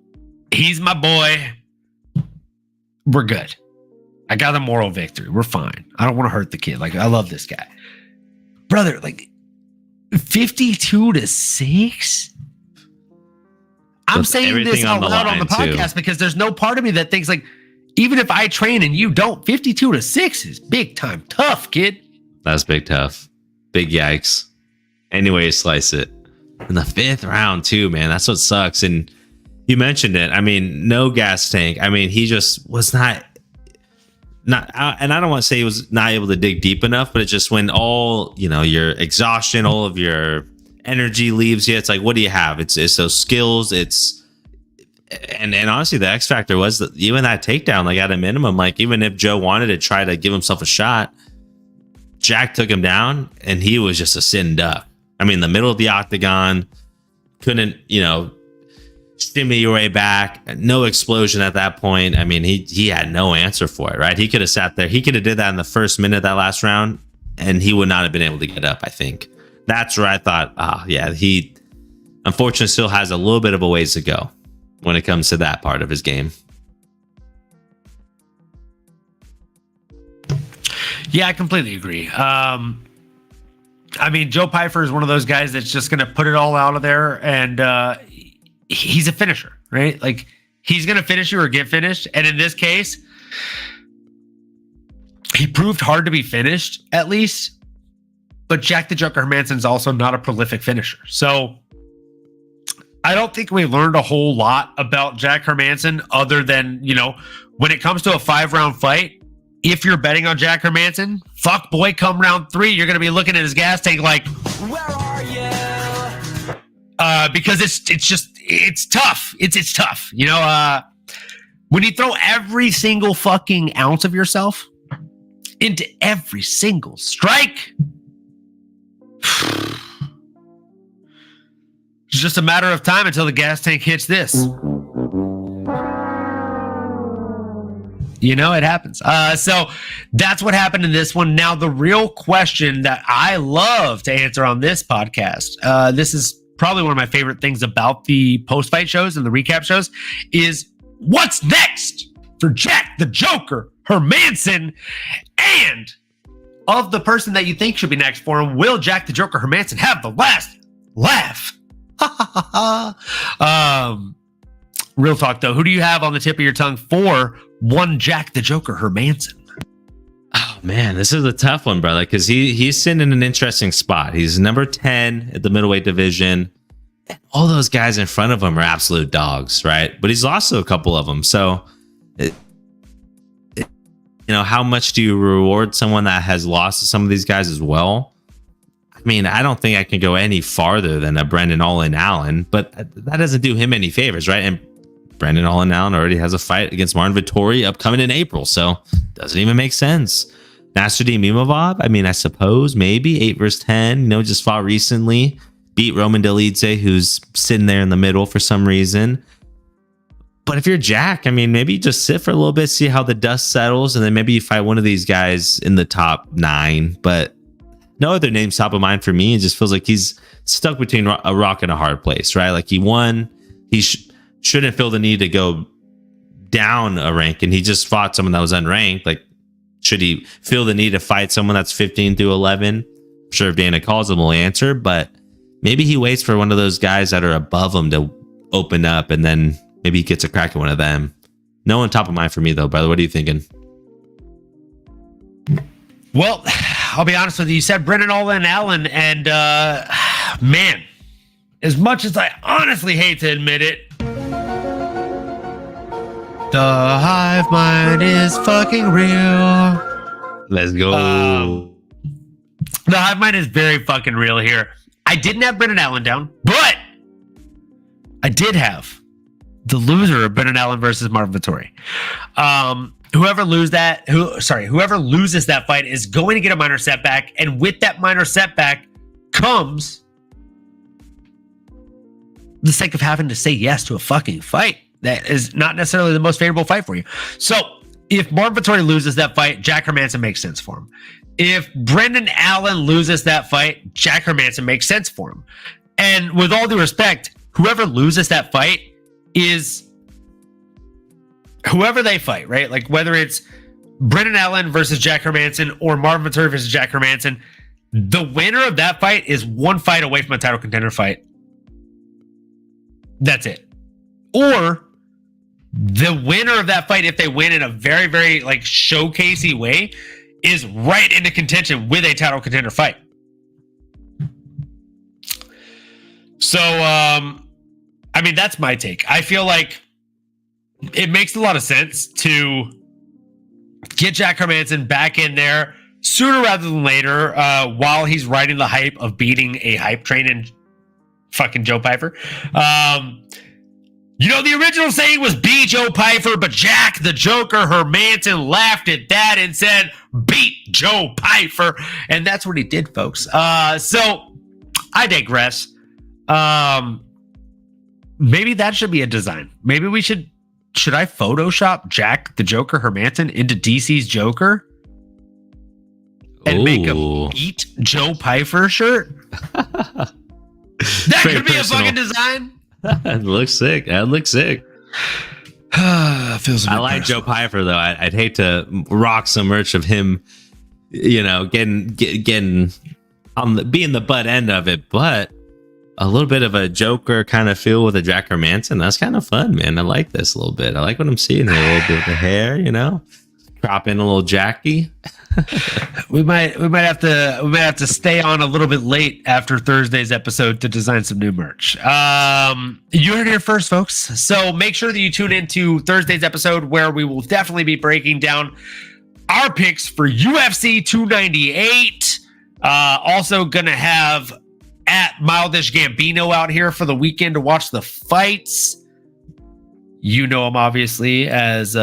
B: He's my boy. We're good. I got a moral victory. We're fine. I don't want to hurt the kid. Like, I love this guy. Brother, like, 52-6? I'm saying this out loud on the podcast because there's no part of me that thinks, like, even if I train and you don't, 52-6 is big time tough, kid.
C: That's big tough. Big yikes. Anyway, you slice it. In the 5th round, too, man. That's what sucks. And you mentioned it. I mean, no gas tank. I mean, he just was not, and I don't want to say he was not able to dig deep enough, but it's just when all, your exhaustion, all of your energy leaves you, it's like, what do you have? It's those skills. And honestly, the X factor was that even that takedown, like, at a minimum, like, even if Joe wanted to try to give himself a shot, Jack took him down, and he was just a sitting duck. I mean, the middle of the octagon, couldn't, shimmy your way back. No explosion at that point. I mean, he had no answer for it, right? He could have sat there. He could have did that in the first minute of that last round, and he would not have been able to get up, I think. That's where I thought, he unfortunately still has a little bit of a ways to go when it comes to that part of his game.
B: Yeah, I completely agree. I mean, Joe Pyfer is one of those guys that's just going to put it all out of there, and he's a finisher, right? Like, he's going to finish you or get finished. And in this case, he proved hard to be finished, at least. But Jack the Joker Hermansson is also not a prolific finisher. So I don't think we learned a whole lot about Jack Hermansson other than, when it comes to a 5-round fight, if you're betting on Jack Hermansson, fuck boy, come round 3, you're going to be looking at his gas tank like, where are you? Because it's tough. It's tough. When you throw every single fucking ounce of yourself into every single strike, it's just a matter of time until the gas tank hits this. It happens. So that's what happened in this one. Now, the real question that I love to answer on this podcast, this is probably one of my favorite things about the post-fight shows and the recap shows, is what's next for Jack the Joker Hermansson? And of the person that you think should be next for him, will Jack the Joker Hermansson have the last laugh? Real talk, though. Who do you have on the tip of your tongue for one Jack the Joker Hermansson?
C: Oh, man, this is a tough one, brother, because he's sitting in an interesting spot. He's number 10 at the middleweight division. And all those guys in front of him are absolute dogs, right? But he's lost to a couple of them. So, how much do you reward someone that has lost to some of these guys as well? I mean, I don't think I can go any farther than a Brendan All-In Allen, but that doesn't do him any favors, right? And Brendan All-In Allen already has a fight against Martin Vettori upcoming in April, so doesn't even make sense. Nasruddin Imavov, I mean, I suppose maybe 8 versus 10, just fought recently, beat Roman Dolidze, who's sitting there in the middle for some reason. But if you're Jack, I mean, maybe just sit for a little bit, see how the dust settles, and then maybe you fight one of these guys in the top 9. But no other names top of mind for me. It just feels like he's stuck between a rock and a hard place, right? Like, he won, he shouldn't feel the need to go down a rank, and he just fought someone that was unranked. Like, should he feel the need to fight someone that's 15 through 11? I'm sure if Dana calls him, he'll answer, but maybe he waits for one of those guys that are above him to open up, and then maybe he gets a crack at one of them. No one top of mind for me, though, brother. What are you thinking?
B: Well, I'll be honest with you. You said Brendan All-In Allen, and man, as much as I honestly hate to admit it, the hive mind is fucking real.
C: Let's go.
B: The hive mind is very fucking real here. I didn't have Brendan Allen down, but I did have the loser of Brendan Allen versus Marvin Vettori. Whoever loses that fight is going to get a minor setback, and with that minor setback comes the sake of having to say yes to a fucking fight that is not necessarily the most favorable fight for you. So if Marvin Vettori loses that fight, Jack Hermansson makes sense for him. If Brendan Allen loses that fight, Jack Hermansson makes sense for him. And with all due respect, whoever loses that fight is whoever they fight, right? Like, whether it's Brendan Allen versus Jack Hermansson or Marvin Vettori versus Jack Hermansson, the winner of that fight is one fight away from a title contender fight. That's it. Or the winner of that fight, if they win in a very, very like showcasey way, is right into contention with a title contender fight. So, I mean, that's my take. I feel like it makes a lot of sense to get Jack Hermansson back in there sooner rather than later, while he's riding the hype of beating a hype train in fucking Joe Pyfer. You know, the original saying was "Be Joe Pyfer," but Jack the Joker Hermanson laughed at that and said, "Beat Joe Pyfer," and that's what he did, folks. So I digress. Maybe that should be a design. Maybe we should I Photoshop Jack the Joker Hermanson into DC's Joker and make a Beat Joe Pyfer shirt? That could be personal. A fucking design.
C: That looks sick. That looks sick.
B: Feels
C: I like personal. Joe Pyfer though. I'd hate to rock some merch of him, you know, getting on being the butt end of it, but a little bit of a Joker kind of feel with a Jack Hermanson. That's kind of fun, man. I like this a little bit. I like what I'm seeing here. A little bit of the hair, you know, crop in a little Jackie.
B: we might have to stay on a little bit late after Thursday's episode to design some new merch. You heard it here first, folks. So make sure that you tune into Thursday's episode where we will definitely be breaking down our picks for UFC 298. Also gonna have at Mildish Gambino out here for the weekend to watch the fights. You know him obviously as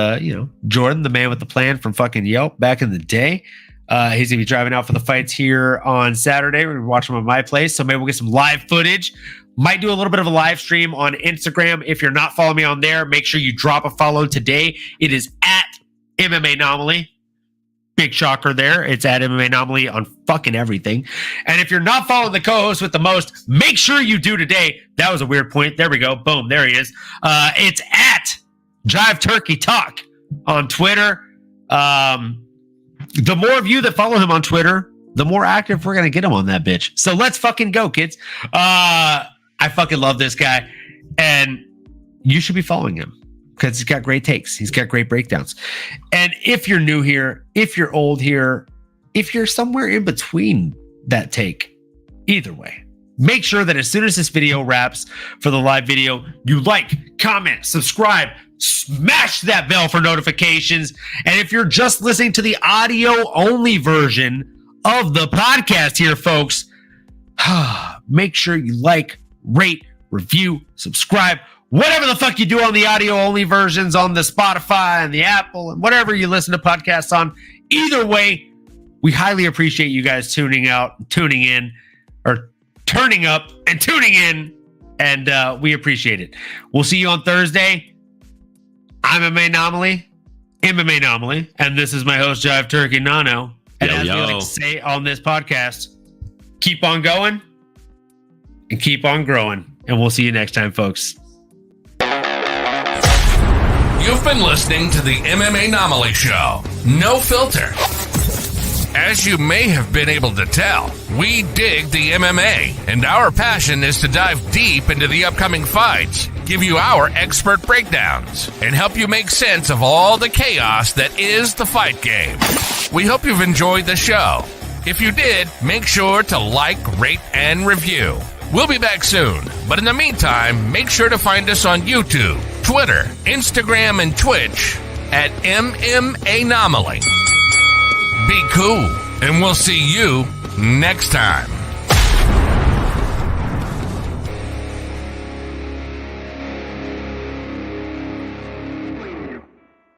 B: Jordan, the man with the plan from fucking Yelp back in the day. He's gonna be driving out for the fights here on Saturday. We're gonna watch him at my place, so maybe we'll get some live footage. Might do a little bit of a live stream on Instagram. If you're not following me on there, make sure you drop a follow today. It is at MMAnomaly. Big shocker there. It's at MMAnomaly on fucking everything. And if you're not following the co-host with the most, make sure you do today. That was a weird point. There we go. Boom. There he is. It's at Jive Turkey Talk on Twitter. The more of you that follow him on Twitter, the more active we're going to get him on that bitch. So let's fucking go, kids. I fucking love this guy. And you should be following him, because he's got great takes. He's got great breakdowns. And if you're new here, if you're old here, if you're somewhere in between that take, either way, make sure that as soon as this video wraps for the live video, you like, comment, subscribe, smash that bell for notifications. And if you're just listening to the audio only version of the podcast here, folks, make sure you like, rate, review, subscribe, whatever the fuck you do on the audio only versions on the Spotify and the Apple and whatever you listen to podcasts on. Either way, we highly appreciate you guys tuning out, tuning in, or turning up and tuning in. And we appreciate it. We'll see you on Thursday. I'm MMAnomaly, and this is my host, Jive Turkey Nano. And as we like to say on this podcast, keep on going and keep on growing. And we'll see you next time, folks.
A: You've been listening to the MMAnomaly Show. No filter. As you may have been able to tell, we dig the MMA, and our passion is to dive deep into the upcoming fights, give you our expert breakdowns, and help you make sense of all the chaos that is the fight game. We hope you've enjoyed the show. If you did, make sure to like, rate, and review. We'll be back soon, but in the meantime, make sure to find us on YouTube, Twitter, Instagram, and Twitch at MMAnomaly. Be cool, and we'll see you next time.